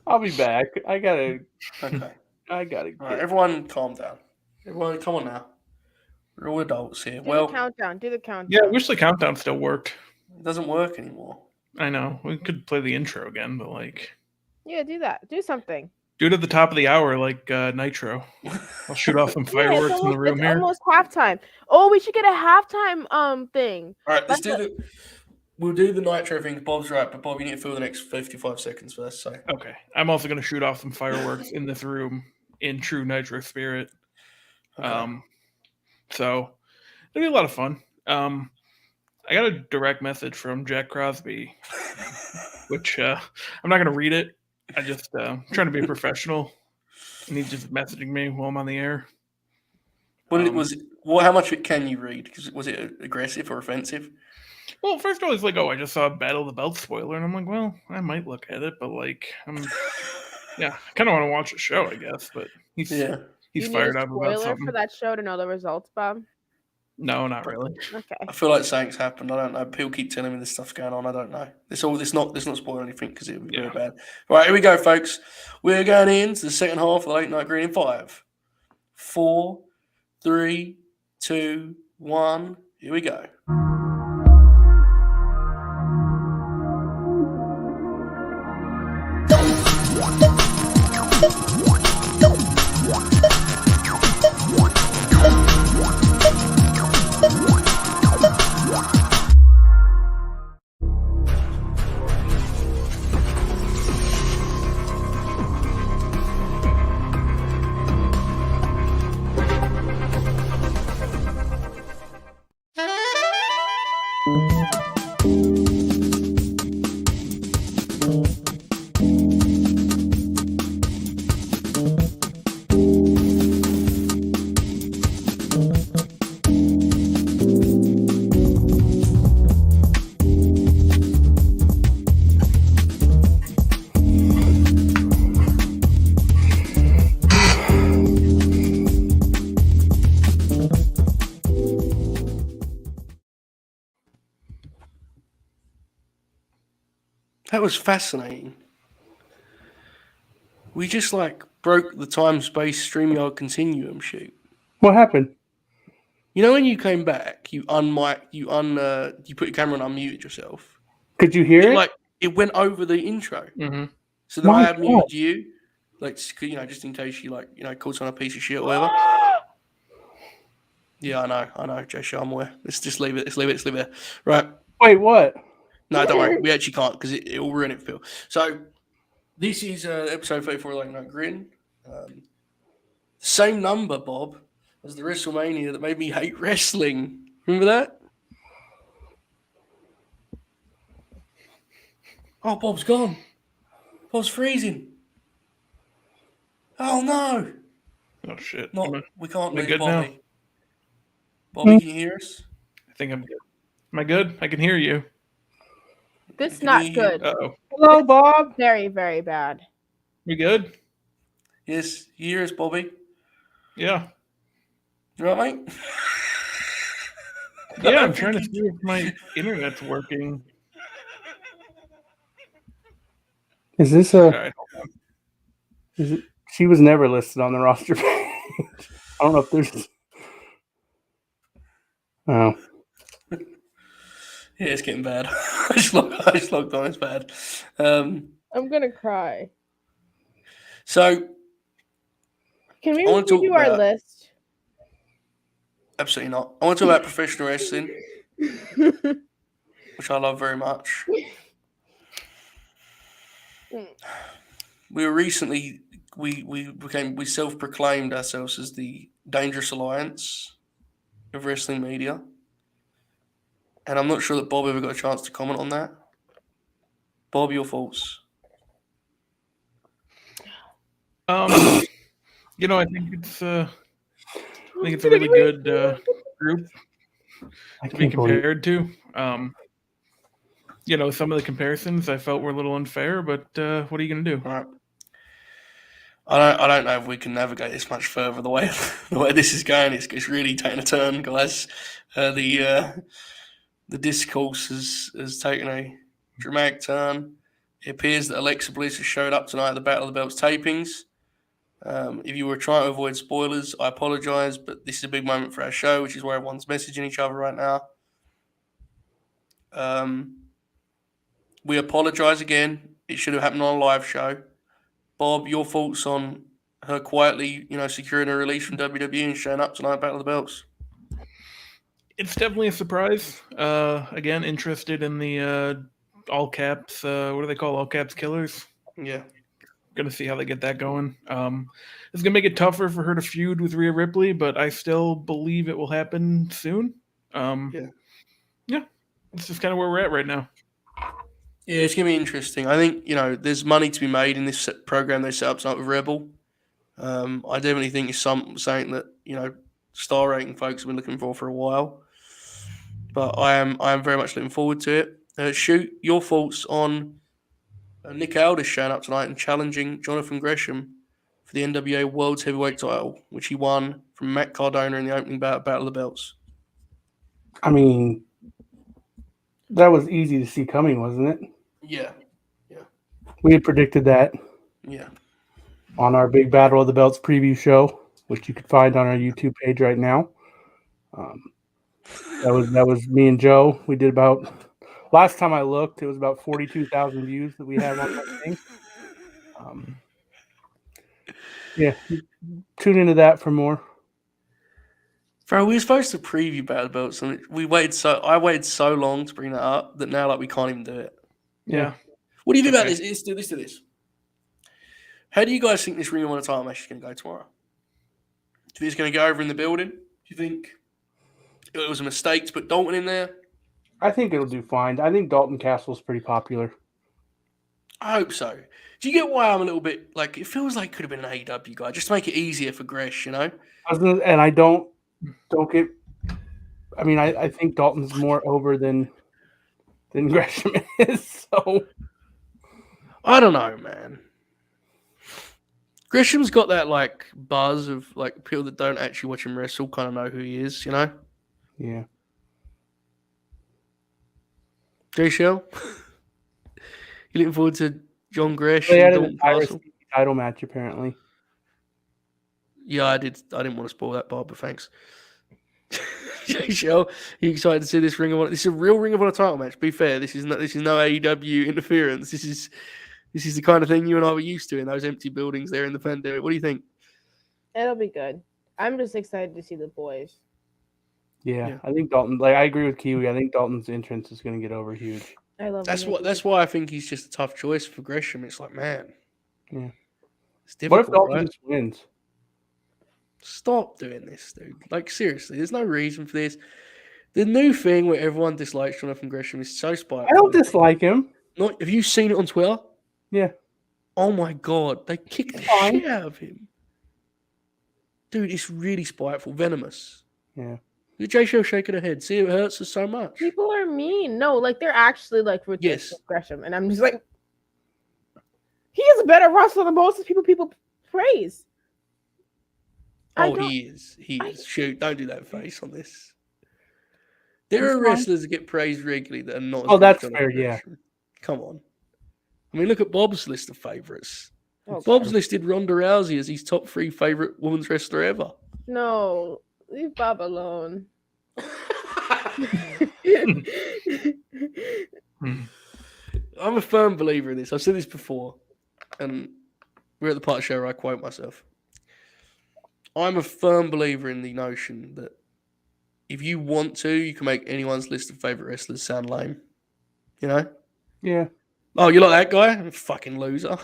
I'll be back. I gotta. Okay. All right, everyone, calm down. Everyone, come on now. We're all adults here. Do the countdown. Do the countdown. Yeah, I wish the countdown still worked. It doesn't work anymore. I know. We could play the intro again, but Yeah, do that. Do something. do it at the top of the hour, like Nitro. I'll shoot off some fireworks in the room it's here. almost halftime. Oh, we should get a halftime thing. All right, let's do the. We'll do the Nitro thing. Bob's right, but Bob, you need to fill the next 55 seconds first. So okay, I'm also going to shoot off some fireworks in this room in true Nitro spirit. Okay. So it'll be a lot of fun. I got a direct message from Jack Crosby, which I'm not going to read it. I just trying to be a professional, and he's just messaging me while I'm on the air. How much can you read? Was it aggressive or offensive? Well, first I was like, "Oh, I just saw a Battle of the Belt spoiler," and I'm like, "Well, I might look at it, but yeah, I kind of want to watch the show, I guess." But he's fired up about something. For that show to know the results, Bob? No, not really. Okay. I feel like something's happened. I don't know. People keep telling me this stuff's going on. I don't know. It's not spoil anything because it would be very bad. All right, here we go, folks. We're going into the second half of the Late Night Grin in 5, 4, 3, 2, 1. Here we go. That was fascinating. We just broke the time-space StreamYard continuum shoot. What happened? You know when you came back, you put your camera on, unmuted yourself. Could you hear it? It went over the intro. Mm-hmm. So then I My had God. muted you, just in case you caught on a piece of shit or whatever. Yeah, I know, Jay. I'm aware. Let's just leave it. Let's leave it. Right. Wait, what? No, don't worry. We actually can't because it will ruin it, Phil. So this is episode 34 of Late Night Grin. Same number, Bob, as the WrestleMania that made me hate wrestling. Remember that? Oh, Bob's gone. Bob's freezing. Oh no! Oh shit! We can't am I lose good Bobby. now? Bobby, can you hear us? I think I'm good. Am I good? I can hear you. This Can not you- good. Uh-oh. Hello, Bob. Very, very bad. We good? Yes, you hear us, Bobby? Yeah. You all right, mate? Yeah, I'm trying to see if my internet's working. Is this All right, hold on. Is it? She was never listed on the roster page. I don't know if there's. Oh, Yeah, it's getting bad. I just logged on. It's bad. I'm gonna cry. So Can we I wanna talk redo our about- list? absolutely not. I want to talk about professional wrestling, which I love very much. We were recently we self-proclaimed ourselves as the Dangerous Alliance of wrestling media, and I'm not sure that Bob ever got a chance to comment on that. Bob, your thoughts? I think it's a really good group I to be can't believe. compared to. Some of the comparisons I felt were a little unfair, but what are you gonna do? All right. I don't know if we can navigate this much further. The way this is going, it's really taking a turn, guys. The discourse has taken a dramatic turn. It appears that Alexa Bliss has showed up tonight at the Battle of the Belts tapings. If you were trying to avoid spoilers, I apologise, but this is a big moment for our show, which is where everyone's messaging each other right now. We apologise again. It should have happened on a live show. Bob, your thoughts on her quietly, securing a release from WWE and showing up tonight at Battle of the Belts? It's definitely a surprise. Again, interested in the all caps. What do they call all caps killers? Yeah. Going to see how they get that going. It's going to make it tougher for her to feud with Rhea Ripley, but I still believe it will happen soon. Yeah, it's just kind of where we're at right now. Yeah, it's going to be interesting. I think, there's money to be made in this program they set up tonight with Rebel. I definitely think it's something that, star rating folks have been looking for a while. But I am very much looking forward to it. Shoot, your thoughts on Nick Aldis showing up tonight and challenging Jonathan Gresham for the NWA World's Heavyweight title, which he won from Matt Cardona in the opening bout of Battle of the Belts. I mean, that was easy to see coming, wasn't it? Yeah. We had predicted that Yeah. on our big Battle of the Belts preview show, which you could find on our YouTube page right now. That was me and Joe. We did about, last time I looked, it was about 42,000 views that we had on that thing. Yeah, tune into that for more. Bro, we were supposed to preview Battle of the Belts, and I waited so long to bring that up that now we can't even do it. Yeah. What do you think about Okay. this? Let's do this. How do you guys think this Ring of Honor title match is going to go tomorrow? Do you think it's going to go over in the building? Do you think it was a mistake to put Dalton in there? I think it'll do fine. I think Dalton Castle's pretty popular. I hope so. Do you get why I'm a little bit like it feels like it could have been an AEW guy just to make it easier for Gresh, you know? And I don't get. I mean, I think Dalton's more over than Gresham is. So I don't know, man. Gresham's got that like buzz of like people that don't actually watch him wrestle kind of know who he is, you know? yeah. Jay Shell? You looking forward to John Gresh They and had an Dalton entire Castle? title match apparently. Yeah, I did. I didn't want to spoil that part, but thanks. Jay Shell, you excited to see this Ring of Honor? This is a real Ring of Honor title match. Be fair, this is no AEW interference. This is the kind of thing you and I were used to in those empty buildings there in the pandemic. What do you think? It'll be good. I'm just excited to see the boys. Yeah, I think Dalton. Like I agree with Kiwi. I think Dalton's entrance is going to get over huge. I love. That's why I think he's just a tough choice for Gresham. It's like, man, it's difficult. What if Dalton right? just wins? Stop doing this, dude. Like seriously, there's no reason for this. The new thing where everyone dislikes Jonathan Gresham is so spiteful. I don't dislike him. Have you seen it on Twitter? Yeah. Oh my god, they kicked the shit out of him. Dude, it's really spiteful, venomous. Yeah. The J Shell shaking her head. See, it hurts her so much. People are mean. No, like they're actually like Yes. Gresham, and I'm just like, he is a better wrestler than most people praise. Oh, he is. Shoot, don't do that face on this. There are wrestlers that get praised regularly that are not. Oh, that's fair. Yeah. Come on. I mean, look at Bob's list of favorites. Oh, Bob's God. listed Ronda Rousey as his top 3 favorite women's wrestler ever. No, leave Bob alone. I'm a firm believer in this. I've said this before, and we're at the part of the show where I quote myself. I'm a firm believer in the notion that if you want to, you can make anyone's list of favorite wrestlers sound lame. You know? Yeah. Oh, you like that guy? Fucking loser.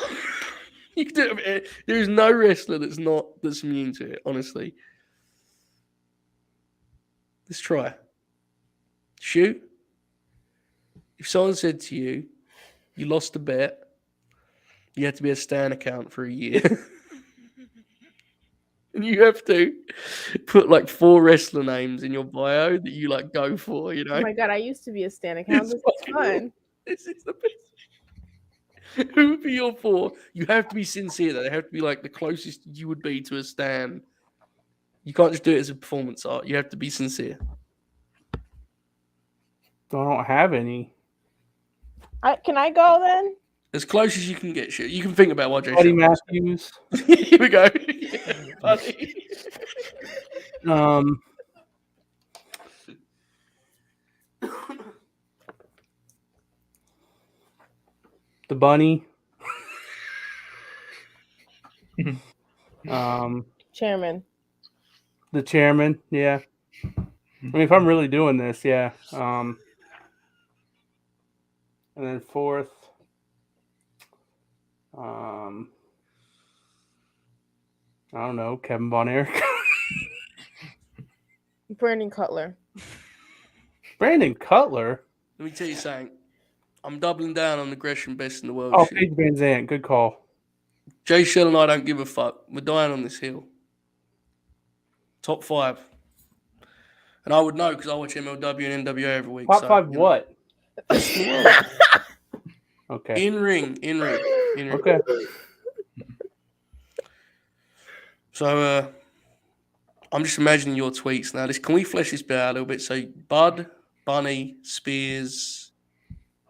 You can do it. There is no wrestler that's immune to it, honestly. Let's try. Shoot. If someone said to you, you lost a bet, you had to be a Stan account for a year. And you have to put like 4 wrestler names in your bio that you like go for, you know? Oh my god, I used to be a Stan account. This is fun. This is the best. Who would be your 4? You have to be sincere though. They have to be like the closest you would be to a Stan. You can't just do it as a performance art. You have to be sincere. I don't have any. Can I go then? As close as you can get, shit. You can think about what Jay Buddy Shell Matthews. Here we go. Yeah, buddy. The Bunny. Chairman. The chairman. Yeah. I mean, if I'm really doing this, yeah. And then 4th. I don't know, Kevin Von Erich. Brandon Cutler. Brandon Cutler. Let me tell you something. I'm doubling down on the Gresham best in the world. Oh, shit. Paige Van Zandt. Good call. Jay Shell and I don't give a fuck. We're dying on this hill. Top 5. And I would know because I watch MLW and NWA every week. Top 5 what? Best in the world. Okay. In ring. Okay. So I'm just imagining your tweets now. Can we flesh this bit out a little bit? So Bud, Bunny, Spears,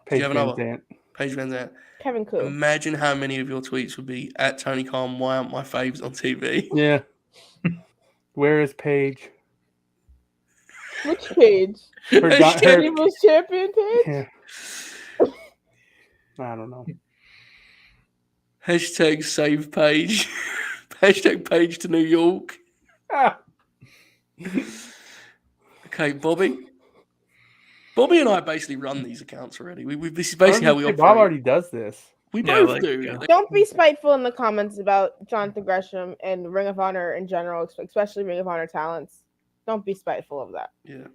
Paige have Van another? Zandt. Paige Van Zandt. Kevin Koo. Imagine how many of your tweets would be at Tony Khan. Why aren't my faves on TV? Yeah. Where is Paige? Which page? Her Animals Champion page? Yeah. I don't know. Hashtag save Paige. Hashtag Paige to New York. Ah. Okay, Bobby. Bobby and I basically run these accounts already. This is basically how we operate. Bob already does this. We Yeah, both like, do. yeah. Don't be spiteful in the comments about Jonathan Gresham and Ring of Honor in general, especially Ring of Honor talents. Don't be spiteful of that. Yeah.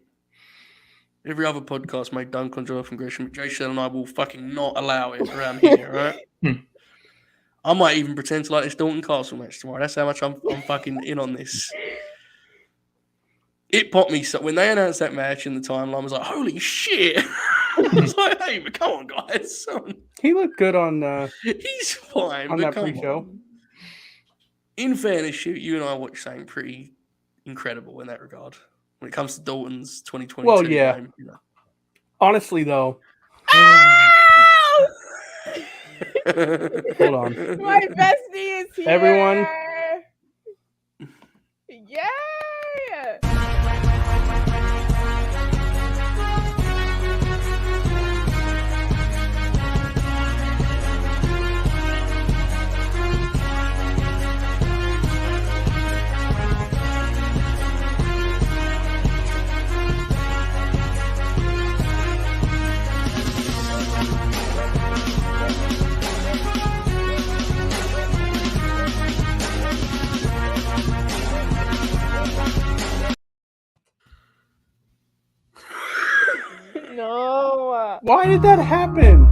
Every other podcast may dunk on Jonathan Gresham, but Jason and I will fucking not allow it around here, right? I might even pretend to like this Dalton Castle match tomorrow. That's how much I'm fucking in on this. It popped me so when they announced that match in the timeline. I was like, "Holy shit!" I was like, "Hey, but come on, guys." He looked good on. He's fine, on but that come pre-show. on. In fairness, you and I watch something pretty incredible in that regard. When it comes to Dalton's 2022 Well, yeah. game, you know. Honestly, though. Hold on. My bestie is here. Everyone. Yay! No. Why did that happen?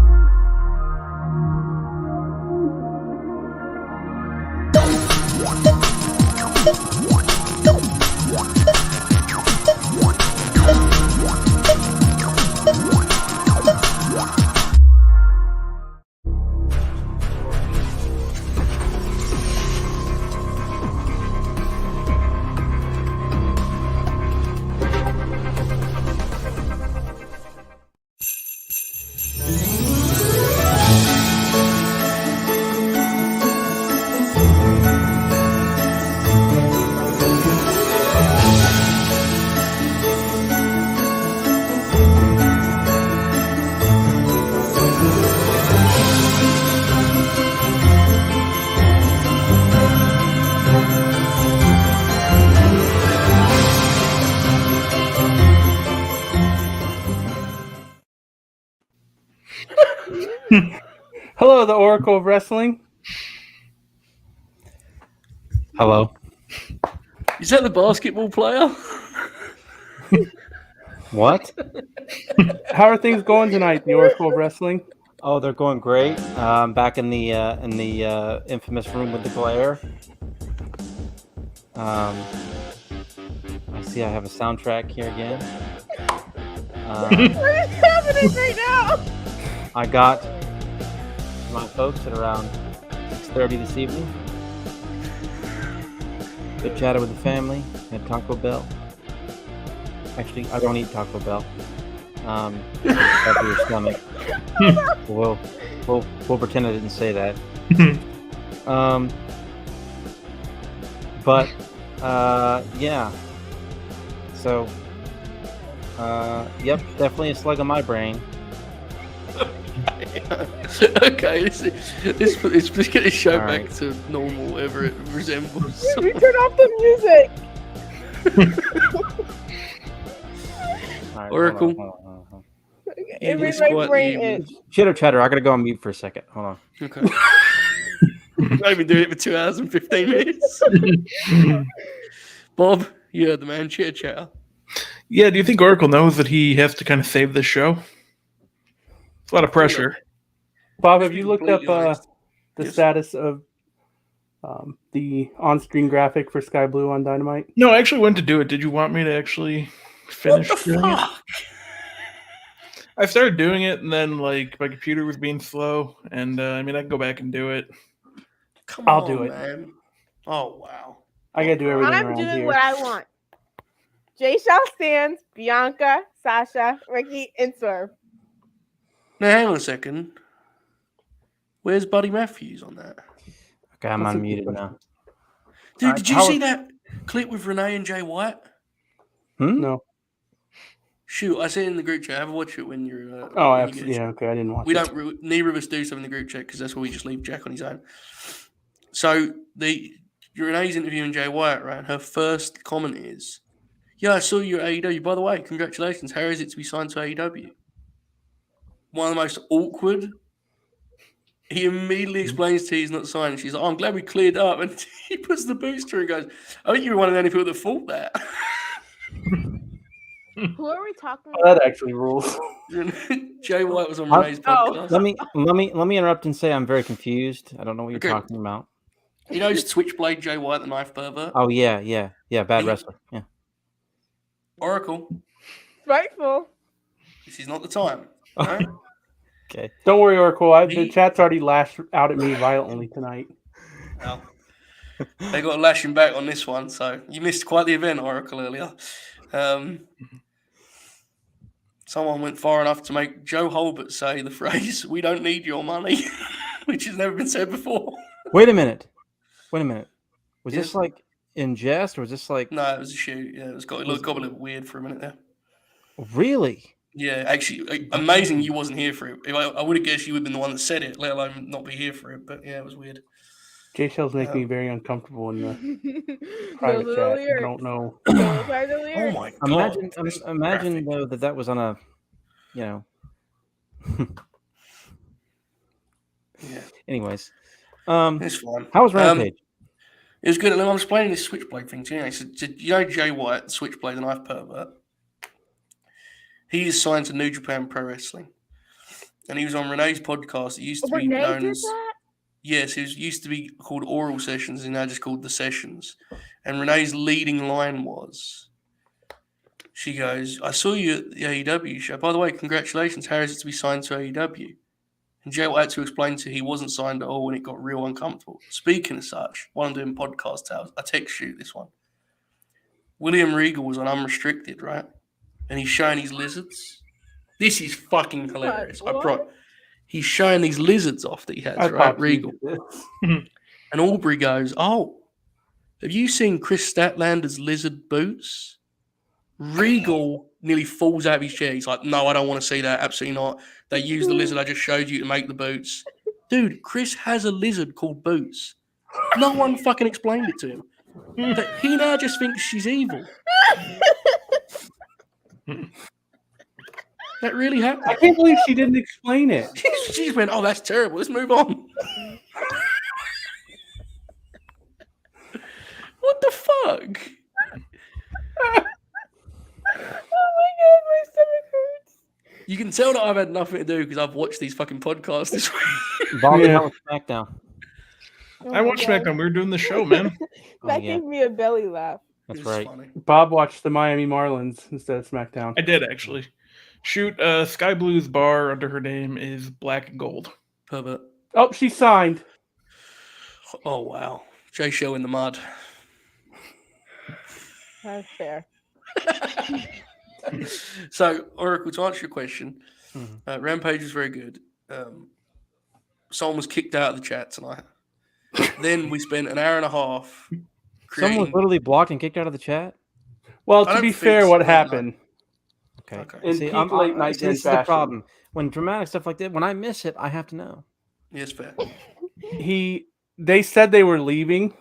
Hello, the Oracle of Wrestling. Hello. Is that the basketball player? What? How are things going tonight, the Oracle of Wrestling? Oh, they're going great. Back in the infamous room with the glare. I see I have a soundtrack here again. What is happening right now? I got my folks at around 6:30 this evening. Good chatter with the family at Taco Bell. Actually, I don't eat Taco Bell. Bad for your stomach. We'll pretend I didn't say that. But yeah. So, yep, definitely a slug on my brain. Okay, let's get this show All back right. to normal, whatever it resembles. We turn off the music. All right, Oracle. hold on. It made It's my quite brain the- itch. Chitter chatter. I gotta go on mute for a second. Hold on. Okay. I've been doing it for 2 hours and 15 minutes. Bob, you heard the man chitter chatter. Yeah, do you think Oracle knows that he has to kind of save this show? It's a lot of pressure. Bob, have you looked up Completely honest. the Yes. status of the on-screen graphic for Sky Blue on Dynamite? No, I actually went to do it. Did you want me to actually finish What the doing it? fuck? I started doing it, and then like my computer was being slow, and I mean I can go back and do it. Come I'll on, do it. man. Oh, wow. I gotta do everything I'm around doing here. what I want. Jay Shaw stands, Bianca, Sasha, Ricky, and Swerve. Now, hang on a second. Where's Buddy Matthews on that? Okay, I'm That's a good unmuted question. now. Dude, did you how- see that clip with Renee and Jay White? No. Shoot, I sent it in the group chat. Have a watch it when you're. Oh, when you get absolutely. a Yeah, chance. okay. I didn't watch We it. don't. Neither of us do something in the group chat because that's where we just leave Jack on his own. So Renee's interviewing Jay White, right? Her first comment is, "Yeah, I saw you at AEW. By the way, congratulations. How is it to be signed to AEW?" One of the most awkward. He immediately explains to you he's not signed. She's like, "Oh, I'm glad we cleared up." And he puts the booster and goes, "I think you were one of the only people that thought that." Who are we talking Oh, about? that actually rules. Jay White was on Oh. Renee's podcast. Let me interrupt and say I'm very confused. I don't know what you're Okay. talking about. You know Switchblade Jay White, the knife pervert? Oh yeah, bad He- wrestler. Yeah. Oracle, Spiteful. this is not the time. All right? Okay. Don't worry, Oracle. The He- chat's already lashed out at me violently tonight. Well, they got lashing back on this one, so you missed quite the event, Oracle, earlier. Someone went far enough to make Joe Holbert say the phrase, "We don't need your money," which has never been said before. Wait a minute. Was Yes. this like in jest or was this like No, it was a shoot. Yeah, it got a little weird for a minute there. really? Yeah, actually, amazing you wasn't here for it. I would have guessed you would have been the one that said it, let alone not be here for it. But yeah, it was weird. Jay Shell's making me very uncomfortable in the private Those chat. are the I lyrics. don't know. Those are the Oh lyrics. my god! Imagine though that was on a, Yeah. Anyways, It's fine. how was Rampage? It was good. I'm explaining this Switchblade thing to you. So, you know Jay White, the Switchblade, the knife pervert? He is signed to New Japan Pro Wrestling. And he was on Renee's podcast. It used to be Renee known did as... that? Yes, it used to be called Oral Sessions and now just called The Sessions. And Renee's leading line was... She goes, "I saw you at the AEW show. By the way, congratulations. How is it to be signed to AEW?" And Jay White had to explain to her he wasn't signed at all when it got real uncomfortable. Speaking of such, while I'm doing podcast tales, I text shoot this one. William Regal was on Unrestricted, right? And he's showing his lizards. This is fucking hilarious. He's showing these lizards off that he has, right? Regal. And Aubrey goes, "Oh, have you seen Chris Statlander's lizard boots?" Regal nearly falls out of his chair. He's like, "No, I don't want to see that. Absolutely not. They use the lizard I just showed you to make the boots." Dude, Chris has a lizard called Boots. No one fucking explained it to him. But he now just thinks she's evil. That really happened. I can't believe she didn't explain it. She just went, "Oh, that's terrible. Let's move on." What the fuck? Oh my god, my stomach hurts. You can tell that I've had nothing to do because I've watched these fucking podcasts this week. Bobby, Yeah. how was SmackDown? Oh I my watched God. SmackDown. We were doing the show, man. That yeah. gave me a belly laugh. That's It was right. funny. Bob watched the Miami Marlins instead of SmackDown. I did actually. Shoot, Sky Blue's bar under her name is Black and Gold. Pervert. Oh, she signed. Oh, wow. Jay Show in the mud. That's fair. So, Oracle, to answer your question, Mhm. Rampage was very good. Someone was kicked out of the chat tonight. Then we spent an hour and a half Someone creating... was literally blocked and kicked out of the chat. Well, I to don't be think fair, so, what no. happened? Okay. In See, peak late night see, this is the fashion. problem. When dramatic stuff like that, when I miss it, I have to know. Yes, fair. They said they were leaving,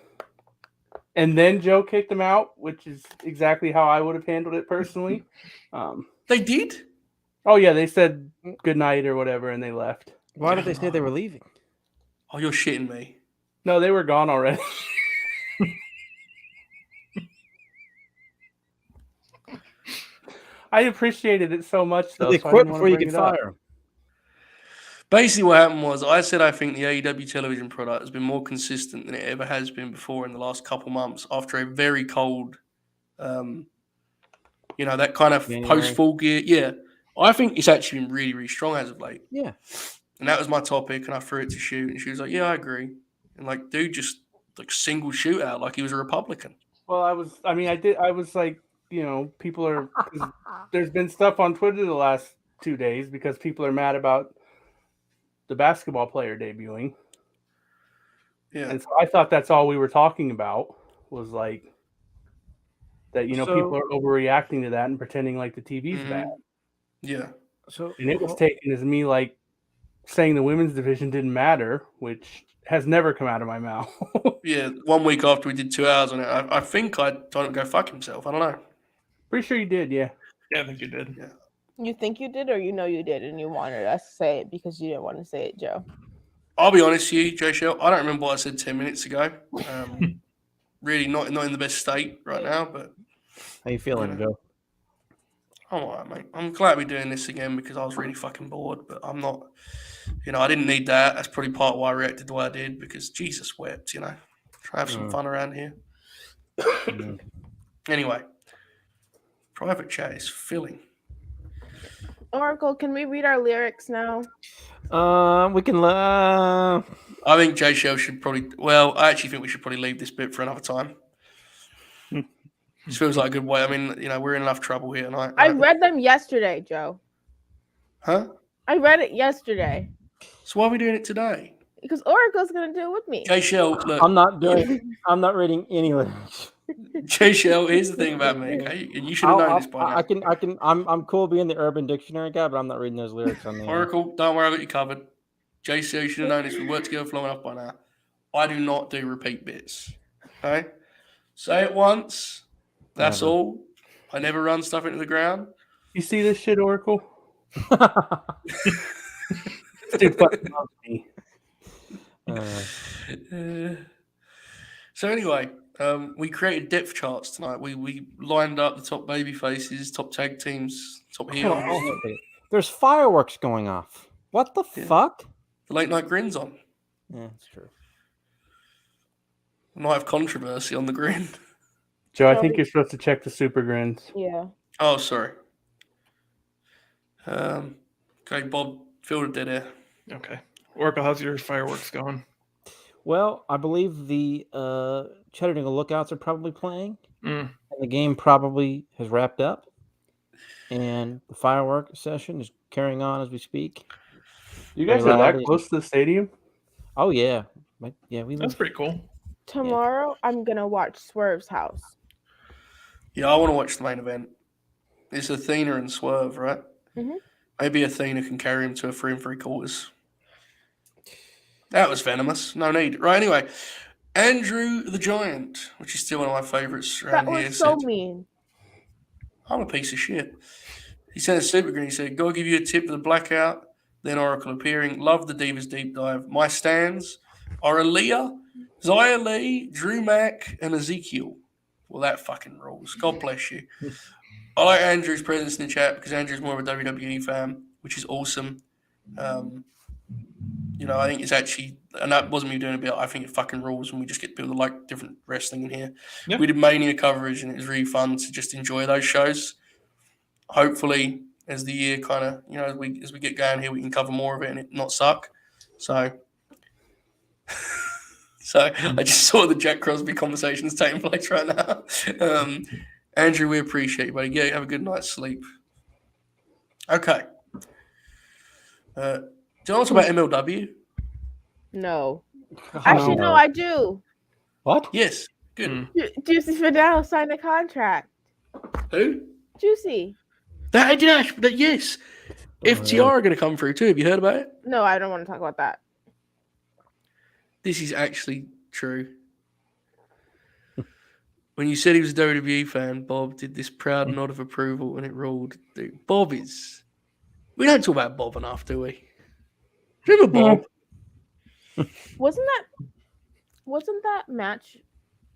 and then Joe kicked them out, which is exactly how I would have handled it personally. They did? Oh yeah, they said good night or whatever, and they left. Why did they say they were leaving? Oh, you're shitting me. No, they were gone already. I appreciated it so much, though. They so I quit didn't wanna before you bring could it up. fire them. Basically, what happened was I said I think the AEW television product has been more consistent than it ever has been before in the last couple months after a very cold, that kind of January. post-full gear. Yeah, I think it's actually been really, really strong as of late. Yeah. And that was my topic, and I threw it to Shoot, and she was like, "Yeah, I agree." And like, dude, just like single shootout, like he was a Republican. Well, I was like, people are. 'Cause there's been stuff on Twitter the last 2 days because people are mad about the basketball player debuting. Yeah, And so I thought that's all we were talking about was like that, So- people are overreacting to that and pretending like the TV's Mhm. bad. yeah. So And it was taken as me like saying the women's division didn't matter, which has never come out of my mouth. Yeah, 1 week after we did 2 hours on it, I think I told him to go fuck himself. I don't know. Pretty sure you did, yeah. Yeah, I think you did. You think you did, or you did, and you wanted us to say it because you didn't want to say it, Joe? I'll be honest with you, Jay Shell. I don't remember what I said 10 minutes ago. Really not in the best state right now, but how you feeling, Yeah. Joe? I'm alright, mate. I'm glad we're doing this again because I was really fucking bored, but I'm not. I didn't need that. That's probably part of why I reacted the way I did because Jesus wept. Try to have some fun around here. Anyway, private chat is filling. Oracle, can we read our lyrics now? We can. I think J Shell should probably. Well, I actually think we should probably leave this bit for another time. This feels like a good way. I mean, we're in enough trouble here tonight. I Right? read them yesterday, Joe. Huh? I read it yesterday. So why are we doing it today? Because Oracle's gonna do it with me. J Shell, look. I'm not doing. I'm not reading any lyrics. J Shell, here's the thing about me. Okay? And you should have known this by now. I can. I'm cool being the Urban Dictionary guy, but I'm not reading those lyrics on the Oracle, don't worry, I got you covered. J Shell, you should have known this. We worked together for long enough by now. I do not do repeat bits. Okay? Say it once. That's Never. all. I never run stuff into the ground. You see this shit, Oracle? Dude fucking loves me. So anyway, we created depth charts tonight. We lined up the top baby faces, top tag teams, top heels. There's fireworks going off. What the fuck? The late night grin's on. Yeah, that's true. Night of controversy on the grin. Joe, I think you're supposed to check the super grins. Yeah. Oh, sorry. Okay, Bob, fill the dead air. Okay. Oracle, how's your fireworks going? Well, I believe the Chattanooga Lookouts are probably playing, Mm. and the game probably has wrapped up, and the firework session is carrying on as we speak. You guys are that close to the stadium? Oh yeah, yeah. That's pretty cool. Tomorrow, I'm gonna watch Swerve's house. Yeah, I want to watch the main event. It's Athena and Swerve, right? Mhm. Maybe Athena can carry him to a 3 3/4. That was venomous. No need. Right, anyway. Andrew the Giant, which is still one of my favourites around That here. was so said, mean. I'm a piece of shit. He sent a super green. He said, "Gotta give you a tip for the blackout." Then Oracle appearing. Love the Divas deep dive. My stands are Aaliyah, Zia Lee, Drew Mack, and Ezekiel. Well, that fucking rules. God bless you. I like Andrew's presence in the chat because Andrew's more of a WWE fan, which is awesome. I think it's actually, and that wasn't me doing a bit, I think it fucking rules when we just get people that like different wrestling in here. Yep. We did Mania coverage and it was really fun to just enjoy those shows. Hopefully, as the year kind of, as we get going here, we can cover more of it and it not suck. So I just saw the Jack Crosby conversations taking place right now. Andrew, we appreciate you, buddy. Yeah, have a good night's sleep. Okay. Do you know what's about MLW? No. Actually, no, I do. What? Yes. Good. Juicy Fidel signed a contract. Who? Juicy. Yes. FTR are going to come through too. Have you heard about it? No, I don't want to talk about that. This is actually true. When you said he was a WWE fan, Bob did this proud nod of approval and it ruled. Dude, Bob is... We don't talk about Bob enough, do we? Remember Bob? Wasn't that match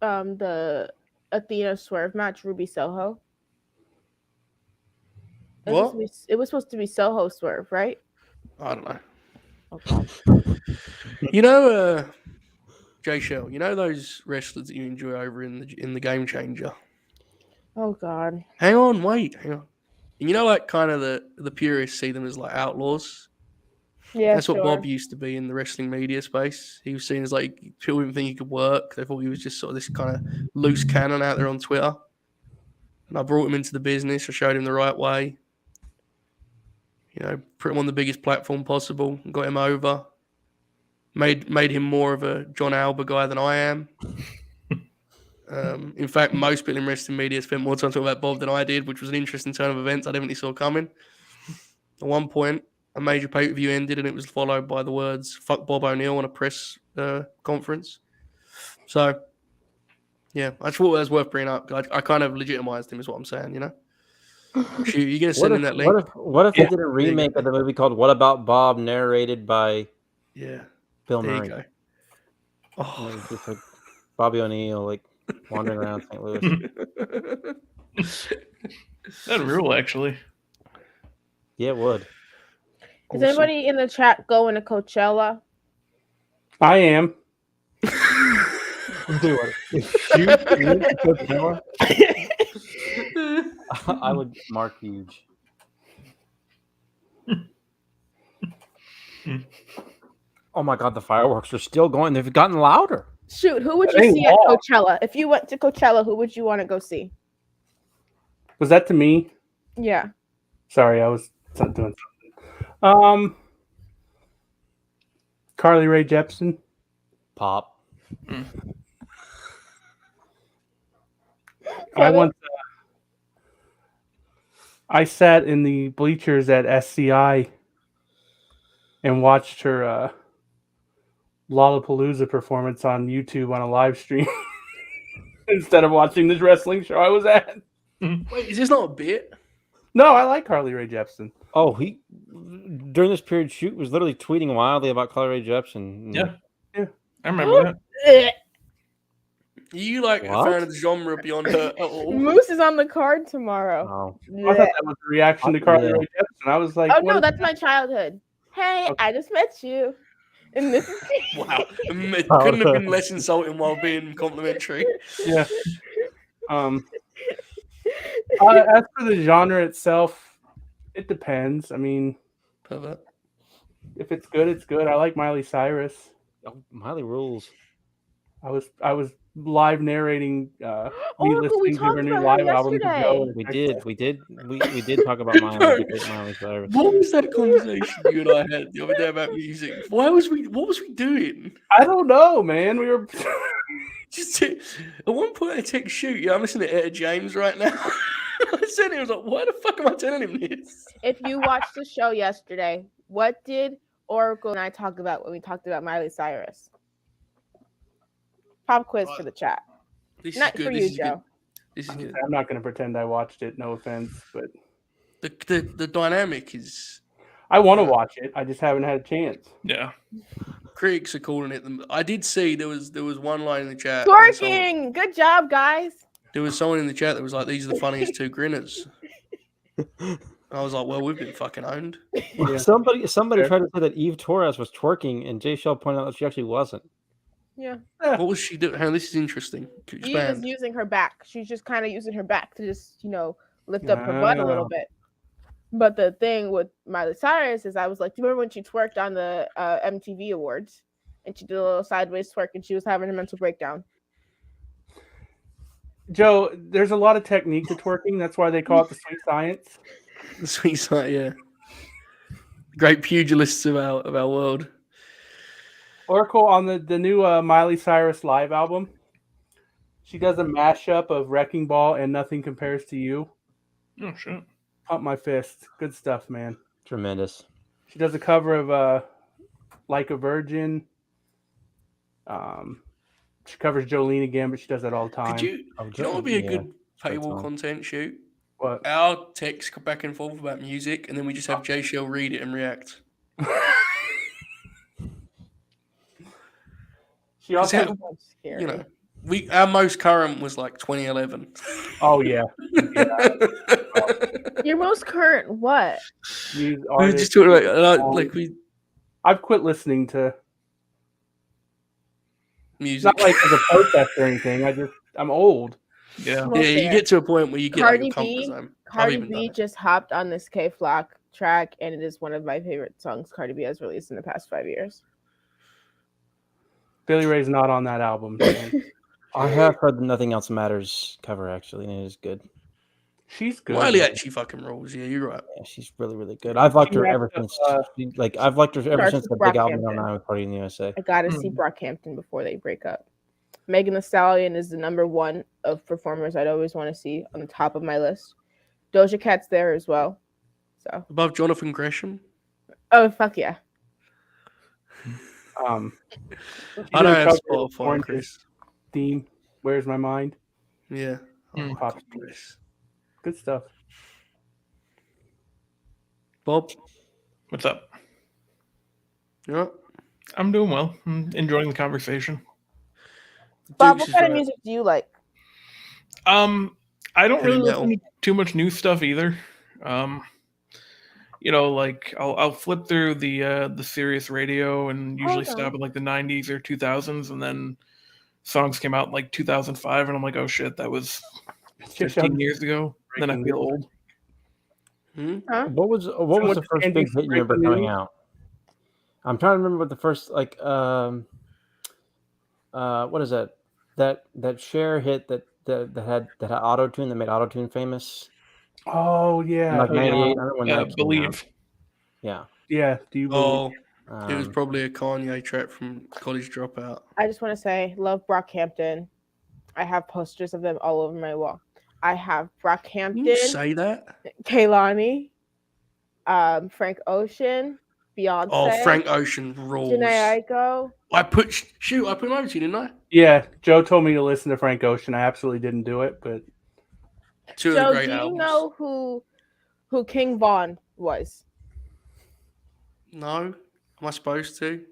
the Athena Swerve match Ruby Soho? What? It was supposed to be Soho Swerve, right? I don't know. Okay. Jay Shell, those wrestlers that you enjoy over in the Game Changer? Oh God. Hang on. And kind of the purists see them as like outlaws. Yeah, that's what Bob used to be in the wrestling media space. He was seen as like people didn't think he could work. They thought he was just sort of this kind of loose cannon out there on Twitter. And I brought him into the business. I showed him the right way. Put him on the biggest platform possible, got him over. Made him more of a John Alba guy than I am. In fact, most people in wrestling media spent more time talking about Bob than I did, which was an interesting turn of events I definitely saw coming. At one point, a major pay-per-view ended and it was followed by the words, "Fuck Bob O'Neill" on a press conference. So, yeah, I just thought that was worth bringing up. I kind of legitimized him is what I'm saying, Shoot, you're going to send him that link? What if they did a remake of the movie called What About Bob, narrated by Bill Murray? You go. Oh. Just like Bobby O'Neill, like wandering around St. Louis. That'd rule, actually. Yeah, it would. Is anybody in the chat going to Coachella? I am. Do it. Shoot, Coachella? I would mark huge. Oh my god, the fireworks are still going. They've gotten louder. Shoot, who would That you ain't see at long. Coachella? If you went to Coachella, who would you want to go see? Was that to me? Yeah. Sorry, I was doing something. Carly Rae Jepsen. Pop. I sat in the bleachers at SCI and watched her Lollapalooza performance on YouTube on a live stream instead of watching this wrestling show I was at. Wait, is this not a bit? No, I like Carly Rae Jepsen. Oh, he during this period, Shoot was literally tweeting wildly about Carly Rae Jepsen. Yeah. I remember that. Are you like What? a fan of the genre beyond her at all? Moose is on the card tomorrow. Oh, I thought that was a reaction to Carly Yeah. Rae Jepsen. I was like, Oh what no, is that's my childhood. Hey, Okay. I just met you. And this is Wow, it couldn't have been less insulting while being complimentary. Yeah. As for the genre itself, it depends. I mean, Pervert. if it's good, it's good. I like Miley Cyrus. oh, Miley rules. I was live narrating me Oracle, we listening to talked her new about her live album to yesterday. Joe. and We Texas. did talk about Miley Cyrus. What was that conversation you and I had the other day about music? What was we doing? I don't know, man. We were Just at one point I text Shoot, yeah, I'm listening to Etta James right now. I said it, I was like, why the fuck am I telling him this? If you watched the show yesterday, what did Oracle and I talk about when we talked about Miley Cyrus? Pop quiz for the chat. This Not is good. for This you, is good. Joe. This is good. I'm not going to pretend I watched it. No offense, but The dynamic is I want to watch it. I just haven't had a chance. Yeah. critics are calling it. I did see there was one line in the chat. where Twerking! Good job, guys. There was someone in the chat that was like, "These are the funniest two grinners." I was like, "Well, we've been fucking owned." Yeah. Somebody Fair. tried to say that Eve Torres was twerking, and Jay Shell pointed out that she actually wasn't. Yeah. What was she doing? This is interesting. Eve is Expand. using her back. She's just kind of using her back to just, lift up her butt a little bit. But the thing with Miley Cyrus is I was like, do you remember when she twerked on the MTV Awards? And she did a little sideways twerk and she was having a mental breakdown. Joe, there's a lot of technique to twerking. That's why they call it the sweet science. The sweet side, yeah. Great pugilists of our world. Oracle on the new Miley Cyrus live album. She does a mashup of Wrecking Ball and Nothing Compares to You. Oh shit. Pump my fist. Good stuff, man. Tremendous. She does a cover of Like a Virgin. She covers Jolene again, but she does that all the time. Could you? Oh, Do you know what would be a yeah. good Great paywall song. content shoot? What? Our texts go back and forth about music, and then we just have Jay Shell read it and react. She also. Because Scary. our most current was like 2011. Oh yeah. Your most current what? News We were artists. just talking about I've quit listening to. It's music. not like as a protest or anything. I'm old. Yeah. Well, Yeah, you fair. get to a point where you get out of Cardi your comfort B. zone. I've Cardi even done B it. just hopped on this K Flock track, and it is one of my favorite songs Cardi B has released in the past 5 years. Billy Ray's not on that album. man. I have heard the Nothing Else Matters cover actually, and it is good. She's good. Wiley man. actually fucking rules. Yeah, you're right. Yeah, she's really, really good. I've liked her wrapped ever up, since. I've liked her ever starts since with the big album Brockhampton. on with Party in the USA. I gotta see Brockhampton before they break up. Megan Thee Stallion is the number one of performers I'd always want to see on the top of my list. Doja Cat's there as well. So, Above Jonathan Gresham. oh fuck yeah! She I did don't a have cover of Spotify, Orange's Chris. theme. Where's my mind? Yeah. Mm. Pop. Chris. Good stuff. Bob, What's up? you all right? I'm doing well. I'm enjoying the conversation. Bob, Dukes what is kind of right. music do you like? I don't heavy really metal. listen to too much new stuff either. Like I'll flip through the Sirius radio and usually Hold stop on. at like the 90s or 2000s, and then songs came out in like 2005, and I'm like, oh shit, that was 15 years ago. Then I feel old. Huh? What was the first big hit you remember coming out? I'm trying to remember what the first what is that? That Cher hit that had auto tune that made auto tune famous. Oh yeah, Like '98. I remember when that came out. Believe. Yeah. Yeah. Do you believe? It was probably a Kanye track from College Dropout. I just want to say, love Brockhampton. I have posters of them all over my wall. I have You Brockhampton, say that? Kaylani, Frank Ocean, Beyonce. Oh, Frank Ocean rules. Janae Aiko. I put him over to you, didn't I? Yeah, Joe told me to listen to Frank Ocean. I absolutely didn't do it, but Two of the Joe, great do you albums. know who King Von was? No, am I supposed to?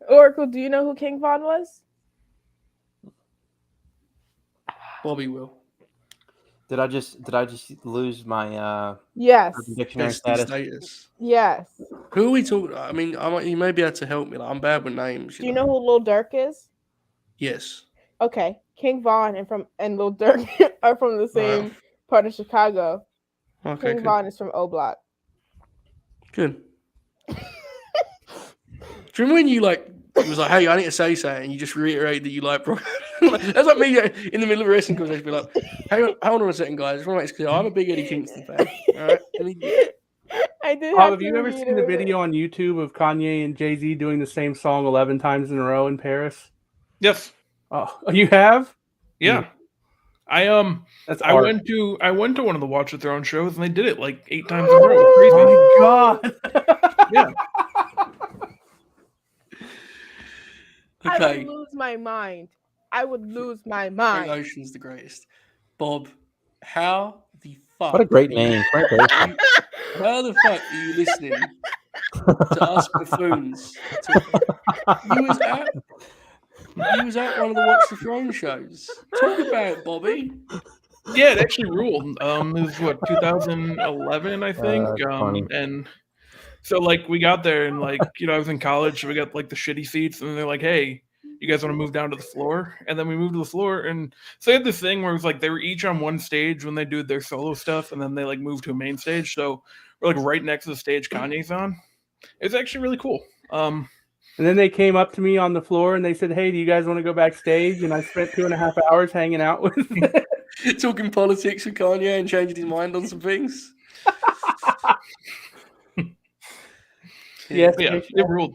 Oracle, do you know who King Von was? Bobby will. Did I just lose my Yes. dictionary Bestie status? status. Yes. Who are we talking? I mean, you may be able to help me. Like, I'm bad with names. Do you know who Lil Durk is? Yes. Okay, King Von and Lil Durk are from the same part of Chicago. Okay. King Good. Von is from O Block. Good. Do you remember when you it was like, hey, I need to say something, and you just reiterate that you like Brock? That's like me in the middle of a wrestling conversation, be like, hold on a second, guys. I just want to make it clear. I'm a big Eddie Kingston fan. All right. I did. Bob, have you ever seen the video on YouTube of Kanye and Jay-Z doing the same song 11 times in a row in Paris? Yes. Oh, you have? Yeah. That's I art. went to one of the Watch the Throne shows, and they did it like 8 times in a row. It was crazy. Oh my god! Yeah. I Okay. would lose my mind. I would lose my Frank mind. Ocean's the greatest. Bob, how the fuck? What a great name, Frank Ocean. How the fuck are you listening to us buffoons? You was at one of the Watch the Throne shows. Talk about it, Bobby. Yeah, it actually ruled. It was what 2011, I think. Funny. And so we got there, and I was in college, so we got the shitty seats, and they're like, "Hey, you guys want to move down to the floor?" And then we moved to the floor, and so they had this thing where it was they were each on one stage when they do their solo stuff, and then they moved to a main stage. So we're right next to the stage Kanye's on. It's actually really cool. And then they came up to me on the floor and they said, "Hey, do you guys want to go backstage?" And I spent 2.5 hours hanging out with them. Talking politics with Kanye and changing his mind on some things. Yes, Yeah, it ruled.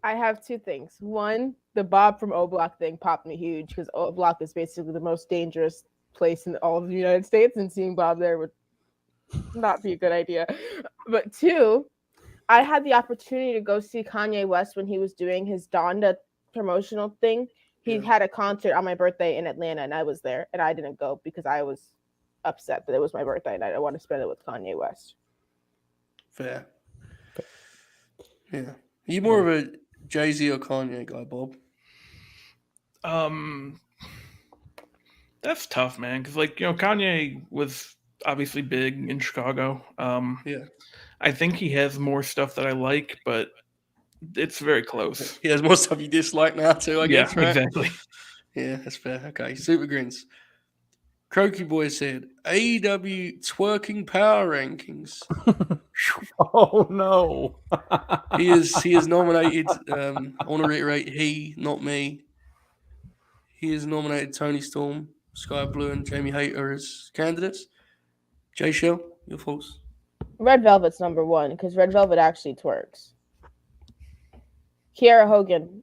I have 2 things. One, the Bob from O Block thing popped me huge because O Block is basically the most dangerous place in all of the United States, and seeing Bob there would not be a good idea. But 2, I had the opportunity to go see Kanye West when he was doing his Donda promotional thing. He had a concert on my birthday in Atlanta, and I was there, and I didn't go because I was upset that it was my birthday and I didn't want to spend it with Kanye West. Fair. Yeah. Are you more of a Jay-Z or Kanye guy, Bob? That's tough, man, because Kanye was obviously big in Chicago. Yeah. I think he has more stuff that I like, but it's very close. He has more stuff you dislike now too, I guess, right? Exactly. Yeah, that's fair. Okay, Super Grins. Croaky Boy said, AEW twerking power rankings. Oh no. He is nominated. I want to reiterate, he, not me. He has nominated Tony Storm, Sky Blue, and Jamie Hayter as candidates. Jay Shell, your thoughts? Red Velvet's number 1 because Red Velvet actually twerks. Kiara Hogan,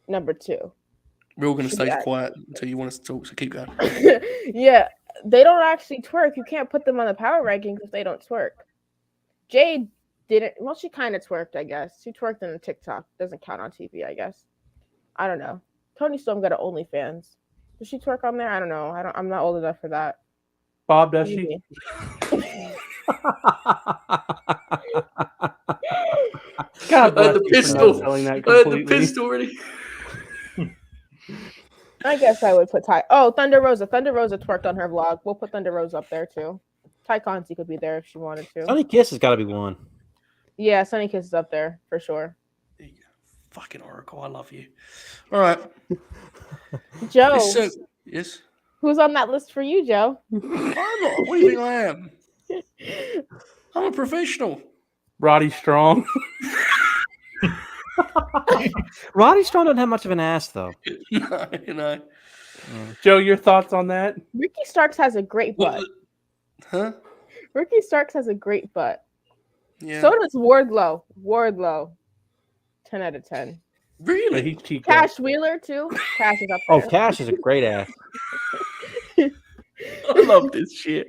number 2. We're all going to stay quiet until you want us to talk, so keep going. Yeah, they don't actually twerk. You can't put them on the power rankings if they don't twerk. Jade didn't. Well, she kind of twerked, I guess. She twerked in a TikTok. Doesn't count on TV, I guess. I don't know. Tony Storm got an OnlyFans. Does she twerk on there? I don't know. I'm not old enough for that. Bob, does she? The God bless you for pistol. not selling that The completely. pistol already. I guess I would put Ty. Oh, Thunder Rosa. Thunder Rosa twerked on her vlog. We'll put Thunder Rosa up there too. Ty Conti could be there if she wanted to. Sunny Kiss has got to be one. Yeah, Sunny Kiss is up there for sure. There you go. Fucking Oracle, I love you. All right. Joe, Yes. who's on that list for you, Joe? I'm not. What do you think I am? I'm a professional. Roddy Strong. Roddy Strong doesn't have much of an ass, though. No, you know. Joe, your thoughts on that? Ricky Starks has a great butt. Huh? Ricky Starks has a great butt. Yeah. So does Wardlow. 10 out of 10. Really? He's cheap. Cash Wheeler too. Cash is up there. Oh, Cash is a great ass. I love this shit.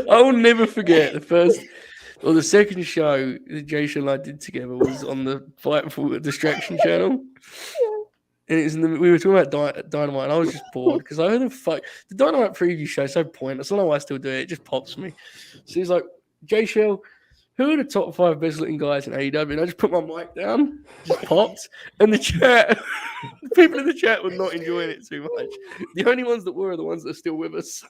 I will never forget the second show that Jason and I did together was on the Fight for Distraction channel. And it was we were talking about Dynamite, and I was just bored because I heard the Dynamite preview show is so pointless. I don't know why I still do it. It just pops me. So he's like, Jay Shell, who are the top 5 best looking guys in AEW? And I just put my mic down, just popped, and the chat, the people in the chat were not enjoying it too much. The only ones that were are the ones that are still with us.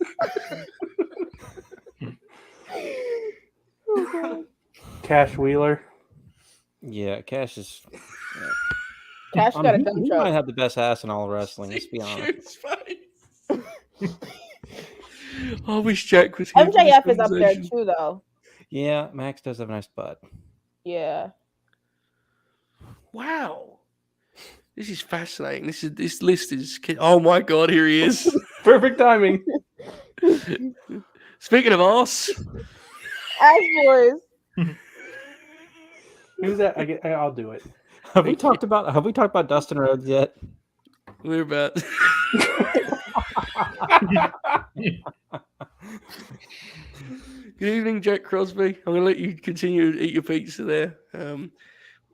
Cash Wheeler. Yeah, Cash is. Cash got a dumb he joke. might have the best ass in all of wrestling. Let's be honest. I wish Jack was here. MJF is up there too, though. Yeah, Max does have a nice butt. Yeah. Wow. This is fascinating. This list is. Oh my god, here he is. Perfect timing. Speaking of arse. Ass boys. Who's that? I'll do it. Have we talked about Dustin Rhodes yet? We're about. Good evening, Jack Crosby. I'm going to let you continue to eat your pizza there.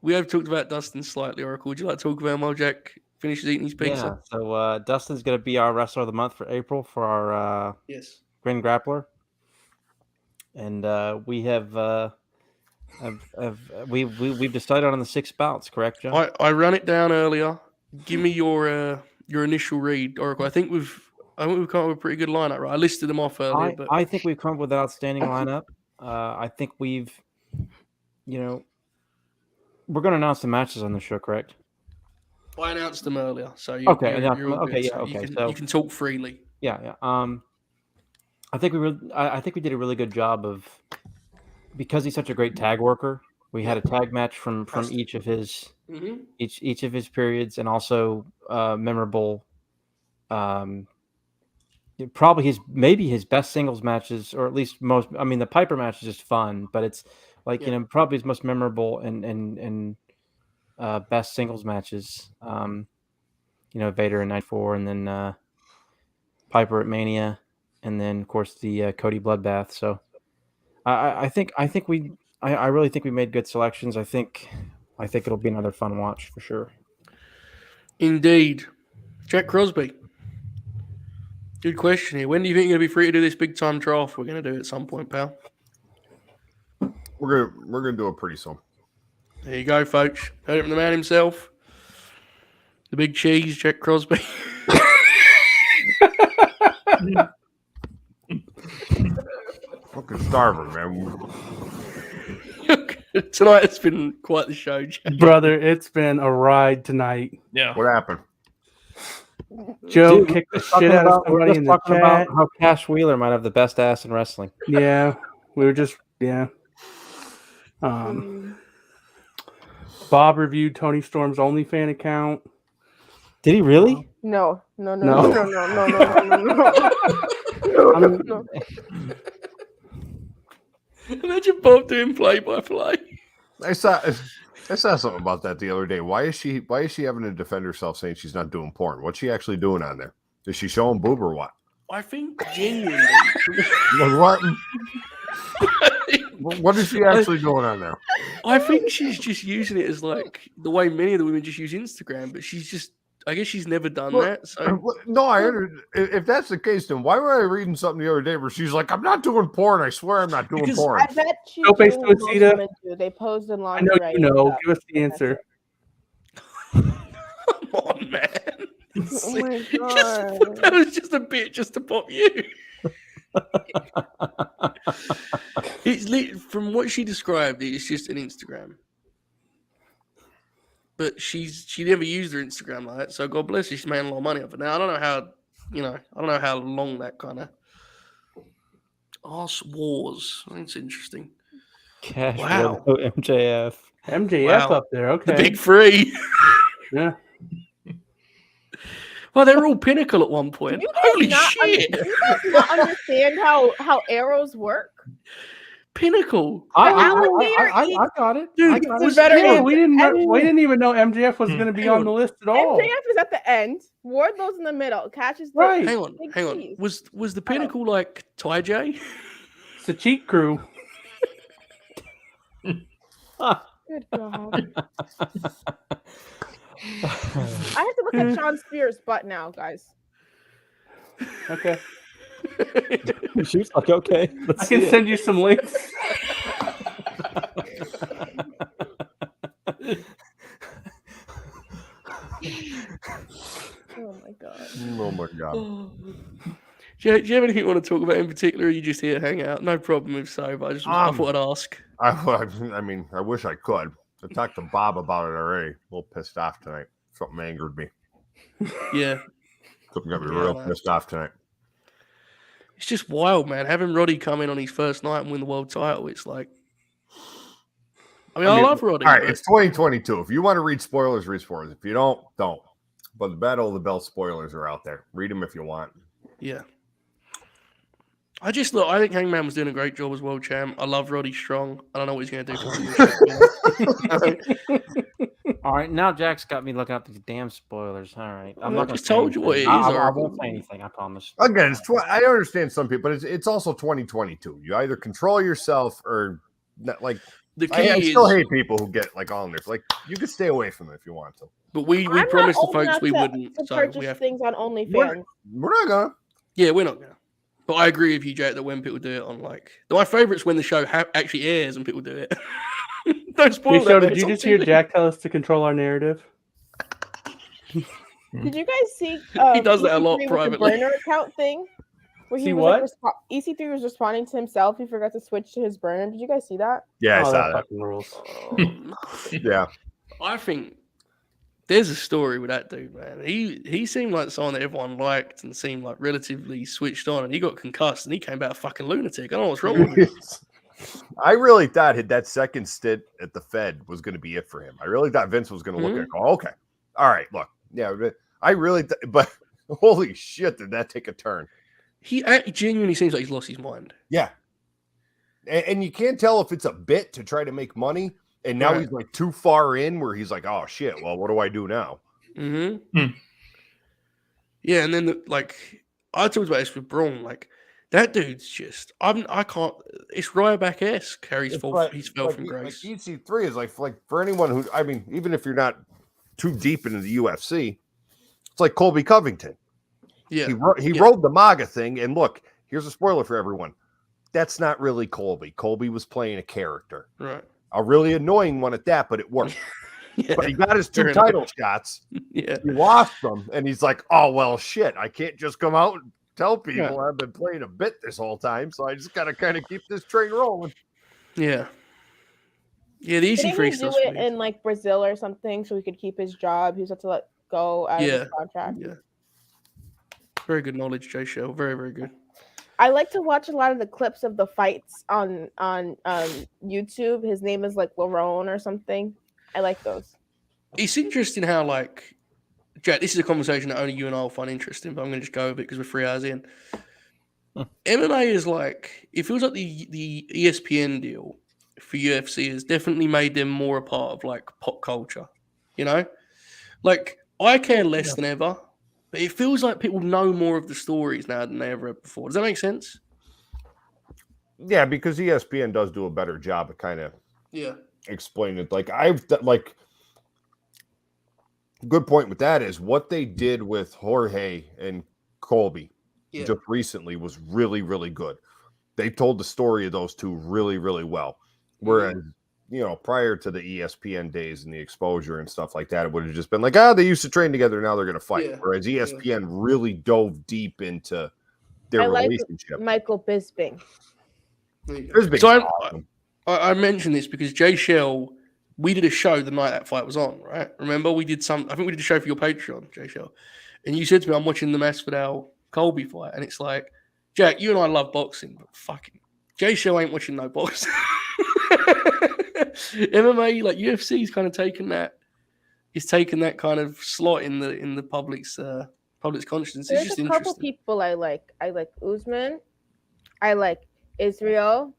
We have talked about Dustin slightly, Oracle. Would you like to talk about him while Jack finishes eating his pizza? Yeah, so Dustin's going to be our Wrestler of the Month for April for our Yes. Grin Grappler. And we have we've decided on the 6 bouts, correct, John? I ran it down earlier. Give me your initial read, Oracle. I think we've come up with a pretty good lineup, right? I listed them off earlier. I think we've come up with an outstanding lineup. I think we've, we're going to announce the matches on the show, correct? I announced them earlier, so you're all good. You can talk freely. Yeah. I think we did a really good job of, because he's such a great tag worker. We had a tag match from each of his each of his periods, and also memorable. Probably his best singles matches, or at least most. I mean, the Piper match is just fun, but it's like probably his most memorable and best singles matches. Vader in '94, and then Piper at Mania, and then of course the Cody Bloodbath. So I really think we made good selections. I think it'll be another fun watch for sure. Indeed, Jack Crosby. Good question here. When do you think you're going to be free to do this big time draft we're going to do at some point, pal? We're gonna do it pretty soon. There you go, folks. Heard it from the man himself. The big cheese, Jack Crosby. Fucking starving, man. Tonight it's been quite the show, Jack. Brother, it's been a ride tonight. Yeah. What happened? Joe kicked the shit out of somebody in the talking chat. about how Cash Wheeler might have the best ass in wrestling. Yeah, we were just Bob reviewed Tony Storm's OnlyFans account. Did he really? No. Imagine Bob doing play-by-play. I saw something about that the other day. Why is she having to defend herself saying she's not doing porn? What's she actually doing on there? Is she showing boob or what? I think genuinely. What is she actually doing on there? I think she's just using it as like the way many of the women just use Instagram, but I guess she's never done that. So No, if that's the case, then why were I reading something the other day where she's like, "I'm not doing porn. I swear I'm not doing porn." I bet she's Go face doing to what Acita. most women do. They posed in I know lingerie. you know. Give us the answer. come on, man. Oh my that god. was just a bit just to pop you. From what she described, it's just an Instagram. But she never used her Instagram like that, so God bless her, she's made a lot of money off it. Now I don't know how long that kind of arse wars. I think it's interesting. Cash Wow. Widow, MJF. MJF Wow. up there. Okay. The big three. Yeah. Well, they were all Pinnacle at one point. Holy shit! Do you guys not understand how arrows work? Pinnacle. I got it. Dude, I got was it. better Yeah, in- we didn't even know MJF was going to be Hang on on. the list at all. MJF is at the end. Wardlow's in the middle. Cash is the Right. Hang on. big Hang on. cheese. Was the Pinnacle like Ty J? It's the cheat crew. Good God. I have to look at Sean Spears' butt now, guys. Okay. She was like, okay. I can send you some links. Oh my God. Oh my god. Do you have anything you want to talk about in particular? Or are you just here to hang out? No problem if so, but I thought I'd ask. I mean, I wish I could. I talked to Bob about it already. A little pissed off tonight. Something angered me. Yeah. Something got me Yeah, real man. pissed off tonight. It's just wild, man. Having Roddy come in on his first night and win the world title, it's like. I mean, I love Roddy. All right, but- it's 2022. If you want to read spoilers, read spoilers. If you don't, don't. But the Battle of the Belt spoilers are out there. Read them if you want. Yeah. I think Hangman was doing a great job as world champ. I love Roddy Strong. I don't know what he's going to do. All right, now Jack's got me looking up these damn spoilers. All right, I'm Well, I not gonna just say told you what anything. it is, I Oracle. won't say anything. I promise. Again, I understand some people, but it's also 2022. You either control yourself or not, like. The key I still is, hate people who get like all in there. Like you can stay away from it if you want to. but we I'm not promised the old folks enough we to- wouldn't. to So purchase we have. things on OnlyFans. We're not gonna. Yeah, we're not gonna. But I agree with you, Jake, that when people do it on like my favorite's when the show actually airs and people do it. Don't spoil Show, that. did you just hear Jack tell us to control our narrative? Did you guys see? He does that a lot EC3 with the privately. burner account thing, where he See was what? like, EC3 was responding to himself. He forgot to switch to his burner. Did you guys see that? Yeah, I Oh, saw that that. fucking rules. Oh, no. Yeah. I think there's a story with that dude, man. He seemed like someone that everyone liked and seemed like relatively switched on, and he got concussed and he came back a fucking lunatic. I don't know what's wrong with him. I really thought that second stint at the Fed was going to be it for him. I really thought Vince was going to look at it and go, okay, all right, look, yeah, I really, but holy shit, did that take a turn? He genuinely seems like he's lost his mind. Yeah. And you can't tell if it's a bit to try to make money. And now Right. he's like too far in where he's like, oh shit, well, what do I do now? Mm-hmm. Yeah, and then I talked about this with Braun. Like that dude's just I can't. It's Ryback-esque how he's fell from grace. Like EC3 is like for anyone who, I mean, even if you're not too deep into the UFC, it's like Colby Covington. Yeah, He rode the MAGA thing, and look, here's a spoiler for everyone. That's not really Colby. Colby was playing a character. right. A really annoying one at that, but it worked. Yeah, But he got his two Fair title enough. shots. yeah. He lost them, and he's like, oh, well, shit. I can't just come out and tell people Yeah. I've been playing a bit this whole time, so I just got to kind of keep this train rolling. Yeah. Yeah, the easy Didn't free he do stuff. it in like Brazil or something so he could keep his job? He was had to let go out of Yeah. his contract. Yeah. Very good knowledge, Jay Shell. Very, very good. I like to watch a lot of the clips of the fights on YouTube. His name is like Larone or something. I like those. It's interesting how, like, Jack, this is a conversation that only you and I will find interesting, but I'm going to just go with it because we're 3 hours in. MMA is like, it feels like the ESPN deal for UFC has definitely made them more a part of like pop culture. You know, like I care less than ever, but it feels like people know more of the stories now than they ever have before. Does that make sense? Yeah, because ESPN does do a better job of kind of Yeah. explaining it. Good point with that is what they did with Jorge and Colby Yeah. just recently was really, really good. They told the story of those two really, really well. Whereas prior to the ESPN days and the exposure and stuff like that, it would have just been like, they used to train together, now they're going to fight. Yeah. Whereas ESPN really dove deep into their I like relationship. Michael Bisping. Bisping's So awesome. I mentioned this because Jay Shell, we did a show the night that fight was on, right? Remember, I think we did a show for your Patreon, Jay Shell. And you said to me, I'm watching the Masvidal Colby fight. And it's like, Jack, you and I love boxing, but fucking Jay Shell ain't watching no boxing. MMA, like UFC's kind of taken that. It's taken that kind of slot in the public's consciousness. There's it's just a couple interesting. people I like. I like Usman. I like Israel.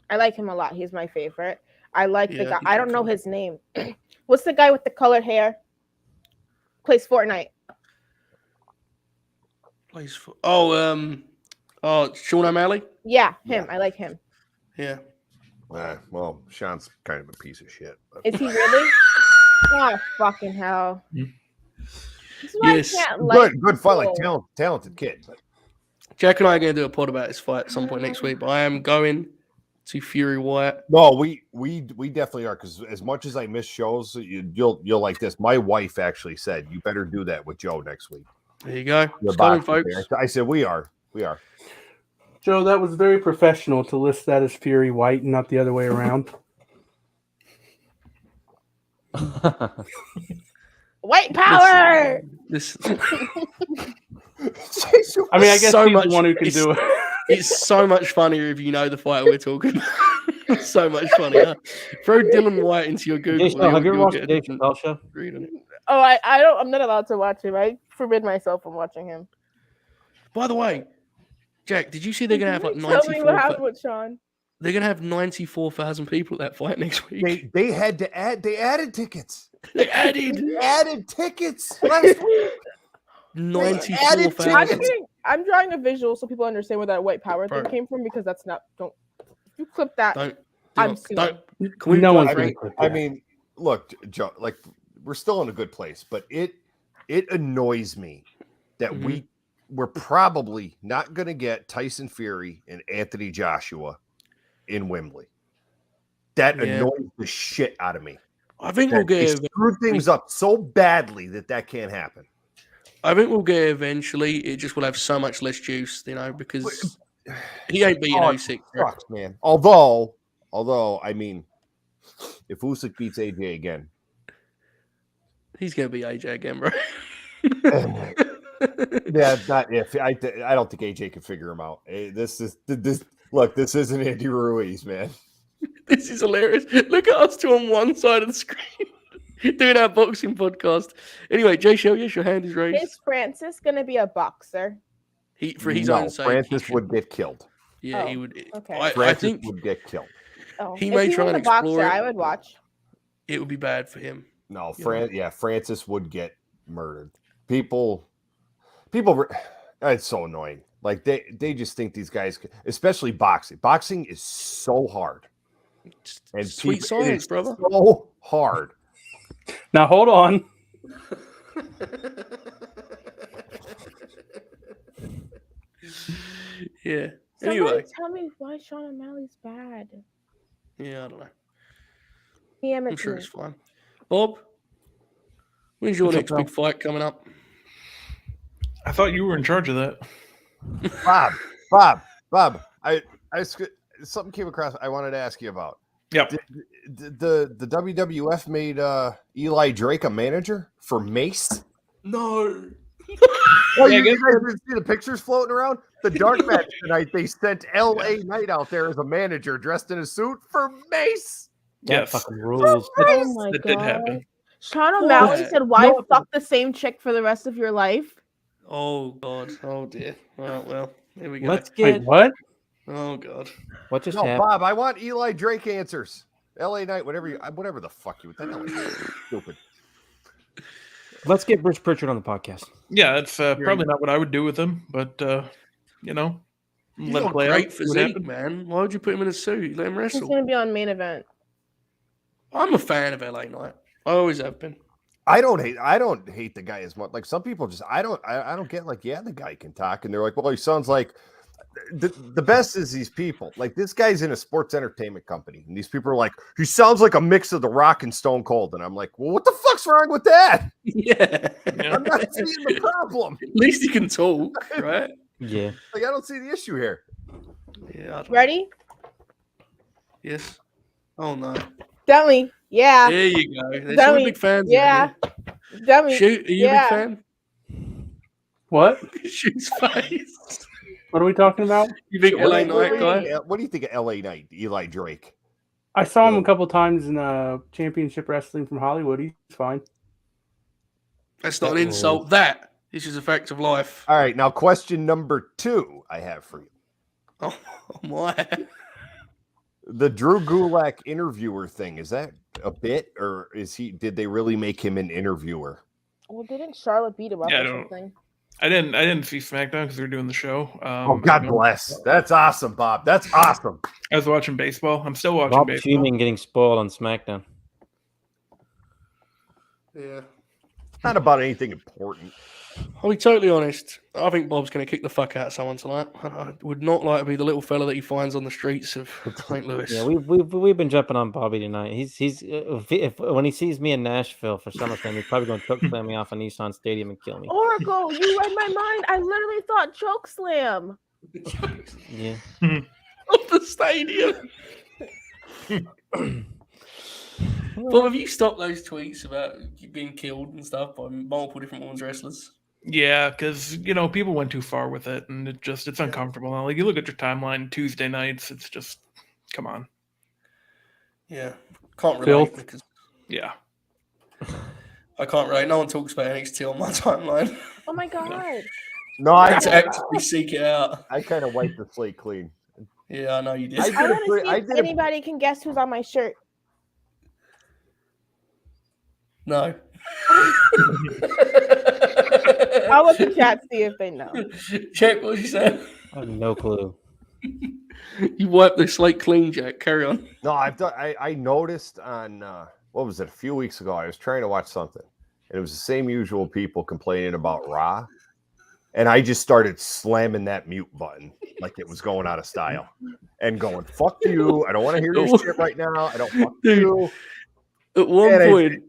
I like him a lot. He's my favorite. I like the guy. I don't know his name. What's the guy with the colored hair? Plays Fortnite. Sean O'Malley. Yeah, him. I like him. Yeah. Well, Sean's kind of a piece of shit. But... Is he really? Oh, fucking hell. This is why Yes. I can't like good fight, like people. talented kid. But... Jack and I are going to do a pod about this fight at some point next week, but I am going to Fury Wyatt. No, we definitely are, because as much as I miss shows, you'll like this. My wife actually said you better do that with Joe next week. There you go. The It's coming, boxing folks. fair. I said we are. Joe, that was very professional to list that as Fury White and not the other way around. White power. This I mean, I guess So he's much- the one who can it's- do it. it's so much funnier if you know the fight we're talking about. So much funnier. Throw Dylan White into your Google. Jay Chappelle, have you ever you'll watched get the a Dave different Chappelle show? read on it. Oh, I don't. I'm not allowed to watch him. I forbid myself from watching him. By the way, Jack, did you see they're gonna have like Tell me what 94? happened with Sean. They're gonna have 94,000 people at that fight next week. They had to add. They added tickets. They added They added tickets last week. 94,000. I'm drawing a visual so people understand where that white power thing Bro. came from, because that's not. Don't. If you clip that, Don't. I'm Don't. Can we No one's I going mean, to clip I that. mean, look, Joe, like we're still in a good place, but it annoys me that we're probably not going to get Tyson Fury and Anthony Joshua in Wembley. That Yeah. annoys the shit out of me. I think we'll They get. screwed things up so badly that can't happen. I think we'll get eventually. It just will have so much less juice, because he ain't beating Oh, it Usyk. sucks, man. Although, I mean, if Usyk beats AJ again, He's gonna be AJ again, bro. yeah, not if. I don't think AJ can figure him out. This isn't Andy Ruiz, man. This is hilarious. Look at us two on one side of the screen doing our boxing podcast. Anyway, Jay Shell, yes, your hand is raised. is Francis gonna be a boxer? For his No, own sake, Francis he should- would get killed. Yeah, Oh, he would. okay. I Francis think would get killed. Oh, He if may he try was and a boxer, explore it. I would watch. it would be bad for him. No, Yeah. Francis would get murdered. People, it's so annoying. Like they just think these guys, especially boxing. Boxing is so hard, and Sweet it science, is brother. so hard. Now, hold on. Yeah. Somebody Anyway, tell me why Sean O'Malley's bad. yeah, I don't know. Damn I'm it, sure it's fine. Bob, when's your What's up, next pal? big fight coming up? I thought you were in charge of that. Bob. Something came across. I wanted to ask you about. Yep. The WWF made Eli Drake a manager for Mace. No. Well, Yeah, I you guess guys didn't see the pictures floating around? The dark match tonight, they sent LA Knight out there as a manager dressed in a suit for Mace. That Yes. fucking rules. Oh my That god. did happen. Sean O'Malley What? said, "Why fuck the same chick for the rest of your life?" Oh God. Oh dear. Well, here we go. Let's Wait, get what? Oh God. what just No, happened. Bob, I want Eli Drake answers. LA Knight, whatever the fuck you. That was stupid. Let's get Bruce Pritchard on the podcast. Yeah, it's probably not what I would do with him, but He's let it got play great out. see what physique, happens. man. Why would you put him in a suit? Let him He's wrestle. gonna be on main event. I'm a fan of LA Knight. I always have been. I don't hate the guy as much. Like some people just I don't get like, yeah, the guy can talk, and they're like, well, he sounds like the best is these people. Like, this guy's in a sports entertainment company, and these people are like, he sounds like a mix of The Rock and Stone Cold. And I'm like, well, what the fuck's wrong with that? Yeah. I'm not seeing the problem. At least he can talk, right? Yeah. Like, I don't see the issue here. Yeah. I don't- Ready? Yes. Oh no. Dummy. Yeah. There you go. There's some Dummy. big fans. Yeah. Dummy. Shoot, are you Yeah. a big fan? What? Shoot's face. What are we talking about? You big LA What Knight do guy? what do you think of LA Knight, Eli Drake? I saw him a couple times in championship wrestling from Hollywood. He's fine. That's not an insult. That this is a fact of life. All right, now question number 2 I have for you. Oh my. The Drew Gulak interviewer thing, is that a bit, or did they really make him an interviewer? Well, didn't Charlotte beat him up Yeah, I or don't- something? I didn't see SmackDown because they were doing the show. Oh, God bless. That's awesome, Bob. That's awesome. I was watching baseball. I'm still watching Bob baseball. Fuming getting spoiled on SmackDown. Yeah. Not about anything important. I'll be totally honest. I think Bob's going to kick the fuck out of someone tonight. I would not like to be the little fella that he finds on the streets of St. Louis. Yeah, we've been jumping on Bobby tonight. He's if when he sees me in Nashville for SummerSlam, he's probably going to choke slam me off a Nissan Stadium and kill me. Oracle, you read my mind. I literally thought choke slam. Yeah. Of the stadium. Bob, have you stopped those tweets about you being killed and stuff by multiple different women's wrestlers? Yeah, because people went too far with it, and it's uncomfortable now. Like you look at your timeline Tuesday nights, it's just come on. Yeah, can't relate Filth. because Yeah. I can't relate. No one talks about NXT on my timeline. Oh my god. No, I I had to actively seek it out. kind of wiped the slate clean. Yeah, I know you did. I I did a want pretty- to I see if did a- anybody can guess who's on my shirt. No. I'll let the chat see if they know. Check what you said. I have no clue. You wiped the slate clean, Jack. Carry on. No, I noticed on what was it, a few weeks ago, I was trying to watch something, and it was the same usual people complaining about Raw, and I just started slamming that mute button like it was going out of style and going, fuck you, I don't want to hear your shit right now, I don't fuck Dude, you. At one And point,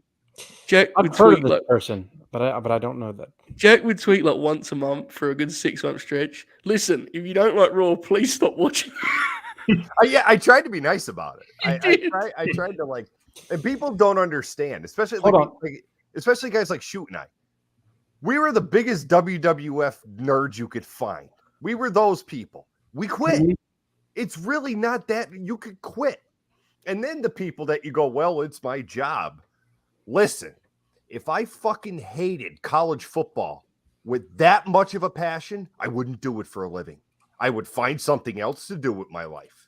Jack would I've heard of tweet this like person, but I don't know that. Jack would tweet like once a month for a good 6-month stretch. Listen, if you don't like Raw, please stop watching. I tried to be nice about it. You did. I tried to, like, and people don't understand, especially especially guys like Shoot and I. We were the biggest WWF nerds you could find. We were those people. We quit. Mhm. It's really not that you could quit. And then the people that you go, well, it's my job. Listen, if I fucking hated college football with that much of a passion, I wouldn't do it for a living. I would find something else to do with my life.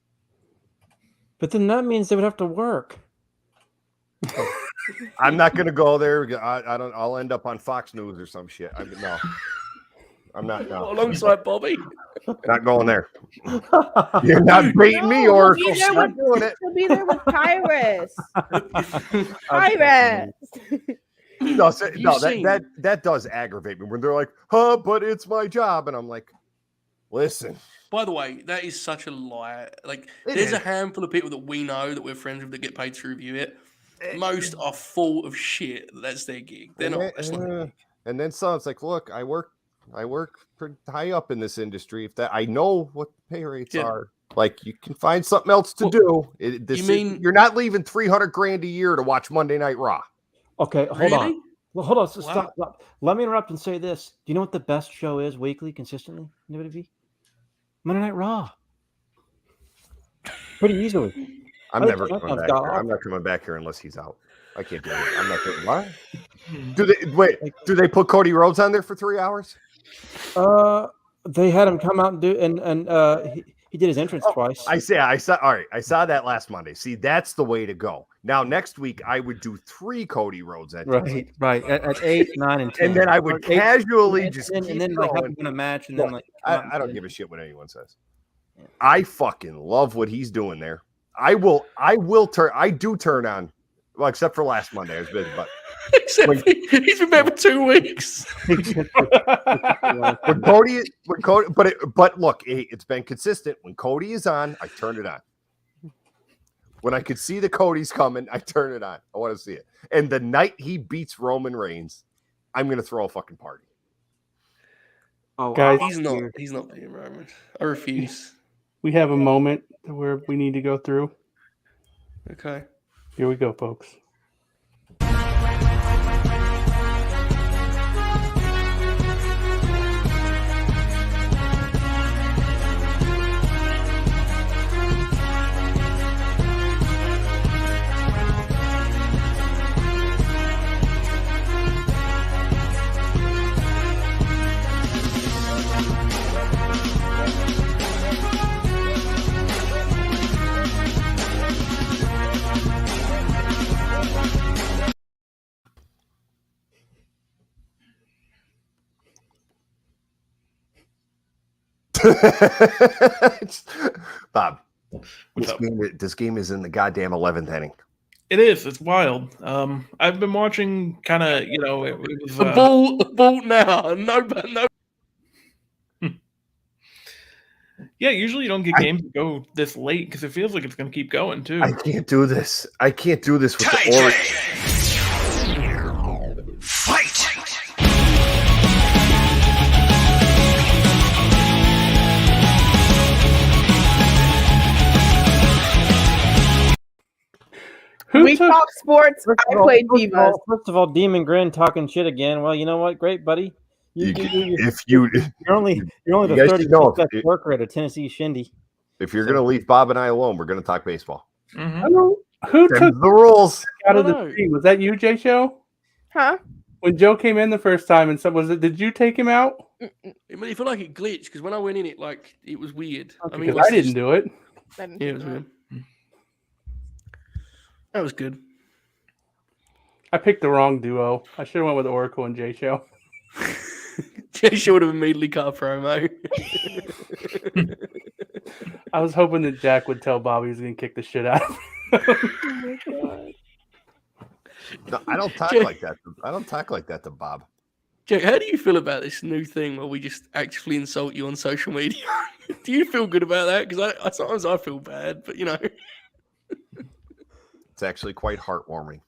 But then that means they would have to work. I'm not going to go there. I don't. I'll end up on Fox News or some shit. No, I'm not. No, Alongside Bobby. not going there. You're not beating me, No, or he'll be there not doing it. He'll be there with Tyrus. Tyrus. No, You seen- that does aggravate me when they're like, "Huh, but it's my job," and I'm like, "Listen, By the way, that is such a lie. Like, It there's a is. handful of people that we know that we're friends with that get paid to review it. Most are full of shit. That's their gig. They're And not. then- That's not their gig. and then someone's like, "Look, I work pretty high up in this industry. If that I know what the pay rates Yeah. are, like you can find something else to Well, do. mean- You're not leaving $300,000 a year to watch Monday Night Raw? Okay, hold Really? on. Well, hold on. So Wow. stop. Let me interrupt and say this. Do you know what the best show is weekly, consistently in WWE? Monday Night Raw. Pretty easily. I'm I never think coming I've back got here. off. I'm not coming back here unless he's out. I can't do it. I'm not doing what? Do they put Cody Rhodes on there for 3 hours? They had him come out and do, and he did his entrance twice. I saw. All right, I saw that last Monday. See, that's the way to go. Now next week I would do 3 Cody Rhodes entrances. Right. At 8, 9, and 10. And then I would Or 8, casually just and keep then like have going. him win a match, and then like I don't give a shit what anyone says. I fucking love what he's doing there. I do turn on Well, except for last Monday, I was busy. But Except he's been back for 2 weeks. when Cody, but look, it's been consistent. When Cody is on, I turn it on. When I could see the Cody's coming, I turn it on. I want to see it. And the night he beats Roman Reigns, I'm going to throw a fucking party. Oh, Guys, He's not being Roman. I refuse. we have a moment where we need to go through. Okay. Here we go, folks. Bob, What's up? this game is in the goddamn 11th inning. It is. It's wild. I've been watching kind of, it was The ball now. No. yeah, usually you don't get games that go this late because it feels like it's going to keep going too. I can't do this. I can't do this with the Orioles. Fight! We talk sports. I play divas. First of all, Demon Grin talking shit again. Well, you know what? Great, buddy. You're only the guys should know 36th worker at a Tennessee shindy. if you're going to leave Bob and I alone, we're going to talk baseball. Mhm. I don't, who Them's took the rules? out of I the don't know. stream? Was that you, Jay Show? Huh? When Joe came in the first time and said, did you take him out? It made me feel like it glitched because when I went in it, it was weird. I mean, Because I didn't do it. I didn't Yeah, it do was that. weird. That was good. I picked the wrong duo. I should have went with Oracle and Jay Show. Jay should have immediately cut a promo. I was hoping that Jack would tell Bobby he was going to kick the shit out of him. Oh my god. No, I don't talk Jay- like that. I don't talk like that to Bob. Jack, how do you feel about this new thing where we just actively insult you on social media? Do you feel good about that? Because I sometimes I feel bad, but It's actually quite heartwarming.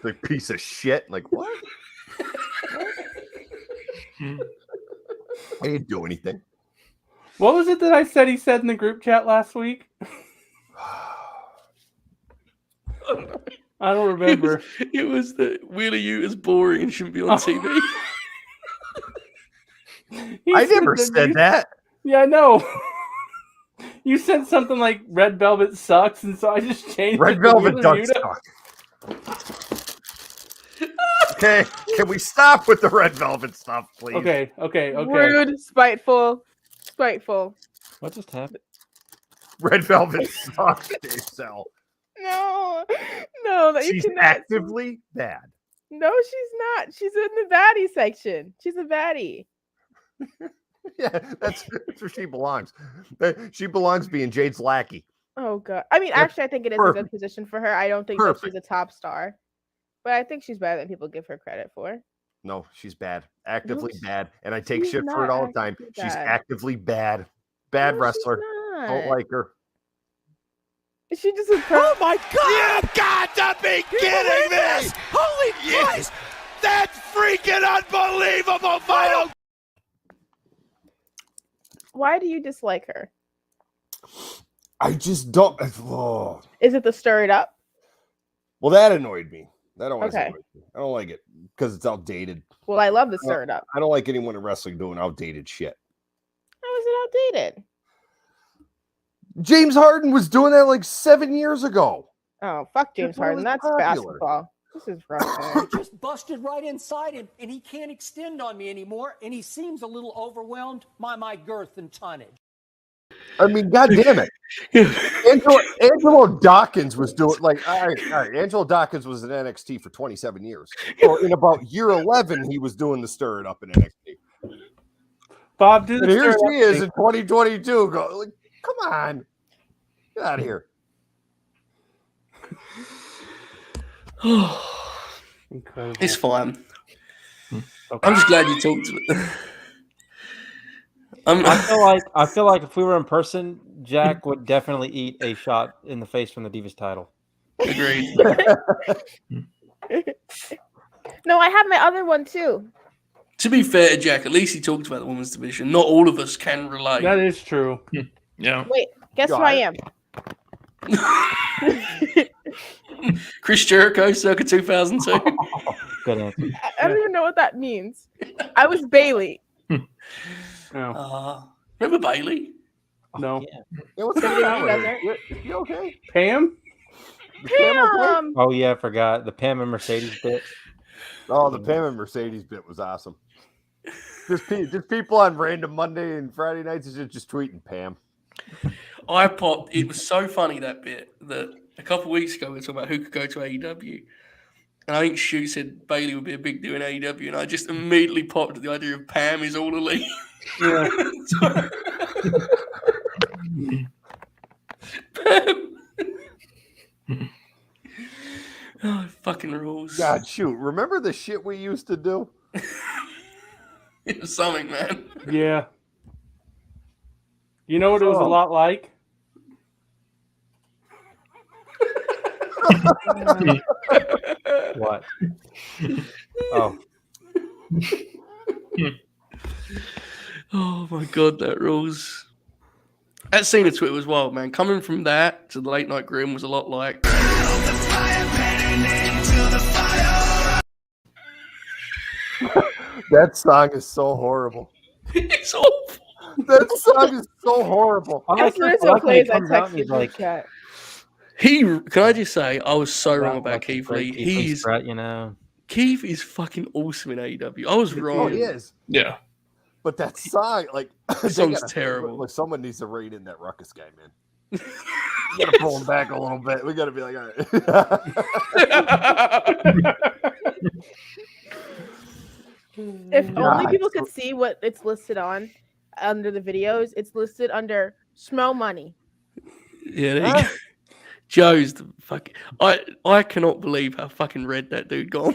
Like piece of shit. Like what? I didn't do anything. What was it that I said he said in the group chat last week? I don't remember. It was that Wheeler Ute is boring and shouldn't be on TV. He I never said that. Yeah, I know. You said something like Red Velvet sucks, and so I just changed it Red to Velvet Wheeler does Yuta. suck. Okay, can we stop with the Red Velvet stuff, please? Okay. Rude, spiteful. What just happened? Red Velvet sucks, Dave Sell. No, that you She's cannot. actively bad. No, she's not. She's in the baddie section. She's a baddie. Yeah, that's where she belongs. She belongs being Jade's lackey. Oh god. I mean, Yeah, actually, I think it is a perfect. good position for her. I don't think that she's Perfect. a top star, but I think she's better than people give her credit for. No, she's bad. Actively she's- bad. And I take she's shit for it not all the time. actively She's bad. actively bad. Bad No, wrestler. She's Don't not. like her. She just a oh my You've got to be kidding me! Holy Christ! That's freaking unbelievable, Vital! Why do you dislike her? I just don't. Oh. Is it the stir it up? Well, that annoyed me. That always Okay. annoyed me. I don't like it because it's outdated. Well, I love the stir it up. I don't like anyone in wrestling doing outdated shit. How is it outdated? James Harden was doing that like 7 years ago. Oh, fuck James Before it Harden. was That's popular. basketball. This is wrestling. Just busted right inside him, and he can't extend on me anymore, and he seems a little overwhelmed by my girth and tonnage. I mean, God damn it. Angelo Dawkins was doing like, all right. Angelo Dawkins was in NXT for 27 years. So in about year 11, he was doing the stir it up in NXT. Bob, do And the here stir she it up is thing. in 2022. Go, like, come on. Get out of here. Incredible. It's fine. Okay. I'm just glad you talked to it. I feel like if we were in person, Jack would definitely eat a shot in the face from the Divas title. Agreed. No, I have my other one too. To be fair to Jack, at least he talked about the women's division. Not all of us can relate. That is true. Yeah. Wait, guess Yo, who I am? Chris Jericho, circa 2002. Good answer. I don't even know what that means. I was Bailey. No. Remember Bailey? No. Yeah. Yeah, what's Somebody going on does with it. her? You okay? Pam? The Pam okay? Pam. Oh yeah, I forgot the Pam and Mercedes bit. Oh, the Pam and Mercedes bit was awesome. Just people on random Monday and Friday nights is just tweeting Pam. I popped. It was so funny, that bit, that a couple of weeks ago we were talking about who could go to AEW. And I think Shu said Bailey would be a big deal in AEW. And I just immediately popped at the idea of Pam is all elite. Yeah. Pam. Oh, fucking rules. God, shoot. Remember the shit we used to do? It was something, man. Yeah. You know what it was a lot like? What? Oh, Oh my god, that rules. That scene of Twitter was wild, man. Coming from that to the late night grim was a lot like. That song is so horrible. It's awful. That song is so horrible. As soon as it plays, I text you the chat. Can I just say, I was so wrong about like Keith a Lee. great Keith Lee He's spread, you know. Keith is fucking awesome in AEW. I was Oh, wrong. he is. Yeah. But that song, like, That song's terrible. Like, someone needs to rein in that ruckus guy, man. We gotta pull him back a little bit. We gotta be like, all right. If only people could see what it's listed on under the videos, it's listed under Smo Money. Yeah, there you go. Joe's the fucking. I cannot believe how fucking red that dude got.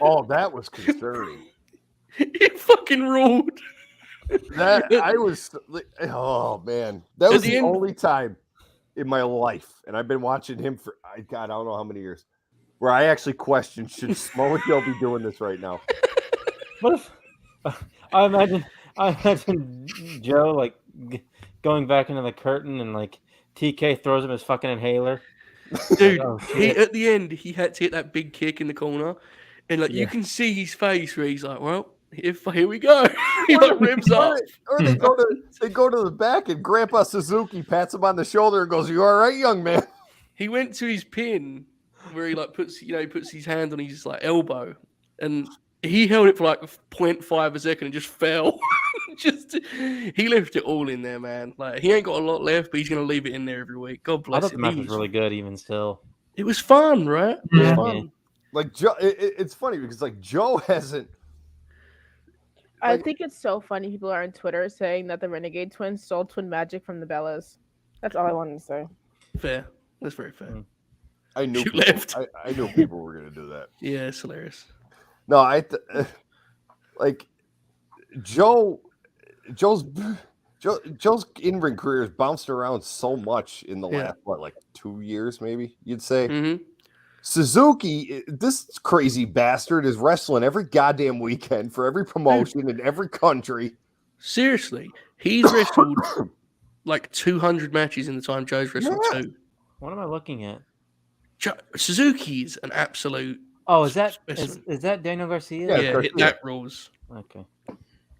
Oh, that was concerning. It fucking ruled. That I was. Oh man, that was the the end- only time in my life, and I've been watching him for God, I don't know how many years, where I actually questioned should Smo and Joe be doing this right now. What if I imagine Joe like going back into the curtain and like TK throws him his fucking inhaler. Dude, Oh, he shit. at the end he had to hit that big kick in the corner, and like you Yeah. can see his face where he's like, "Well, here we go." He like ribs up. Or they go to the back and Grandpa Suzuki pats him on the shoulder and goes, "You all right, young man?" He went to his pin where he like puts his hand on his like elbow, and he held it for like 0.5 a second and just fell. He left it all in there, man. Like he ain't got a lot left, but he's gonna leave it in there every week. God I bless thought the him. match was really good, even still. It was fun, right? It was Yeah. fun. Like Joe, it's funny because like Joe hasn't. I Like- think it's so funny people are on Twitter saying that the Renegade Twins stole Twin Magic from the Bellas. That's all I wanted to say. Fair. That's very fair. I knew You people, left. I knew people were gonna do that. Yeah, it's hilarious. No, like Joe's in-ring career has bounced around so much in the Yeah. last like 2 years, maybe you'd say. Mm-hmm. Suzuki, this crazy bastard, is wrestling every goddamn weekend for every promotion in every country. Seriously, he's wrestled like 200 matches in the time Joe's wrestled Yeah. two. What am I looking at? Suzuki's an absolute. Oh, is that specimen. is that Daniel Garcia? Yeah, Yeah, Garcia. that rules. Okay.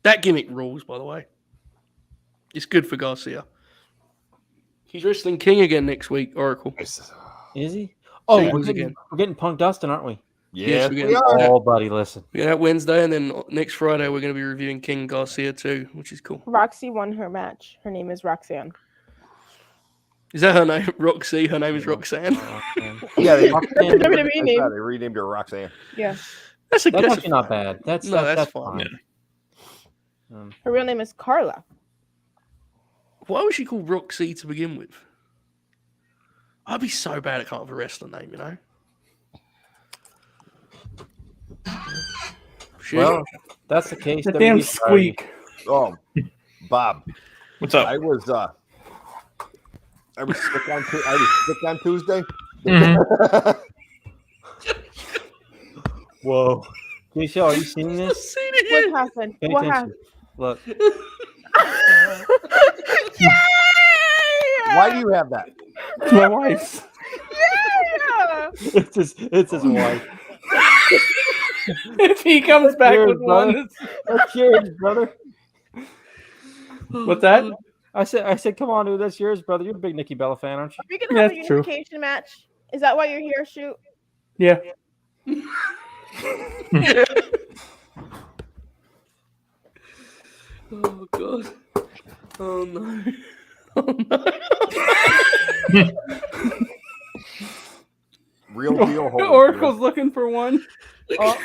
That gimmick rules, by the way. It's good for Garcia. He's wrestling King again next week, Oracle. Is he? Oh, Same we're as getting, again. we're getting Punk Dustin, aren't we? Yes, we we get- are. Oh, buddy, listen. We got that Wednesday, and then next Friday we're going to be reviewing King Garcia too, which is cool. Roxy won her match. Her name is Roxanne. Is that her name? Roxy. Her name is Roxanne. Oh, man. Yeah, they, WWE name. they renamed her Roxanne. Yeah. That's a That's good. actually not bad. That's No, that's that's fine. fine. Her real name is Carla. Why was she called Roxy to begin with? I'd be so bad at can't have a wrestler name, you know. Shit. Well, that's the case. The WB, damn sorry. squeak. Oh, Bob, What's up? I was sick on Tuesday. Mhm. Whoa. Michelle, are you seeing this? Seen it What yet? happened? Pay What attention. happened? Look. Why do you have that? It's my wife's. Yeah! It's his wife. If he comes back Cheers, with one, brother. That's yours, brother. what's that? I said, come on, dude. That's yours, brother. You're a big Nikki Bella fan, aren't you? Are we gonna have a That's true. unification match? Is that why you're here, Shoot? Yeah. Oh god. Oh no. Oh no. Real deal. Oracle's looking for one.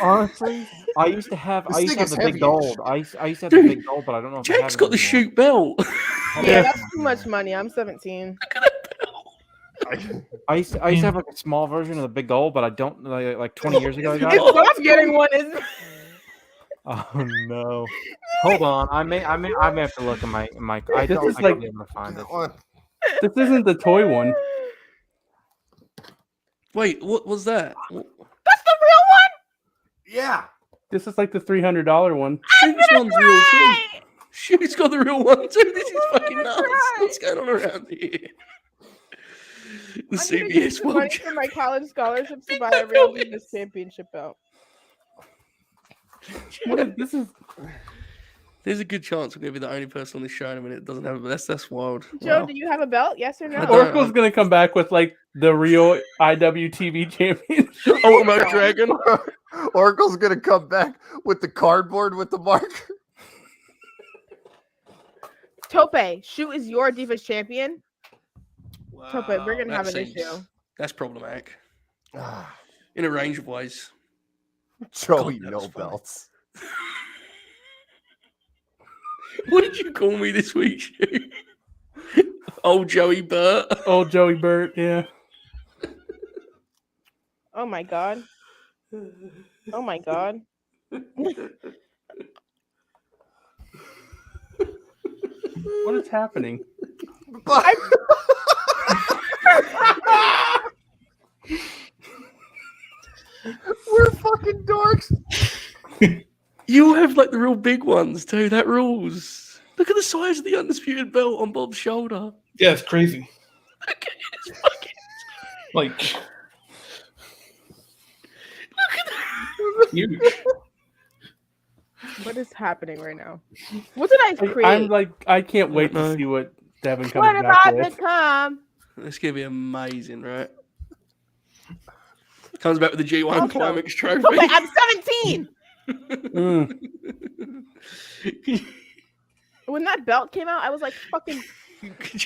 Honestly, I used to have This thing is the heavy. big gold. I used to have the big gold, but I don't know if I have Jake's it got the anymore. shoot belt. Yeah, that's too much money. I'm 17. I used to have like a small version of the big gold, but I don't like 20 years ago I got If it. I'm getting one, is Oh no! Hold on, I may have to look at my. I This don't is think I'll like- be able to find it. This isn't the toy one. Wait, what was that? that's the real one. Yeah. This is like the $300 one. Shoot's one's real too. Right. Shoot's got the real one too. This is fucking nuts. Right. What's going on around here? The I'm gonna use CBS the one. money for my college scholarships to buy that a real belt Divas championship belt. What is this? Is There's a good chance we're gonna be the only person on this show in a minute that doesn't have a that's wild. Joe, Wow. do you have a belt? Yes or no? I don't. Oracle's gonna come back with like the real IWTV champion. Ultimate Dragon. Oracle's gonna come back with the cardboard with the marker. Tope, Shoot is your Divas champion. Tope, we're gonna that have an seems- issue. That's problematic in a range of ways. Joey, God, that no was funny. belts. What did you call me this week, Stu? Old Joey Burt. Old Joey Burt, yeah. Oh my god. Oh my god. What is happening? We're fucking dorks. You have like the real big ones too. That rules. Look at the size of the undisputed belt on Bob's shoulder. Yeah, it's crazy. Look at his fucking. Like Look at that. huge. What is happening right now? What did I create? I'm like, I can't wait know. to see what Devin what comes have back I with. become? This gonna be amazing, right? Comes back with the G1 Also- Climax trophy. Tope, I'm 17. Mm. When that belt came out, I was like fucking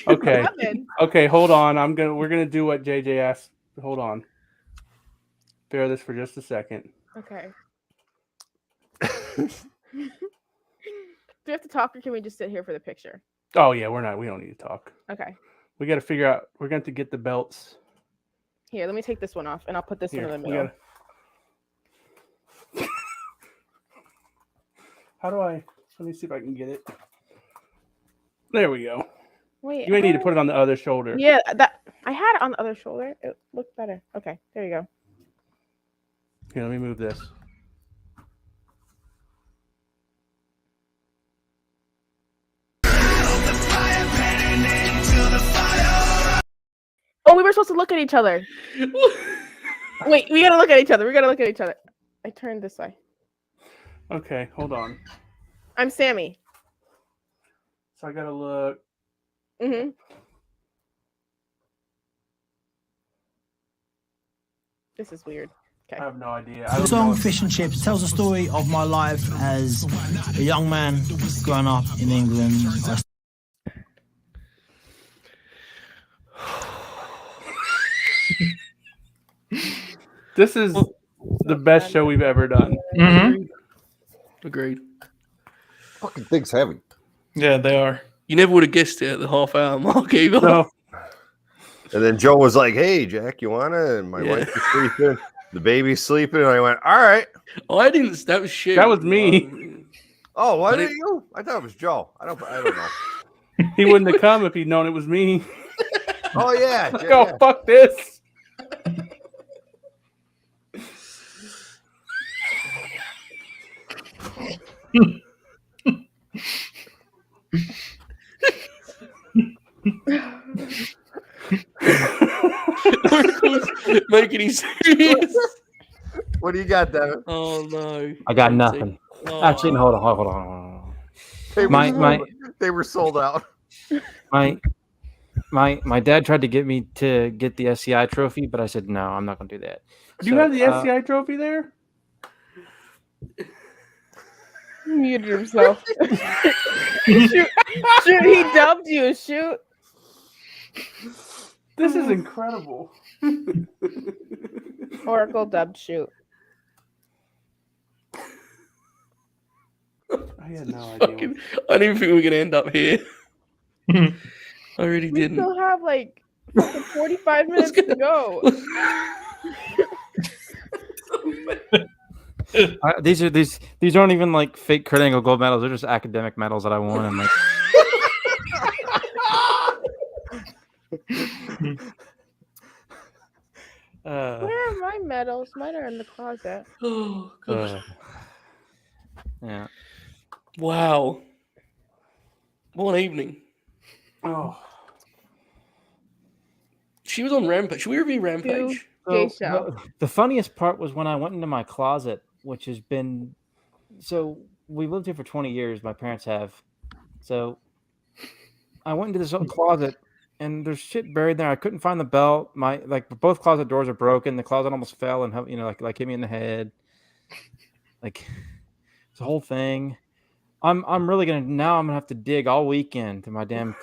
Okay. 11. Okay, hold on. We're gonna do what JJ asked. Hold on. Bear this for just a second. Okay. Do we have to talk or can we just sit here for the picture? Oh yeah, we don't need to talk. Okay. We gotta figure out we're going to get the belts. Here, let me take this one off and I'll put this Here, one in the we middle. gotta... How do I let me see if I can get it. There we go. Wait. You may need to how- put it on the other shoulder. Yeah, that I had it on the other shoulder. It looked better. Okay, there you go. Here, let me move this. Oh, we were supposed to look at each other. Wait, we gotta look at each other. We gotta look at each other. I turned this way. Okay, hold on. I'm Sammy. So I gotta look. Mm-hmm. This is weird. I have no idea. I The don't song know. Fish and Chips tells the story of my life as a young man growing up in England. This is the best show we've ever done. Mm-hmm. Agreed. Fucking thing's heavy. Yeah, they are. You never would have guessed it at the half hour mark either. No, And then Joe was like, "Hey, Jack, you wanna?" And my wife was sleeping, the baby's sleeping, and I went, "All right." Oh, I didn't. That was shit. That was me. Oh, was it you? I thought it was Joe. I don't know. He wouldn't have come if he'd known it was me. Oh yeah. Let's go. Fuck this. Making you serious. What do you got, Devin? Oh no. I got nothing. Oh. Actually, no, hold on. They were sold out. My dad tried to get me to get the SCI trophy, but I said no, I'm not going to do that. Do you have the SCI trophy there? He muted himself. Shoot, he dubbed you. Shoot. This is incredible. Oracle dubbed shoot. I had no idea. I didn't think we were gonna end up here. I really We didn't. still have like fucking 45 minutes to go. These aren't even like fake Kurt Angle gold medals. They're just academic medals that I won. I'm like, Where are my medals? Mine are in the closet. Oh god. yeah. Wow. What an evening. Oh. She was on Rampage. Should we review Rampage? The funniest part was when I went into my closet, which has been we've lived here for 20 years. My parents have. So I went into this old closet and there's shit buried there. I couldn't find the belt. Both closet doors are broken. The closet almost fell and hit me in the head. Like it's the whole thing. I'm really gonna have to dig all weekend through my damn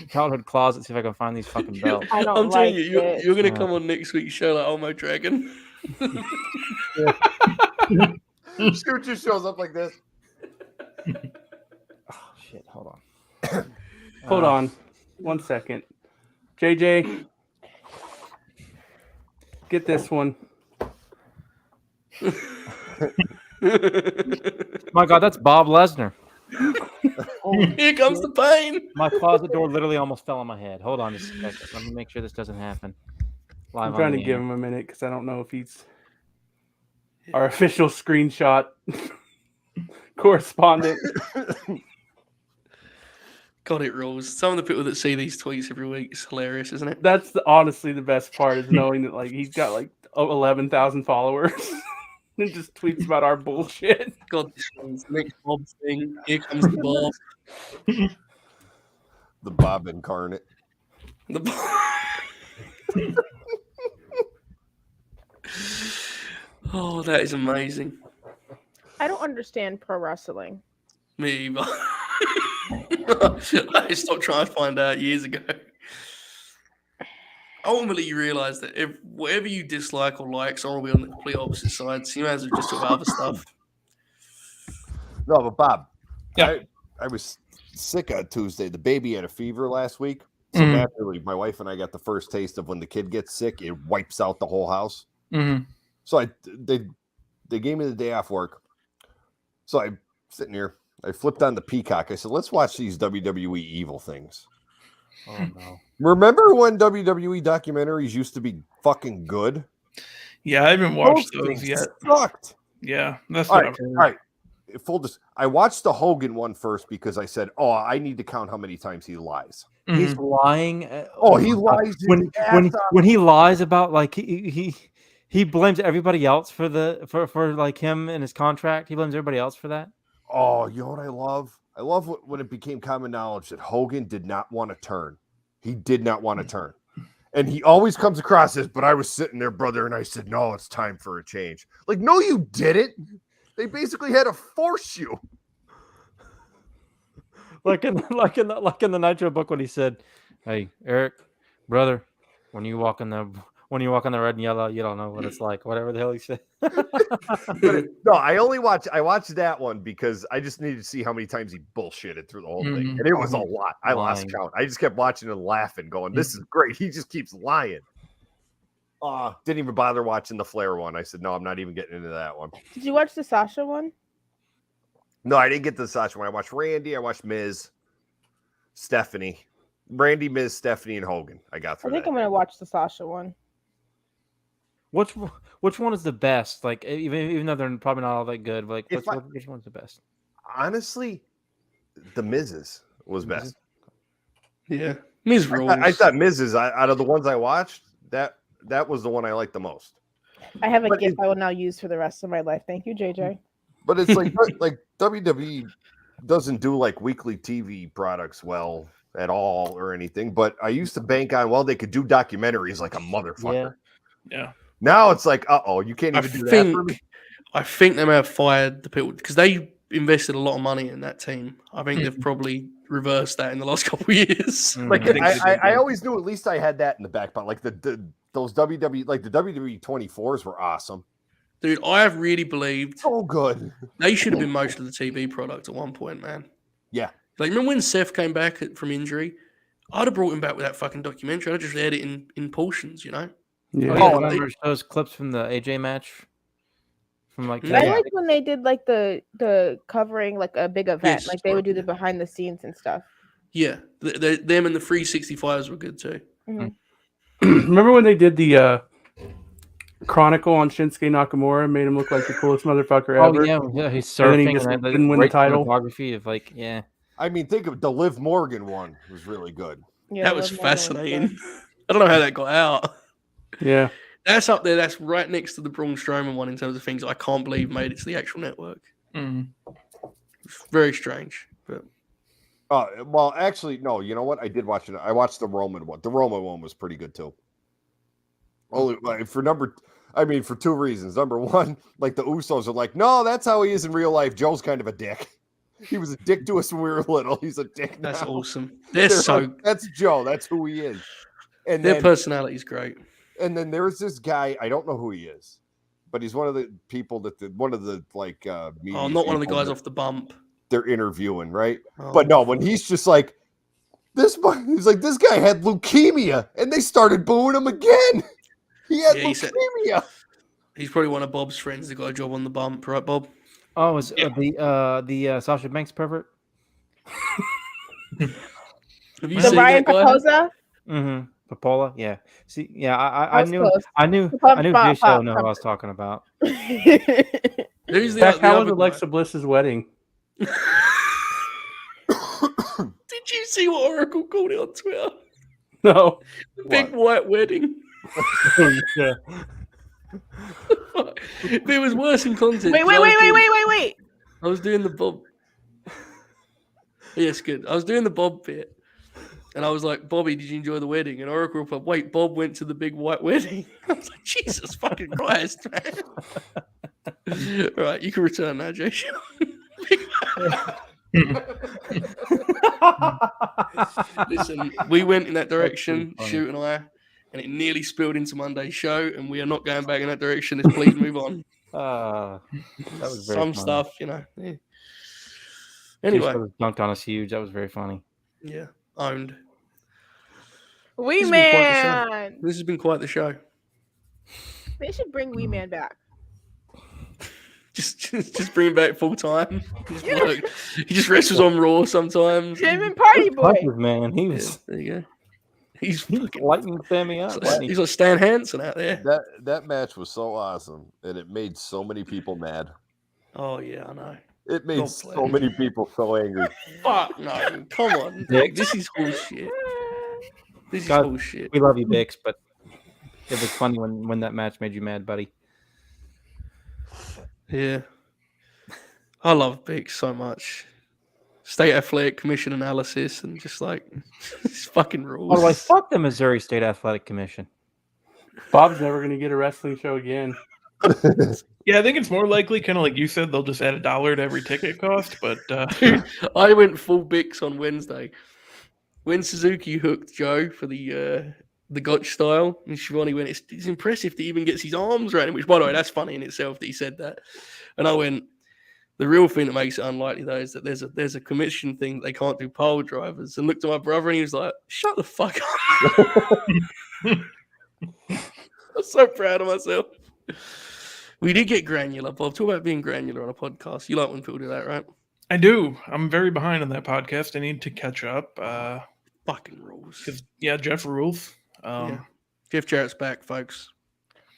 childhood closet, see if I can find these fucking belts. I'm telling you, you're gonna come on next week's show like Elmo Dragon. Scoot just shows up like this. Oh shit! Hold on. Hold on. 1 second. JJ, get this one. My God, that's Bob Lesnar. Here comes the pain. My closet door literally almost fell on my head. Hold on just a second. Let me make sure this doesn't happen. I'm trying to give him a minute because I don't know if he's our official screenshot correspondent. God, it rules. Some of the people that see these tweets every week is hilarious, isn't it? That's honestly the best part is knowing that like he's got like 11,000 followers and just tweets about our bullshit. God, this one's next Bob thing. Here comes the Bob. The Bob incarnate. The Bob. Oh, that is amazing. I don't understand pro wrestling. Me either. I stopped trying to find out years ago. Ultimately, you realise that whatever you dislike or like, someone will be on the complete opposite sides. You might as well just talk about other stuff. No, but Bob, Yeah. I was sick on Tuesday. The baby had a fever last week. So Mhm. naturally, my wife and I got the first taste of when the kid gets sick, it wipes out the whole house. Mm-hmm. So they gave me the day off work. So I'm sitting here. I flipped on the Peacock. I said, let's watch these WWE evil things. Oh no. Remember when WWE documentaries used to be fucking good? Yeah, I haven't watched those yet. Sucked. Yeah, that's All what right, I've heard. all right. I watched the Hogan one first because I said, "Oh, I need to count how many times he lies." He's Mhm. lying. He lies his when ass off. when he lies about like he blames everybody else for like him and his contract. He blames everybody else for that. Oh, you know what I love? I love when it became common knowledge that Hogan did not want to turn. He did not want to turn. And he always comes across as, but I was sitting there, brother, and I said, no, it's time for a change. Like, no, you didn't. They basically had to force you. Like in the Nitro book when he said, "Hey, Eric, brother, when you walk in when you walk on the red and yellow, you don't know what it's like. Whatever the hell he said. No, I watched that one because I just needed to see how many times he bullshitted through the whole thing, and it was a lot. I lost count. I just kept watching and laughing, going, "This is great." He just keeps lying. Didn't even bother watching the Flair one. I said, "No, I'm not even getting into that one." Did you watch the Sasha one? No, I didn't get to the Sasha one. I watched Randy. I watched Miz, Stephanie, Randy, Miz, Stephanie, and Hogan. I got through. I think I'm gonna watch the Sasha one. Which one is the best? Like even though they're probably not all that good, like which one's the best? Honestly, the Miz's was best. Yeah, Miz rules. I thought Miz's out of the ones I watched, that was the one I liked the most. I have a gift I will now use for the rest of my life. Thank you, JJ. But it's like like WWE doesn't do like weekly TV products well at all or anything. But I used to bank on they could do documentaries like a motherfucker. Yeah. Now it's like, you can't even do that for me. I think they may have fired the people because they invested a lot of money in that team. I think they've probably reversed that in the last couple of years. Like I always knew at least I had that in the back pocket. Like those WWE, like the WWE 24s were awesome. Dude, I have really believed so good. They should have been most of the TV product at one point, man. Yeah. Like, remember when Seth came back from injury? I'd have brought him back with that fucking documentary. I'd just aired it in portions, you know? Yeah. Remember those clips from the AJ match? From like I like when they did like the covering like a big event. Like they would do the behind the scenes and stuff. Yeah. Them and the 365s were good too. Mm-hmm. Remember when they did the Chronicle on Shinsuke Nakamura, made him look like the coolest motherfucker ever? Yeah, he's surfing and then he just didn't win the title. Photography of I mean, think of the Liv Morgan one was really good. Yeah, that was fascinating. I don't know how that got out. Yeah, that's up there. That's right next to the Braun Strowman one in terms of things I can't believe made it to the actual network. Very strange, but. Well, actually, no. You know what? I did watch it. I watched the Roman one. The Roman one was pretty good too. Only for two reasons. Number one, like the Usos are like, no, that's how he is in real life. Joe's kind of a dick. He was a dick to us when we were little. He's a dick now. That's awesome. That's Joe. That's who he is. And their personality is great. And then there's this guy. I don't know who he is, but he's one of the people that not one of the guys off the bump. They're interviewing, right? But no, when he's just like he's like, this guy had leukemia, and they started booing him again. He had leukemia. He's probably one of Bob's friends that got a job on the bump, right, Bob? Oh, is the Sasha Banks pervert? Have you seen Ryan that guy? Paposa? Mm-hmm. Papola, yeah. See, yeah, I knew J-Show know who I was talking about. Who's how was Alexa Bliss's wedding? Did you see what Oracle called it on Twitter? No. The big white wedding. Yeah. It was worse in context. Wait. I was doing the Bob. Yes, good. I was doing the Bob bit. And I was like, Bobby, did you enjoy the wedding? And Oracle replied, wait, Bob went to the big white wedding. I was like, Jesus fucking Christ, man. All right, you can return now, Jason. Listen, we went in that direction, Shoot and I, and it nearly spilled into Monday's show, and we are not going back in that direction. Let's please move on. That was very some funny. stuff, you know. Yeah. Anyway, dunked on us huge. That was very funny. Yeah, owned. Wee Man. This has been quite the show. They should bring Wee Man back. Just bring him back full time. He just wrestles on Raw sometimes. Him and Party Boy. Man, he was. There you go. He's lighting Sammy up. He's like Stan Hansen out there. That match was so awesome, and it made so many people mad. Oh yeah, I know. It made so many people so angry. Fuck no! Come on, Dick. This is bullshit. This is bullshit. We love you, Bix, but it was funny when that match made you mad, buddy. Yeah, I love Bix so much. State Athletic Commission analysis and just like these fucking rules. Oh, like fuck the Missouri State Athletic Commission. Bob's never going to get a wrestling show again. Yeah, I think it's more likely, kind of like you said, they'll just add $1 to every ticket cost. But Dude, I went full Bix on Wednesday when Suzuki hooked Joe for the the Gotch style. And Shivani went, it's impressive that he even gets his arms around him, which, by the way, that's funny in itself that he said that. And I went, the real thing that makes it unlikely, though, is that there's a commission thing that they can't do pole drivers. And looked at my brother and he was like, shut the fuck up. I'm so proud of myself. We did get granular, Bob. Talk about being granular on a podcast. You like when people do that, right? I do. I'm very behind on that podcast. I need to catch up. Fucking rules. Yeah, Jeff rules. Yeah. Jeff Jarrett's back, folks.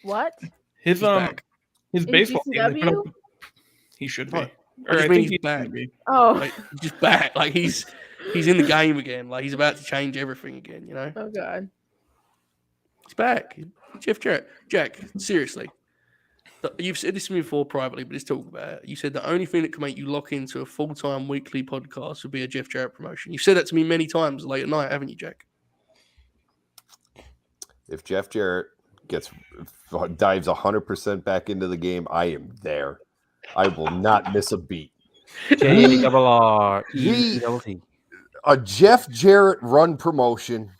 What? His back. His In baseball team, they put GCW? up- he should be. Right. Or I I mean think he's he back. should be. Oh. Like, he's just back. Like he's in the game again. Like he's about to change everything again, you know? Oh God. He's back. Jeff Jarrett. Jack, seriously. You've said this to me before privately, but let's talk about it. You said the only thing that can make you lock into a full-time weekly podcast would be a Jeff Jarrett promotion. You've said that to me many times late at night, haven't you, Jack? If Jeff Jarrett dives 100% back into the game, I am there. I will not miss a beat. JRRELT. A Jeff Jarrett run promotion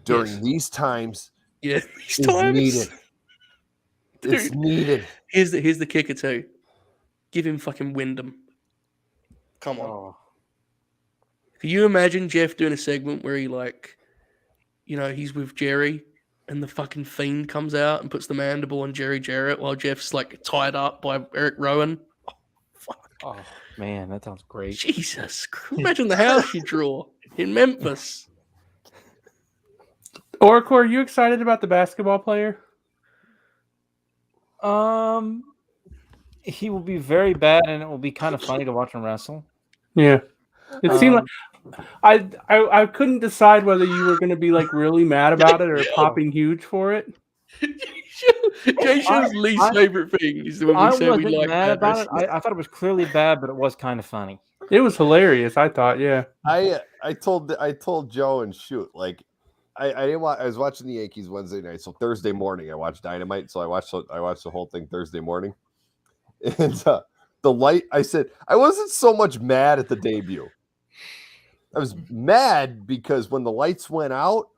during these times these is times. needed. It's Dude, needed. Here's the kicker too. Give him fucking Wyndham. Come on. Oh. Can you imagine Jeff doing a segment where he he's with Jerry and the fucking Fiend comes out and puts the mandible on Jerry Jarrett while Jeff's like tied up by Eric Rowan? Oh, fuck. Oh man, that sounds great. Jesus. Imagine the house you draw in Memphis. Oracle, are you excited about the basketball player? He will be very bad, and it will be kind of funny to watch him wrestle. Yeah. It seemed like I couldn't decide whether you were going to be like really mad about it or popping huge for it. Jason's least favorite thing is when I we say we wasn't like mad bad about it. wrestling. I thought it was clearly bad, but it was kind of funny. It was hilarious, I thought, yeah. I told Joe and shoot, like I didn't want. I was watching the Yankees Wednesday night, so Thursday morning I watched Dynamite. So I watched the whole thing Thursday morning, and the light. I said I wasn't so much mad at the debut. I was mad because when the lights went out,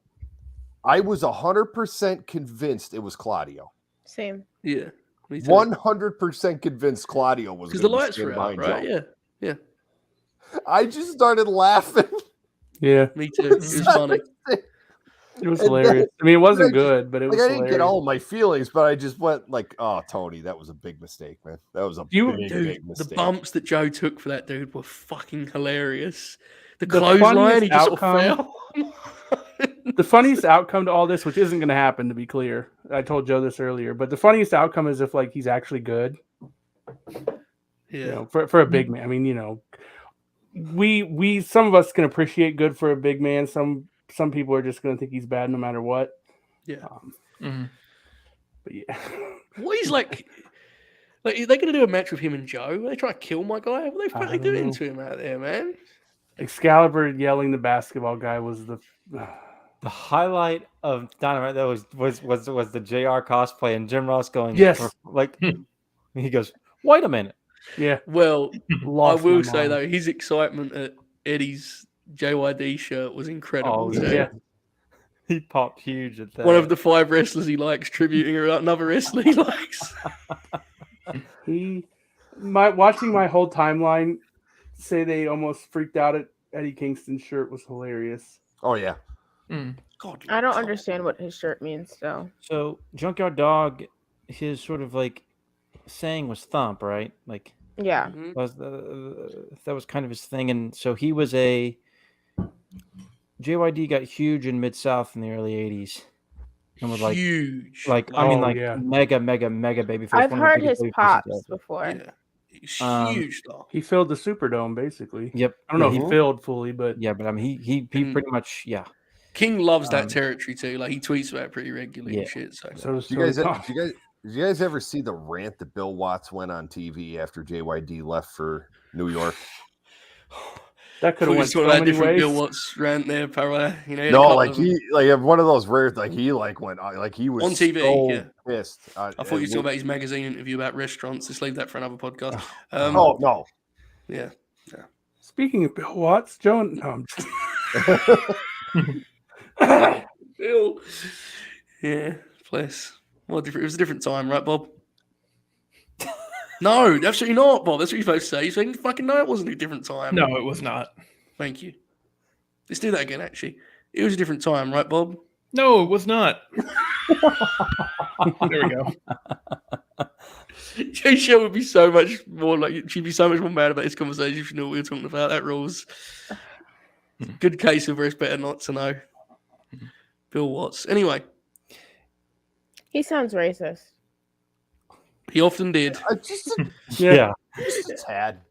I was 100% convinced it was Claudio. Same. Yeah. me too. 100% convinced Claudio was Because the gonna be lights were standing out, behind right? Joe. Yeah. I just started laughing. Yeah. Me too. It was funny. It was And hilarious. I mean, it wasn't good, but it was Like I didn't hilarious. get all of my feelings, but I just went like, "Oh, Tony, that was a big mistake, man. That was a big Dude, mistake." the bumps that Joe took for that dude were fucking hilarious. The The clothesline, he just funniest sort of fell. The funniest outcome to all this, which isn't going to happen, to be clear, I told Joe this earlier, but the funniest outcome is if like he's actually good. Yeah. You know, for a big man. I mean, you know, we some of us can appreciate good for a big man. Some people are just going to think he's bad no matter what. Yeah. But yeah. What is like are they going to do a match with him and Joe? Are they trying to kill my guy? What are they fucking don't doing know. to him out there, man? Excalibur yelling the basketball guy was the The highlight of Dynamite though was the JR cosplay and Jim Ross going Yes. like he goes, wait a minute. yeah. Well, I Lost will my say mind. though, his excitement at Eddie's JYD shirt was incredible. Oh, too. Yeah. He popped huge at that. One of the 5 wrestlers he likes tributing another wrestler he likes. Watching my whole timeline say they almost freaked out at Eddie Kingston's shirt was hilarious. Oh yeah. God, I don't understand what his shirt means, though. So Junkyard Dog, his sort of like saying was thump, right? Like Yeah. that was kind of his thing, and so he was JYD got huge in Mid-South in the early '80s, and was like huge. yeah. mega baby. I've heard his pops before. Yeah. He's huge though. He filled the Superdome basically. Yep. I don't know Yeah, if he filled fully, but Yeah, but I mean, he pretty much King loves that territory too. Like he tweets about it pretty regularly and shit. So does Did you Tony Khan. did you guys ever see the rant that Bill Watts went on TV after JYD left for New York? That could have went so about many different ways. Bill Watts rant there, Para. You know, he had a No, couple like of them. he like one of those rare like he like went like he was On TV, so yeah. pissed. I thought you were talking about his magazine interview about restaurants. Let's leave that for another podcast. Oh no. Yeah. Speaking of Bill Watts, Joe. No, I'm just... Bill. Yeah, bless. What different? It was a different time, right, Bob? No, absolutely not, Bob. That's what you're supposed to say. You're saying, fucking no, it wasn't a different time. No, it was not. Thank you. Let's do that again, actually. It was a different time, right, Bob? No, it was not. There we go. Jay Shell would be so much more like, she'd be so much more mad about this conversation if she knew what we were talking about. That rules. Good case of it's better not to know. Bill Watts. Anyway. He sounds racist. He often did. Yeah. Just a tad.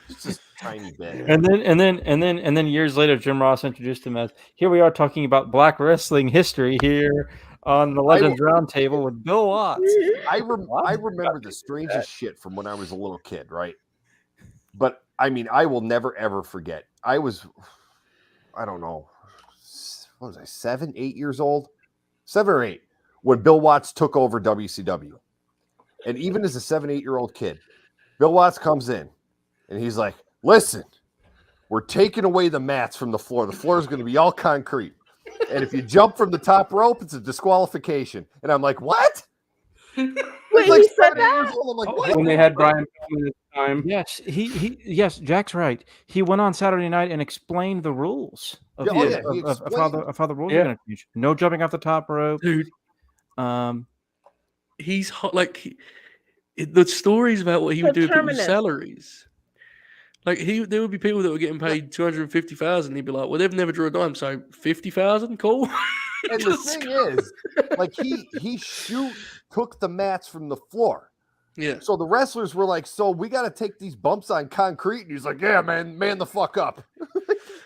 Just a tiny bit. And then years later, Jim Ross introduced him as, here we are talking about black wrestling history here on the Legends Roundtable with Bill Watts. I remember the strangest shit from when I was a little kid, right? But I mean, I will never ever forget. I don't know, what was I, 7, 8 years old? 7 or 8, when Bill Watts took over WCW. And even as a 7, 8-year-old kid, Bill Watts comes in and he's like, listen, we're taking away the mats from the floor. The floor is going to be all concrete. And if you jump from the top rope, it's a disqualification. And I'm like, what? Wait, like he said that? I'm like, what? When they had Brian Pillman at the time. Yes, yes, Jack's right. He went on Saturday night and explained the rules of, He of how the rules are going to change. No jumping off the top rope. Dude. He's hot, like the stories about what he would do with people's salaries. Like there would be people that were getting paid $250,000. He'd be like, "Well, they've never drew a dime, so $50,000, cool." And the thing is, like he took the mats from the floor. Yeah. So the wrestlers were like, "So we got to take these bumps on concrete," and he's like, "Yeah, man the fuck up."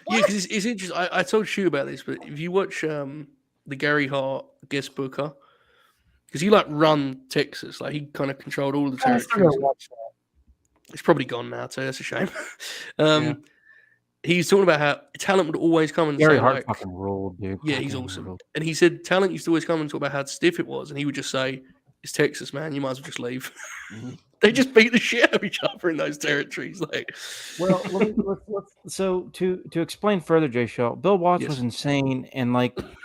Yeah, because it's interesting. I told Shu about this, but if you watch the Gary Hart guest booker, because he run Texas, like he kind of controlled all the territories. It's probably gone now, so that's a shame. He's talking about how talent would always come and Gary say, Hart fucking ruled, dude. Yeah, he's awesome. And he said talent used to always come and talk about how stiff it was, and he would just say, "It's Texas, man. You might as well just leave." They just beat the shit out of each other in those territories. Like, well, so to explain further, Jay Shaw, Bill Watts was insane and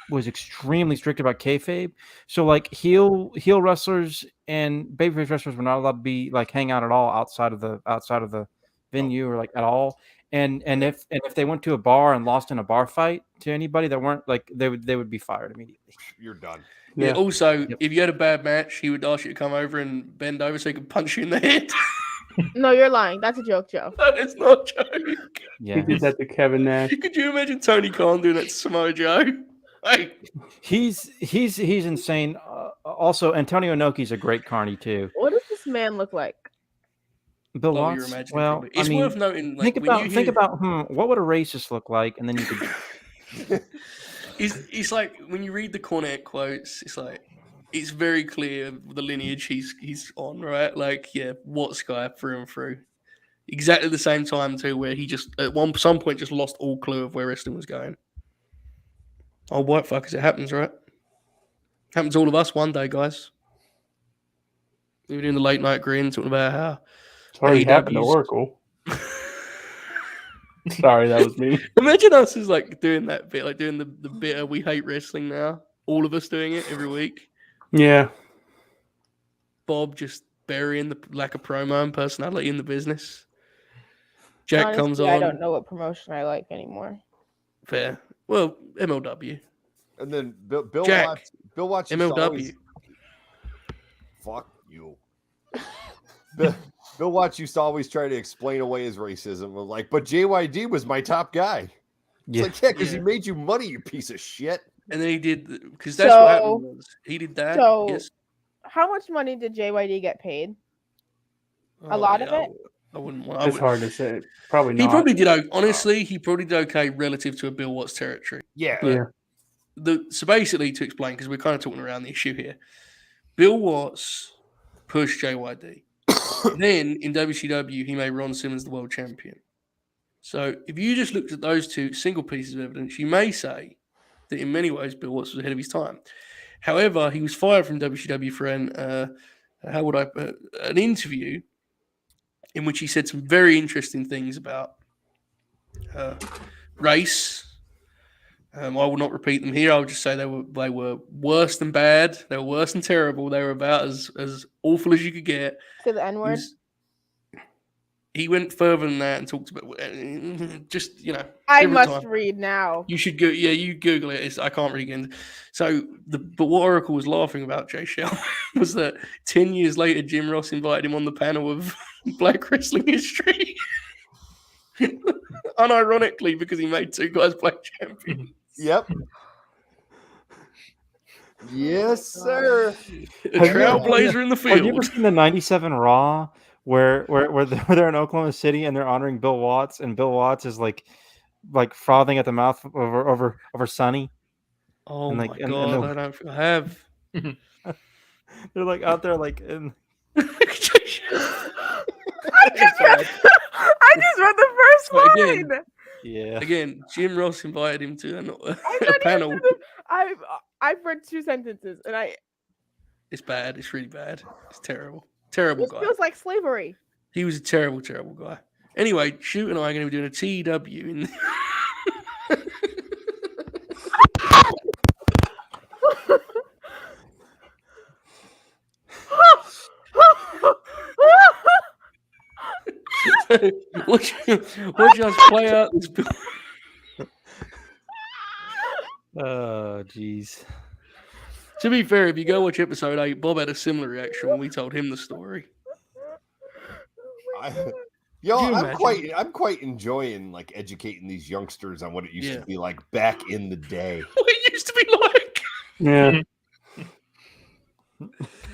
was extremely strict about kayfabe. So heel wrestlers and babyface wrestlers were not allowed to be hang out at all outside of the venue or at all. And if they went to a bar and lost in a bar fight to anybody that weren't they would be fired immediately. You're done. Yeah. Also, if you had a bad match, he would ask you to come over and bend over so he could punch you in the head. No, you're lying. That's a joke, Joe. No, it's not a joke. Yeah, he did that to Kevin Nash. Could you imagine Tony Khan doing that to Samoa Joe? Like, he's insane. Also, Antonio Inoki's a great carny too. What does this man look like? Bill Watts. Well, it's worth noting. Think about what would a racist look like, and then you could. It's like when you read the Cornette quotes, it's very clear the lineage he's on, right? Watts guy through and through. Exactly the same time too, where he just at some point just lost all clue of where wrestling was going. Oh, white fuckers, it happens, right? Happens to all of us one day, guys. We were doing the late night grin, talking about how it's already happened to Oracle. Sorry, that was me. Imagine us as doing that bit, doing the bit of we hate wrestling now. All of us doing it every week. Yeah. Bob just burying the lack of promo and personality in the business. Jack Honestly, comes on. I don't know what promotion I like anymore. Fair. Well, MLW. And then Bill Watts MLW. Fuck you. Bill Watts used to always try to explain away his racism. But JYD was my top guy. It's because he made you money, you piece of shit. And then he did, because that's what happened was he did that. So, yes. How much money did JYD get paid? A lot of it? I wouldn't want. It's hard to say. Probably not. He probably did. Honestly, he probably did okay relative to a Bill Watts territory. Yeah. So basically, to explain, because we're kind of talking around the issue here, Bill Watts pushed JYD. Then in WCW, he made Ron Simmons the world champion. So if you just looked at those two single pieces of evidence, you may say that in many ways Bill Watts was ahead of his time. However, he was fired from WCW for an interview in which he said some very interesting things about race, I will not repeat them here. I'll just say they were worse than bad. They were worse than terrible. They were about as awful as you could get. Say the N word. He went further than that and talked about just I must read now. You should go. Yeah, you Google it. I can't read again. So, but what Oracle was laughing about, Jay Shell, was that 10 years later, Jim Ross invited him on the panel of Black Wrestling History. Unironically, because he made 2 guys black champions. Yep. Yes, sir. A trailblazer in the field. Have you ever seen the '97 Raw where they're in Oklahoma City and they're honoring Bill Watts, and Bill Watts is like frothing at the mouth over Sonny? Oh and my god! I don't think I have. They're like out there like in. I just read the first line. Yeah. Again, Jim Ross invited him to a panel. I've read 2 sentences and It's bad. It's really bad. It's terrible. Terrible guy. It feels like slavery. He was a terrible, terrible guy. Anyway, Shoot and I are going to be doing a TW in. Watch us play out this. Oh, jeez. To be fair, if you go watch episode 8, Bob had a similar reaction when we told him the story. I'm quite enjoying like educating these youngsters on what it used to be like back in the day. What it used to be like. Yeah.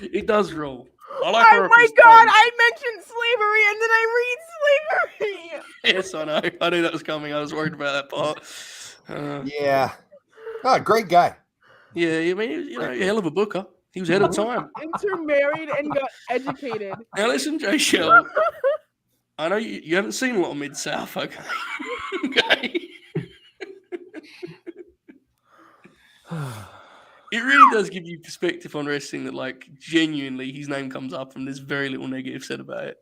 It does roll. Oh my god, I mentioned slavery and then I read slavery. Yes, I know. I knew that was coming. I was worried about that part. Yeah. Oh, great guy. Yeah, I mean, a hell of a booker. He was ahead of time. Intermarried and got educated. Now listen, Jay Shell. I know you haven't seen a lot of Mid-South, okay? Okay. It really does give you perspective on wrestling that, like, genuinely his name comes up and there's very little negative said about it.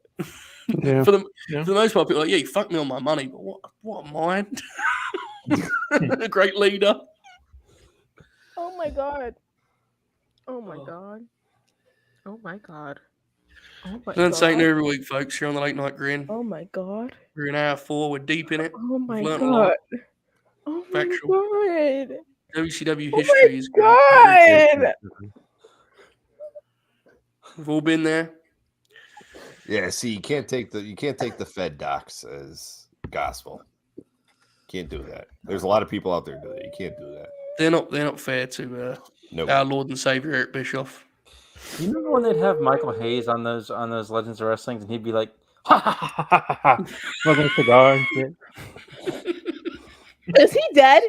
Yeah. For the most part, people are like, yeah, you fucked me on my money, but what mine? A great leader. Oh my god. Oh my god. Oh my god. Oh my Learn something god. new every week, folks. Here on the Late Night Grin. Oh my god. We're in hour 4. We're deep in it. Oh my We've learned a lot. god. Oh my Factual. god. WCW Oh history is good. god. We've all been there. Yeah, see, you can't take the Fed docs as gospel. Can't do that. There's a lot of people out there do that. You can't do that. They're not fair to our Lord and Savior Eric Bischoff. You remember when they'd have Michael Hayes on those Legends of Wrestling, and he'd be like, "Ha ha ha ha ha," smoking a cigar and shit. Is he dead?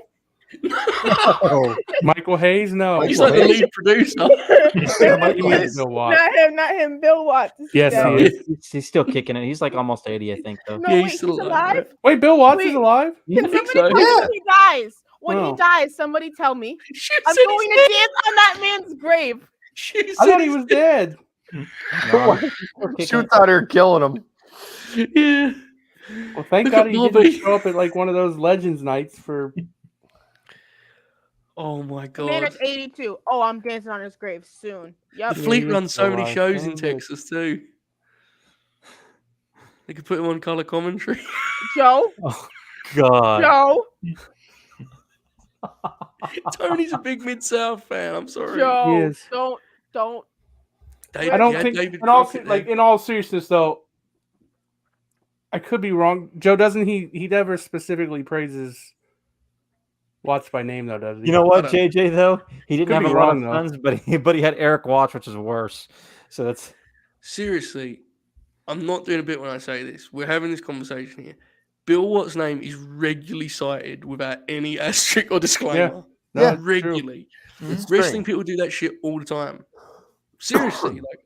Oh, Michael Hayes? No. He's like the lead producer. Not him. Bill Watts. Yes, he is. He's still kicking it. He's like almost 80, I think, though. No, wait, he's alive? Wait, Bill Watts is alive? Can somebody tell me when he dies? When he dies, somebody tell me. I'm going to dance on that man's grave. I thought he was dead. No. Shoot out here killing him. Yeah. Well, thank Look God at he Bobby. didn't show up at like one of those Legends nights for. Oh my The man god. is 82. Oh, I'm dancing on his grave soon. Yep. The Fleet runs so many shows in Texas too. They could put him on color commentary. Joe. Oh God. Joe. Tony's a big Mid-South fan. I'm sorry. Joe. He is. Don't. David, I don't yeah, think, David in all, Crockett like there. in all seriousness, though, I could be wrong. Joe, doesn't he never specifically praises Watts by name, though, does he? You know what, JJ, though? He didn't Could have be a lot wrong, of though. sons, but he had Eric Watts, which is worse. So that's Seriously, I'm not doing a bit when I say this. We're having this conversation here. Bill Watts' name is regularly cited without any asterisk or disclaimer. No, Yeah, it's regularly. It's Wrestling people do that shit all the time. Seriously, like,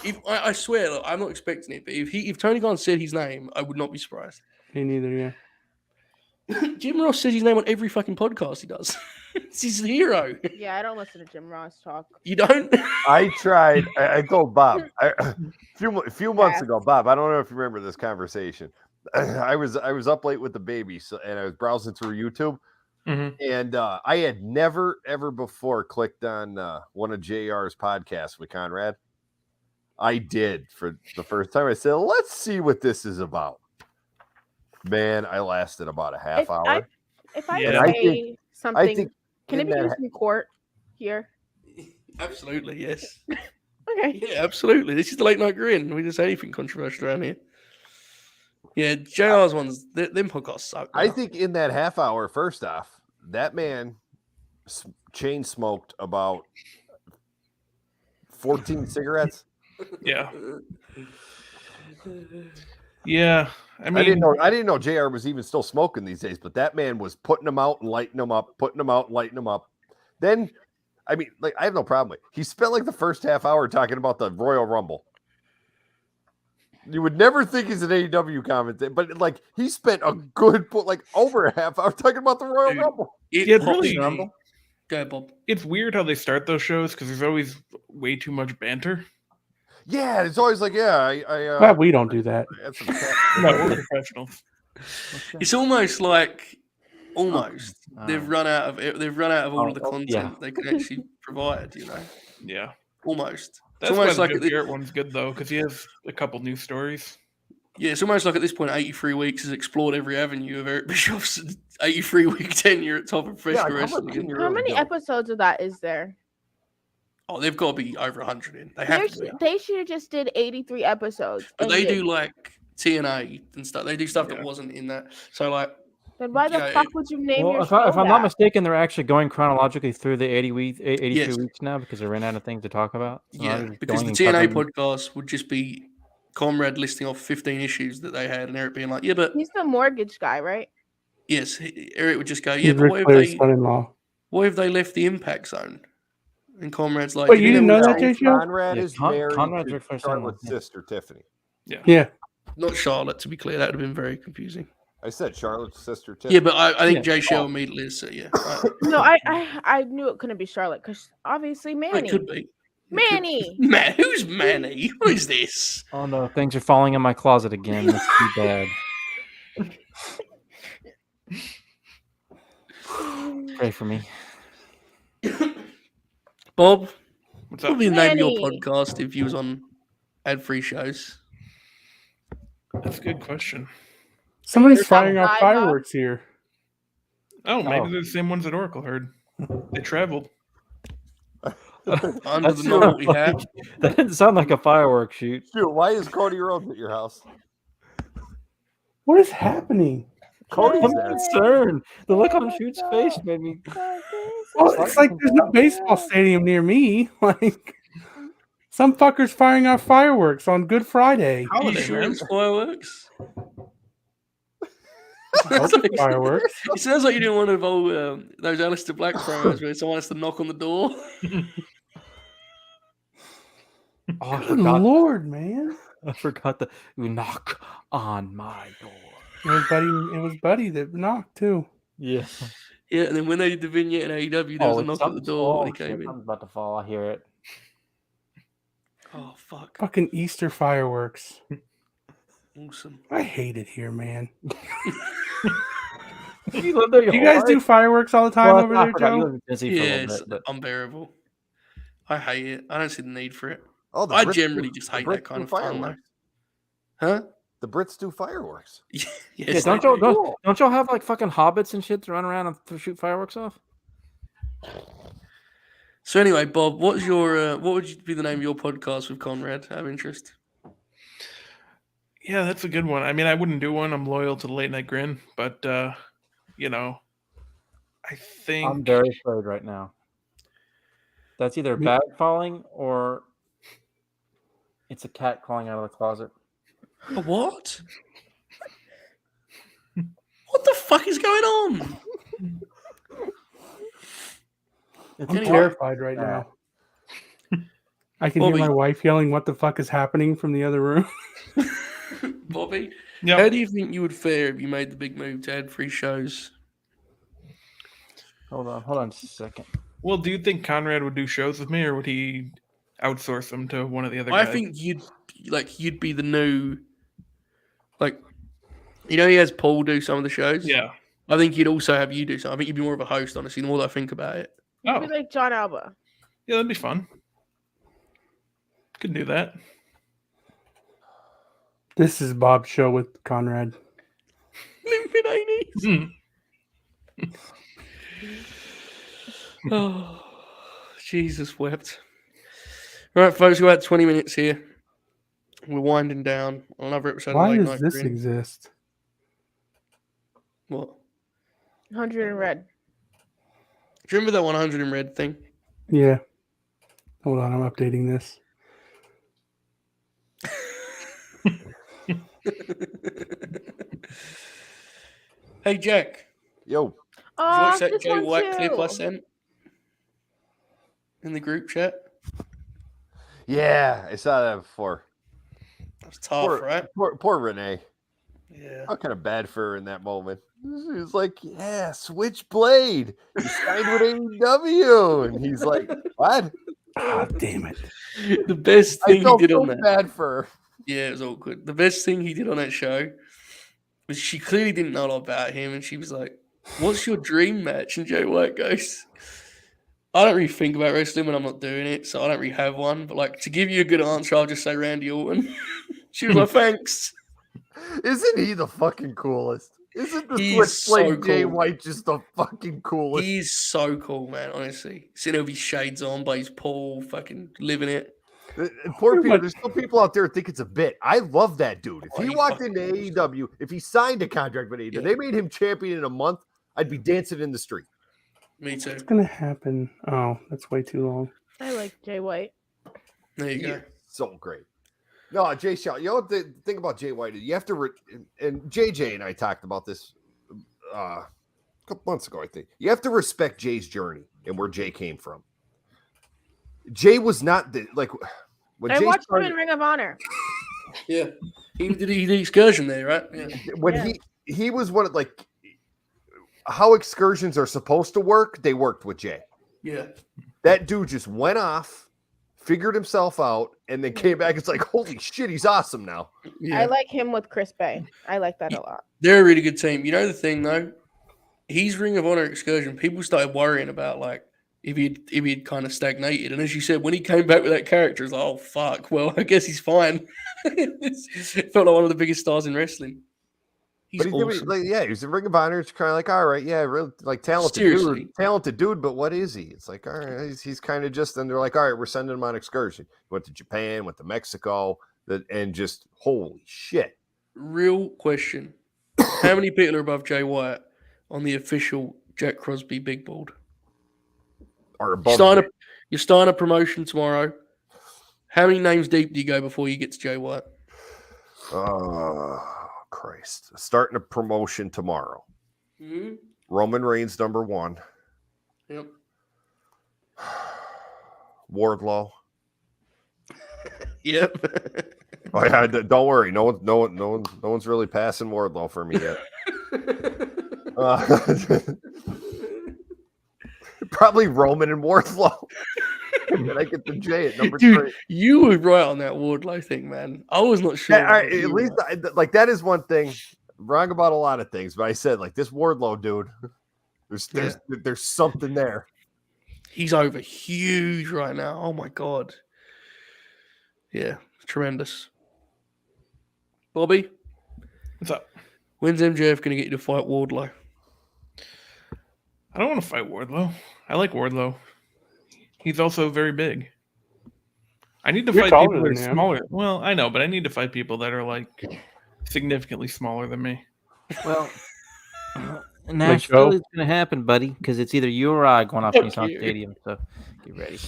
if I swear, like, I'm not expecting it, but if Tony Khan said his name, I would not be surprised. Me neither, yeah. Jim Ross says his name on every fucking podcast he does. It's his hero. Yeah, I don't listen to Jim Ross talk. You don't? I tried. I told Bob a few months ago. Bob, I don't know if you remember this conversation. I was up late with the baby, and I was browsing through YouTube. And I had never, ever before clicked on one of JR's podcasts with Conrad. I did for the first time. I said, let's see what this is about. Man, I lasted about a half hour. If I Yeah. say something, I think can it be used in court here? Absolutely, yes. Okay. Yeah, absolutely. This is the late night grin. We just say anything controversial around here. Yeah, JR's ones, them podcasts suck. I now. think in that half hour, first off, that man chain smoked about 14 cigarettes. Yeah. Yeah. I mean, I didn't know JR was even still smoking these days, but that man was putting them out and lighting them up, putting them out and lighting them up. Then, I mean, like, I have no problem with it. He spent like the first half hour talking about the Royal Rumble. You would never think he's an AEW commentator, but like he spent a good over a half hour talking about the Royal Rumble. It's really Go ahead, Bob. It's weird how they start those shows because there's always way too much banter. Yeah, it's always like, Well, we don't do that. No, we're professionals. It's almost like they've run out of all of the content they can actually provide. You know. Yeah. Almost. That's why the Jeff Jarrett one's good though, because he has a couple new stories. Yeah, it's almost like at this point, 83 weeks has explored every avenue of Eric Bischoff's 83-week tenure at top of professional wrestling. How many episodes of that is there? Oh, they've got to be over 100 in. They have to be. They should have just did 83 episodes. But they do like TNA and stuff. They do stuff that wasn't in that. So like. Then why the fuck would you name your if show I'm that? not mistaken, they're actually going chronologically through the 82 Yes. weeks now because they ran out of things to talk about. So Yeah, because the TNA podcast would just be Comrade listing off 15 issues that they had, and Eric being like, "Yeah, but he's the mortgage guy, right?" yes." Eric would just go, "Yeah, He's but Ric Flair's son-in-law. what if they left the Impact Zone?" And Comrade's like, Wait, you didn't know that, JJ? Conrad is married Conrad's to Ric Flair's Charlotte's son-in-law. sister, Tiffany. Yeah. Not Charlotte, to be clear. That would have been very confusing. I said Charlotte's sister, Tiffany. Yeah, but I think Jay Shell immediately is. So yeah, right. No, I knew it couldn't be Charlotte because obviously Manny. It could be. Manny. Man, who's Manny? Who is this? Oh no, things are falling in my closet again. That's too bad. Pray for me. Bob, What's what up? would be the name of your Manny. podcast if you was on ad-free shows? That's a good question. Somebody's firing Side off fireworks here. Oh, maybe they're the same ones that Oracle heard. They traveled. Under the novelty hat. That didn't sound like a fireworks shoot. Dude, why is Cody Rhodes at your house? What is happening? Cody's I'm there. concerned. The look on Shoot's face made me. Well, it's like there's no baseball stadium near me. Like some fucker's firing off fireworks on Good Friday. Are you sure it's fireworks? Fireworks. It sounds like you didn't want to involve those Alistair Black promos where someone has to knock on the door. Oh, I Good forgot, Lord, man. I forgot that you knock on my door. It was Buddy that knocked too. Yeah. Yeah, and then when they did the vignette in AEW, there was a knock at the door when he came in. I'm about to fall. I hear it. Oh, fuck. Fucking Easter fireworks. Awesome. I hate it here, man. You live there, You guys do fireworks all the time over I there, forgot you Joe? live in Tennessee for Yeah, a little it's bit, but unbearable. I hate it. I don't see the need for it. Oh, the I Brits generally do- just the hate Brits that kind do of fun, though. fireworks. Huh? The Brits do fireworks. Yes, yeah, they don't do. y'all have like fucking hobbits and shit to run around and shoot fireworks off? So anyway, Bob, what's your what would be the name of your podcast with Conrad? Out of interest. Yeah, that's a good one. I mean, I wouldn't do one. I'm loyal to the Late Night Grin, but you know, I think I'm very afraid right now. That's either Me- bag falling or it's a cat crawling out of the closet. A what? What the fuck is going on? I'm Anyway. terrified right now. I can hear Bobby. my wife yelling, "What the fuck is happening?" from the other room. Bobby, Yep. how do you think you would fare if you made the big move to ad-free shows? Hold on just a second. Well, do you think Conrad would do shows with me, or would he outsource them to one of the other I guys? think you'd be the new, like, you know, he has Paul do some of the shows. Yeah. I think he'd also have you do something. I think you'd be more of a host, honestly, the more that I think about it. You'd Oh, be like John Alba. yeah, that'd be fun. Could do that. This is Bob's show with Conrad. Limpid 80s. Oh, Jesus wept. All right, folks, we're about 20 minutes here. We're winding down on another episode Why of Late does Night this Grin. exist? What? 100 in red. Do you remember that 100 in red thing? Yeah. Hold on, I'm updating this. Hey, Jack. Yo, Did you Oh, watch that this Jay one White clip I too. sent in the group chat? yeah, I saw that before. That's tough, right? Poor Renee. Yeah. How kind of bad for her in that moment. She was like, yeah, Switchblade. You signed with AEW. And he's like, what? Ah, damn it. The best I thing he felt did so on that. bad for her. Yeah, it was awkward. The best thing he did on that show was she clearly didn't know a lot about him, and she was like, "What's your dream match?" And Jay White goes, "I don't really think about wrestling when I'm not doing it, so I don't really have one. But like to give you a good answer, I'll just say Randy Orton." She was like, "Thanks." Isn't he the fucking coolest? Isn't the He's Switchblade so Jay cool. White just the fucking coolest? He's so cool, man. Honestly, sitting there with his shades on, by his pool, fucking living it. And poor Pretty people, much- there's still people out there who think it's a bit. I love that dude. If Oh, he he walked fucking into rules. AEW, if he signed a contract with AEW, Yeah. they made him champion in a month, I'd be dancing in the street. Me too. What's gonna happen? Oh, that's way too long. I like Jay White. There you He go. is so great. No, Jay Shaw. You know what the thing about Jay White is? You have to, and JJ and I talked about this a couple months ago, I think. You have to respect Jay's journey and where Jay came from. Jay was not the like when I Jay watched him started, in Ring of Honor. Yeah, he did the excursion there, right? Yeah. when Yeah. he was one of like how excursions are supposed to work. They worked with Jay. Yeah. That dude just went off, figured himself out, and then came back. It's like, holy shit, he's awesome now. Yeah. I like him with Chris Bay. I like that a lot. They're a really good team. You know the thing though, his Ring of Honor excursion, people started worrying about like if he'd kind of stagnated. And as you said, when he came back with that character, it's like, oh fuck, well, I guess he's fine. It felt like one of the biggest stars in wrestling. He's But he awesome. like, yeah, he was in Ring of Honor. It's kind of like, all right, yeah, really like Seriously. talented dude. But what is he? It's like, all right, he's kind of just. And they're like, all right, we're sending him on excursion. Went to Japan, went to Mexico, and just holy shit. Real question: how many people are above Jay White on the official Jack Crosby big board? Or above You're starting a promotion tomorrow. How many names deep do you go before you get to Jay White? Oh, Christ. Starting a promotion tomorrow. Mm-hmm. Roman Reigns, number 1. Yep. Wardlow. Yep. Oh, yeah, don't worry. No one's really passing Wardlow for me yet. Probably Roman and Wardlow. And then I get the J at number 3. Dude, you were right on that Wardlow thing, man. I was not sure. Yeah, at least like that is one thing. Wrong about a lot of things, but I said like this Wardlow dude. There's something there. He's over huge right now. Oh my god. Yeah, tremendous. Bobby, What's up? when's MJF going to get you to fight Wardlow? I don't want to fight Wardlow. I like Wardlow. He's also very big. I need to You're fight taller people that are than him. smaller. Well, I know, but I need to fight people that are like significantly smaller than me. Well, Nashville is going to happen, buddy, because it's either you or I going off Fuck Nissan you. Stadium. So get ready.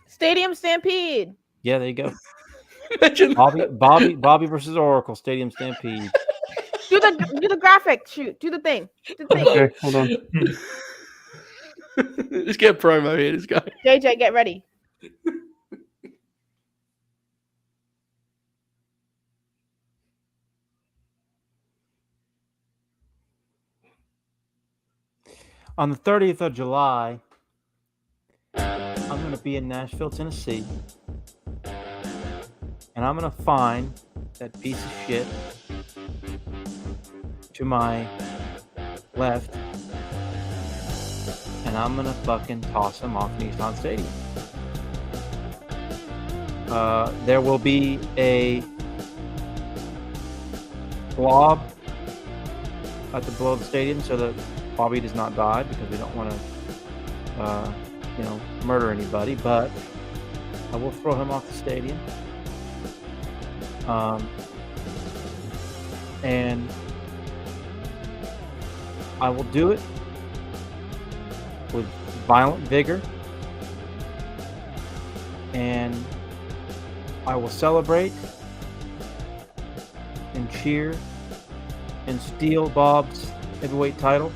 Stadium Stampede. Yeah, there you go. Imagine Bobby versus Oracle Stadium Stampede. Do the graphic. Shoot. Do the thing. Do the thing. Okay, hold on. Let's get a promo here, this guy. JJ, get ready. On the 30th of July, I'm going to be in Nashville, Tennessee. And I'm going to find that piece of shit to my left, and I'm gonna fucking toss him off Nissan Stadium. There will be a blob at the below the stadium so that Bobby does not die, because we don't want to, murder anybody. But I will throw him off the stadium. And I will do it with violent vigor, and I will celebrate and cheer and steal Bob's heavyweight title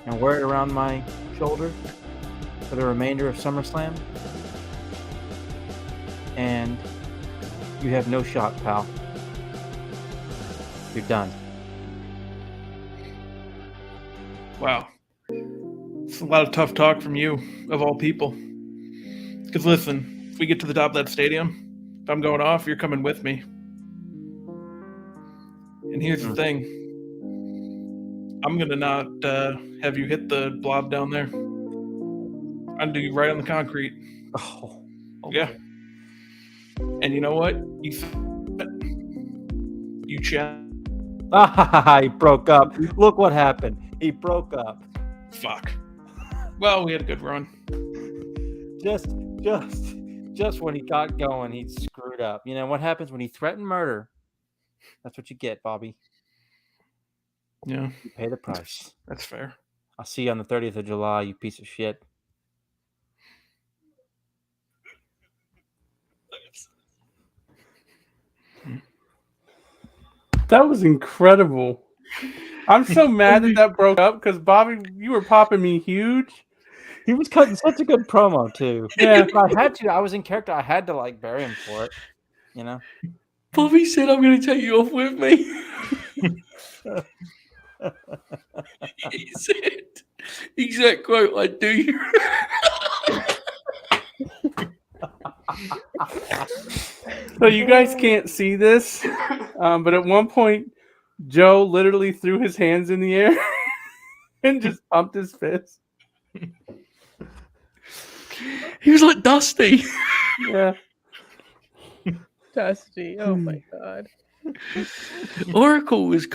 and wear it around my shoulder for the remainder of SummerSlam. And you have no shot, pal. You're done. Wow. It's a lot of tough talk from you, of all people. Because listen, if we get to the top of that stadium, if I'm going off, you're coming with me. And here's the thing. I'm going to not have you hit the blob down there. I'll do you right on the concrete. Oh. Okay. Yeah. And you know what? You chat. He broke up. Look what happened. He broke up. Fuck. Well, we had a good run. Just when he got going, he screwed up. You know what happens when you threaten murder? That's what you get, Bobby. Yeah. You pay the price. That's fair. I'll see you on the 30th of July, you piece of shit. That was incredible. I'm so mad that broke up because Bobby, you were popping me huge. He was cutting such a good promo too. Yeah, I had to. I was in character. I had to bury him for it. You know. Bobby said, "I'm going to take you off with me." He said, exact quote, "I do you." So you guys can't see this, but at one point, Joe literally threw his hands in the air and just pumped his fist. He was like Dusty. Yeah. Dusty. Oh my god. Oracle was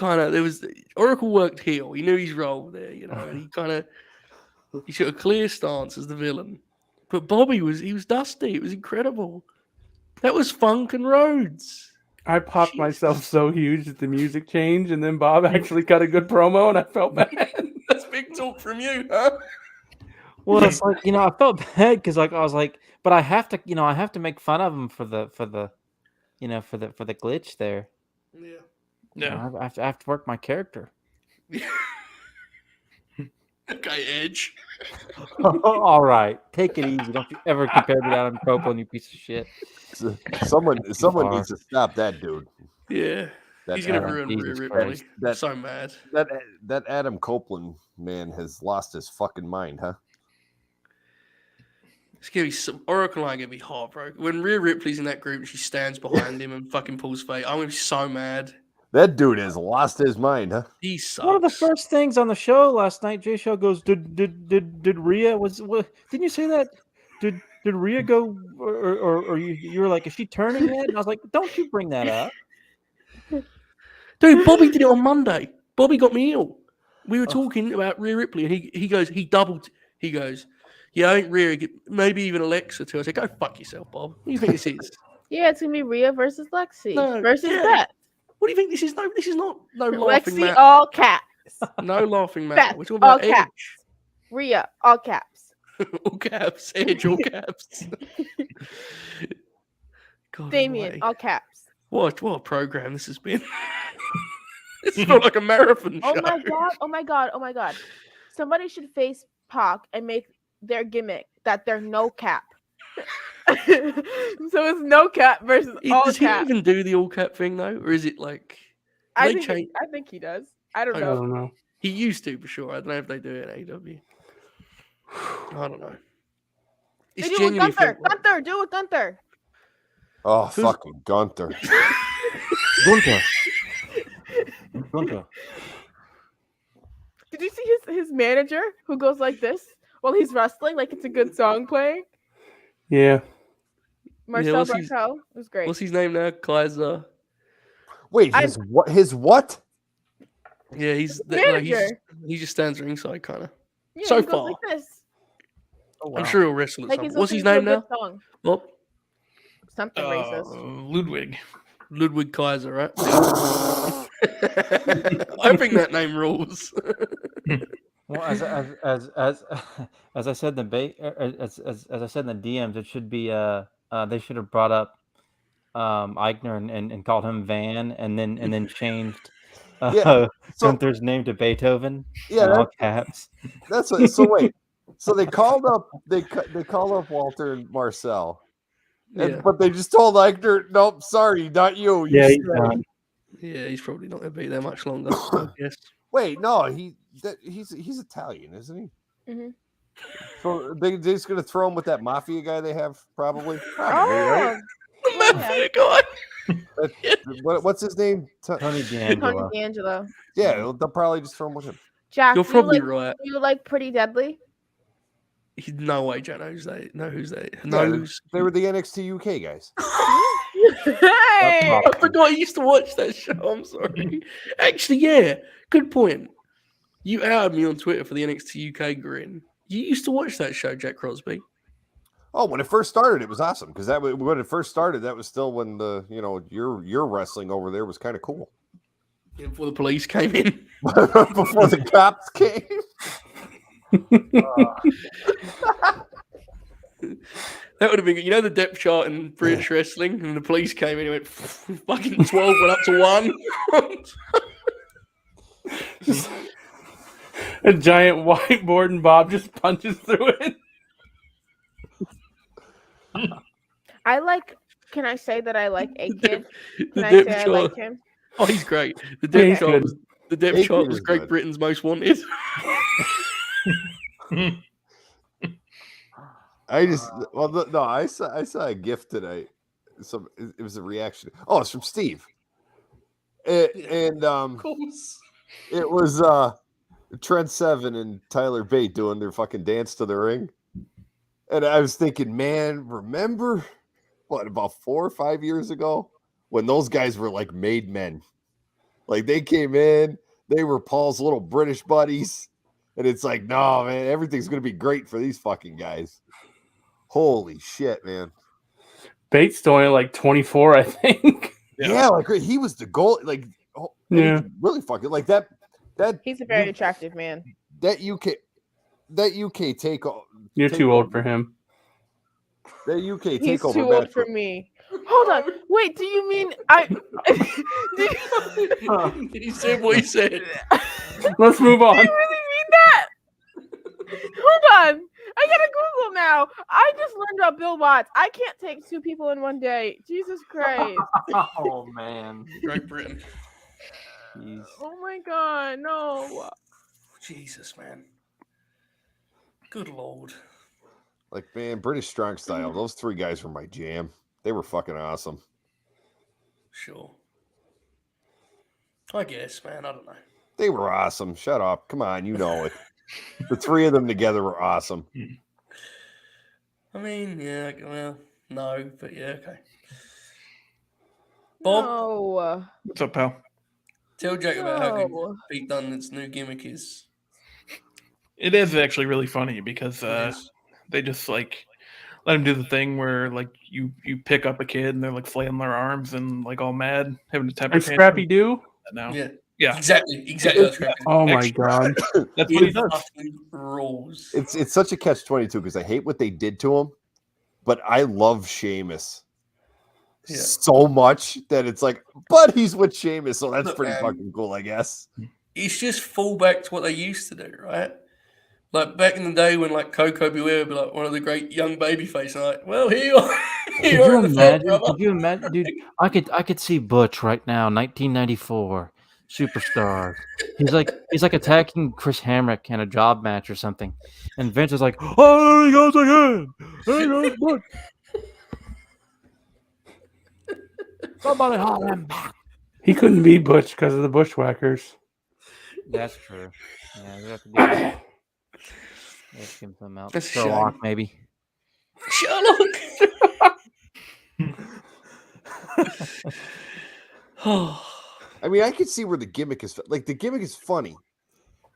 Oracle worked heel. He knew his role there, and he took a clear stance as the villain. But Bobby was Dusty. It was incredible. That was Funk and Rhodes. I popped myself so huge that the music changed, and then Bob actually cut a good promo, and I felt bad. That's big talk from you, huh? Well, it's like, I felt bad because I was like, but I have to make fun of him for the glitch there. Yeah. I have to work my character. Okay, Edge. All right, take it easy. Don't you ever compare me to Adam Copeland, you piece of shit. Someone needs to stop that dude. Yeah. He's going to ruin Rhea Ripley. I'm so mad. That Adam Copeland man has lost his fucking mind, huh? It's going to be Oracle and I are going to be heartbroken. When Rhea Ripley's in that group and she stands behind him and fucking pulls fate, I'm going to be so mad. That dude has lost his mind, huh? He sucks. One of the first things on the show last night, Jay Show goes, Did Rhea didn't you say that? Did Rhea go or you were like, is she turning yet? And I was like, don't you bring that up. Dude, Bobby did it on Monday. Bobby got me ill. We were talking about Rhea Ripley, and he goes, yeah, I think Rhea, maybe even Alexa too. I said, go fuck yourself, Bob. What do you think this is? Yeah, it's gonna be Rhea versus Lexi versus yeah. Beth. What do you think this is? No, this is not laughing Lexi, matter. all caps. No laughing matter. Beth, We're talking about all caps. Edge. Rhea, all caps. All caps. Edge, all caps. God Damien, almighty. all caps. What a program this has been. It's felt like a marathon show. Oh my god. Somebody should face Pac and make their gimmick that they're no cap. So it's no cap versus all cap. Does he even do the all cap thing though? Or is it like I think he does. I don't know. He used to for sure. I don't know if they do it at AEW. I don't know. They do it with Gunther. Gunther, do it with Gunther. Oh, fucking Gunther. Gunther. Did you see his manager who goes like this while he's wrestling, like it's a good song playing? Yeah. Marcel what's his- Bartel. It was great. What's his name now? Kaiser. Wait, his what? His what? Yeah, manager. he just stands ringside, kind of. Yeah, so he goes far. like this. Oh, wow. I'm sure he'll wrestle at Like some he's point. What's his listening to name a now? good song. Well, Something racist. Ludwig. Ludwig Kaiser, right? I think that name rules. Well, as I said in the as I said in the DMs, it should be they should have brought up Eichner and called him Van, and then changed Gunther's name to Beethoven. Yeah, in all caps. That's what. So wait, so they called up Walter and Marcel, but they just told Eichner, nope, sorry, not you. Yeah, he's stay." done. Yeah, he's probably not going to be there much longer. I guess. Wait, no, he's Italian, isn't he? Mm-hmm. So they're just gonna throw him with that mafia guy they have, probably. Oh, Mafia guy. What's his name? Tony D'Angelo. Tony D'Angelo. Yeah, they'll probably just throw him with him. Jack, You're do probably you like, right. do you like Pretty Deadly? No way, Jack knows that. No, who's that? Yeah, Knows. they were the NXT UK guys. Hey! I forgot I used to watch that show. I'm sorry. Actually, yeah. Good point. You outed me on Twitter for the NXT UK grin. You used to watch that show, Jack Crosby. Oh, when it first started, it was awesome because when it first started, that was still when your wrestling over there was kind of cool. Yeah, before the police came in. Before the cops came. That would have been good. You know the depth chart in British wrestling, and the police came in and went fucking 12 went up to 1. A giant whiteboard and Bob just punches through it. I like. Can I say that I like A Kid? The Can I depth say I chart. like him? Oh, he's great. The Yeah, depth he's chart good. was the depth A-Kid chart was is Great good. Britain's most wanted. I saw a gift tonight. It was a reaction. Oh, it's from Steve. Of course. It was Trent Seven and Tyler Bate doing their fucking dance to the ring. And I was thinking, man, remember about 4 or 5 years ago when those guys were like made men? Like they came in, they were Paul's little British buddies. And it's like, no, man, everything's gonna be great for these fucking guys. Holy shit, man. Bates still only like 24, I think. Yeah, like he was the goal. Like, Yeah. really fucking like that. He's a very attractive man. That UK takeover. You're too old for him. That UK He's takeover too match. old for me. Hold on. Wait, do you mean I? He said what he said. Let's move on. Do you really mean that? Hold on. I gotta Google now. I just learned about Bill Watts. I can't take 2 people in one day. Jesus Christ. Oh man. Great Britain. Jeez. Oh my God. No. Jesus, man. Good Lord. Like, man, British Strong Style. Those 3 guys were my jam. They were fucking awesome. Sure. I guess, man. I don't know. They were awesome. Shut up. Come on, you know it. The 3 of them together were awesome. I mean, yeah, well, no, but yeah, okay. Bob, No. What's up, pal? tell Jack about how good No. Pete Dunne's new gimmick is. It is actually really funny because It is. they just like let him do the thing where like you pick up a kid and they're like flailing their arms and like all mad, having a temper And tantrum. Scrappy Doo? Yeah, Yeah. exactly. That's correct. Oh my God. That's what he It does. fucking rules. It's such a catch-22 because I hate what they did to him, but I love Sheamus so much that it's like, but he's with Sheamus, so that's Look, pretty man. fucking cool, I guess. It's just fall back to what they used to do, right? Like back in the day when like Coco Beware would be like one of the great young baby faces, like, well, here you are. Could Here you in the front, imagine? brother. Could you imagine, dude? I could see Butch right now, 1994, superstars. He's like attacking Chris Hamrick in a job match or something, and Vince is like, "Oh, there he goes again! There he goes Butch! Somebody haul him back!" He couldn't be Butch because of the Bushwhackers. That's true. Yeah, we have to do that. We have to give him something else. That's a Sherlock, shame. maybe. Sherlock. I mean, I could see where the gimmick is. Like, the gimmick is funny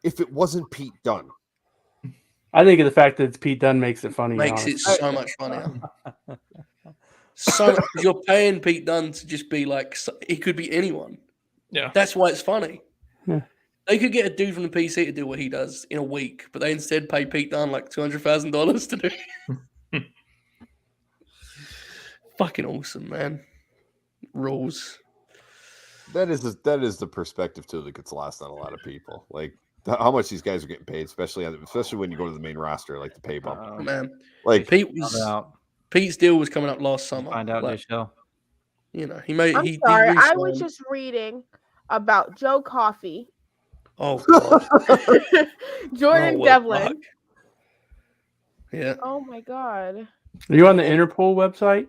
if it wasn't Pete Dunne. I think of the fact that it's Pete Dunne makes it funny. Makes it honestly. so much funnier. So much, 'cause you're paying Pete Dunne to just be like, he could be anyone. Yeah. That's why it's funny. Yeah. They could get a dude from the PC to do what he does in a week, but they instead pay Pete Dunne like $200,000 to do it. Fucking awesome, man. Rules. That is the perspective too that gets lost on a lot of people. Like how much these guys are getting paid, especially when you go to the main roster, like the pay bump. Oh, man, like Pete's deal was coming up last summer. Find out like, this show. You know, he made. I'm he sorry, I re-signed. was just reading about Joe Coffey, Oh God, Jordan Oh, Devlin. fuck. Yeah. Oh my God. Are you on the Interpol website?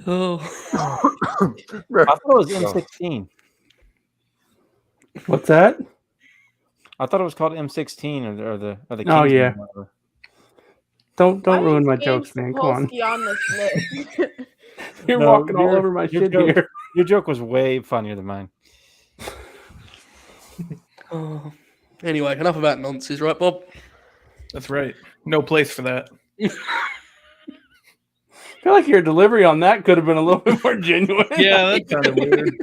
Oh. I thought it was M16. What's that? I thought it was called M16 or the Oh, Kingsman yeah. or whatever. Don't Why ruin is my Gabe jokes, man. Come on. Sapolsky on this list? You're No, walking all your- over my your shit joke- here. Your joke was way funnier than mine. Oh. Anyway, enough about nonsense, right, Bob? That's right. No place for that. I feel like your delivery on that could have been a little bit more genuine. Yeah, that's kind of weird.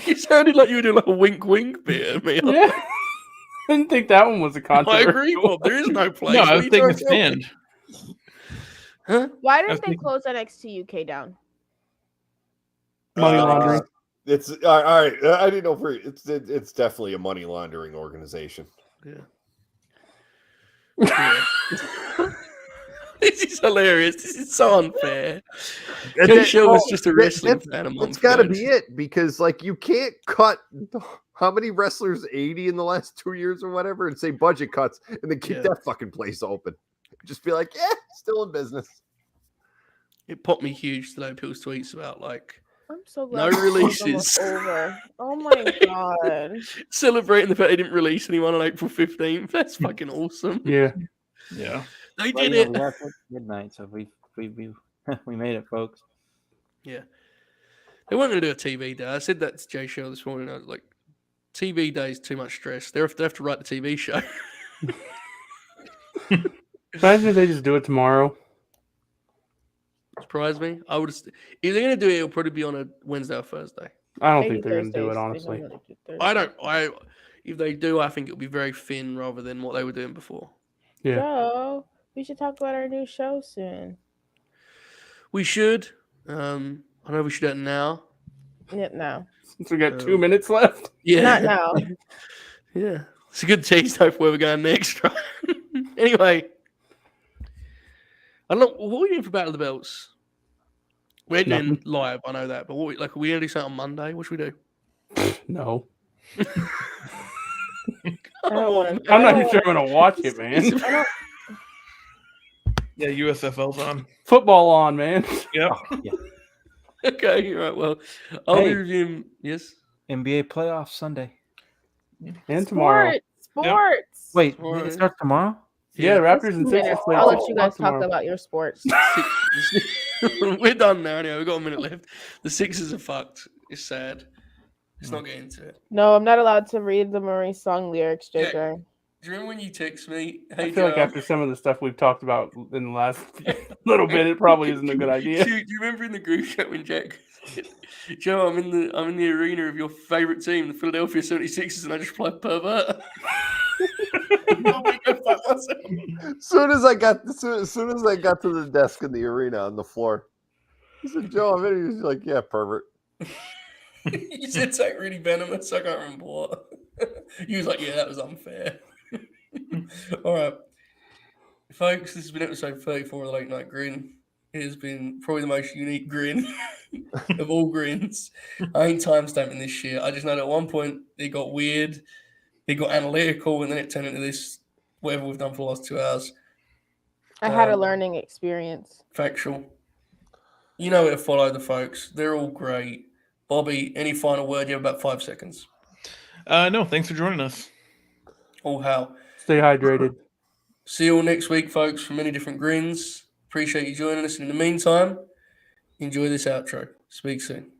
You sounded like you were doing like a wink bit at me. Yeah. I didn't think that one was a I controversial. agree, Bob. There is no place. No, What I are was you taking a trying to tell me? stand. Huh? Why was didn't they thinking- close NXT UK down? Money laundering. It's all right. I didn't know it's definitely a money laundering organization. Yeah. This is hilarious. This is so unfair. And Jay that- Show was oh, just a that- wrestling that's- fan a That's month got to ago. be it because like you can't cut how many wrestlers 80 in the last 2 years or whatever and say budget cuts and then keep Yeah. that fucking place open. Just be like, yeah, still in business. It popped me huge today. People's tweets about like I'm so No glad this is almost releases. over. Oh my God. celebrating the fact they didn't release anyone on April 15th. That's fucking awesome. Yeah. Yeah. They Well, did you know, it. we got till midnight, so we we made it, folks. Yeah. They weren't going to do a TV day. I said that to Jay Show this morning. I was like, TV day is too much stress. They have to write the TV show. Imagine if they just do it tomorrow. Surprise me. I would. If they're going to do it, it'll probably be on a Wednesday or Thursday. I don't Maybe think they're going to do it, Thursdays. They honestly. normally do I Thursdays. don't. If they do, I think it'll be very thin rather than what they were doing before. Yeah. Joe, we should talk about our new show soon. We should. I know we should do it now. Yeah, no. Since we got 2 minutes left. Yeah. Not now. Yeah. It's a good tease though for where we're going next, right? Anyway. I don't know. What are we doing for Battle of the Belts? We're doing Nothing. live, I know that. But what are we going to do something on Monday? What should we do? No. I don't want to. I'm not even sure I'm going to watch it, man. Yeah, USFL's on. Football on, man. Yep. Okay, all right. Well, I'll be Hey. reviewing. Yes. NBA playoffs Sunday. And tomorrow. Sports. Wait, Alright. it starts tomorrow? Yeah, Just Raptors and 2 Sixers minutes. play. I'll at let 6 you guys o'clock talk tomorrow. about your sports. We're done now. Anyway, we've got a minute left. The Sixers are fucked. It's sad. Let's not get into it. No, I'm not allowed to read the Maurice song lyrics, Yeah. JJ. Do you remember when you text me? I Hey, feel like Joe, after some of the stuff we've talked about in the last little bit, it probably isn't a good idea. Do you remember in the group chat when Jack said, Joe, I'm in the arena of your favorite team, the Philadelphia 76ers, and I just replied, pervert. Oh my God, fuck myself. As soon as I got to the desk in the arena on the floor, he said, Joe, I'm in. He's like, yeah, pervert. You said something really venomous. I can't remember what. He was like, yeah, that was unfair. All right. Folks, this has been episode 34 of the Late Night Grin. It has been probably the most unique grin of all grins. I ain't timestamping this shit. I just know that at one point it got weird, it got analytical, and then it turned into this, whatever we've done for the last 2 hours. I had a learning experience. Factual. You know where to follow the folks. They're all great. Bobby, any final word? You have about 5 seconds. No, thanks for joining us. All how. Stay hydrated. See you all next week, folks, from many different grins. Appreciate you joining us. In the meantime, enjoy this outro. Speak soon.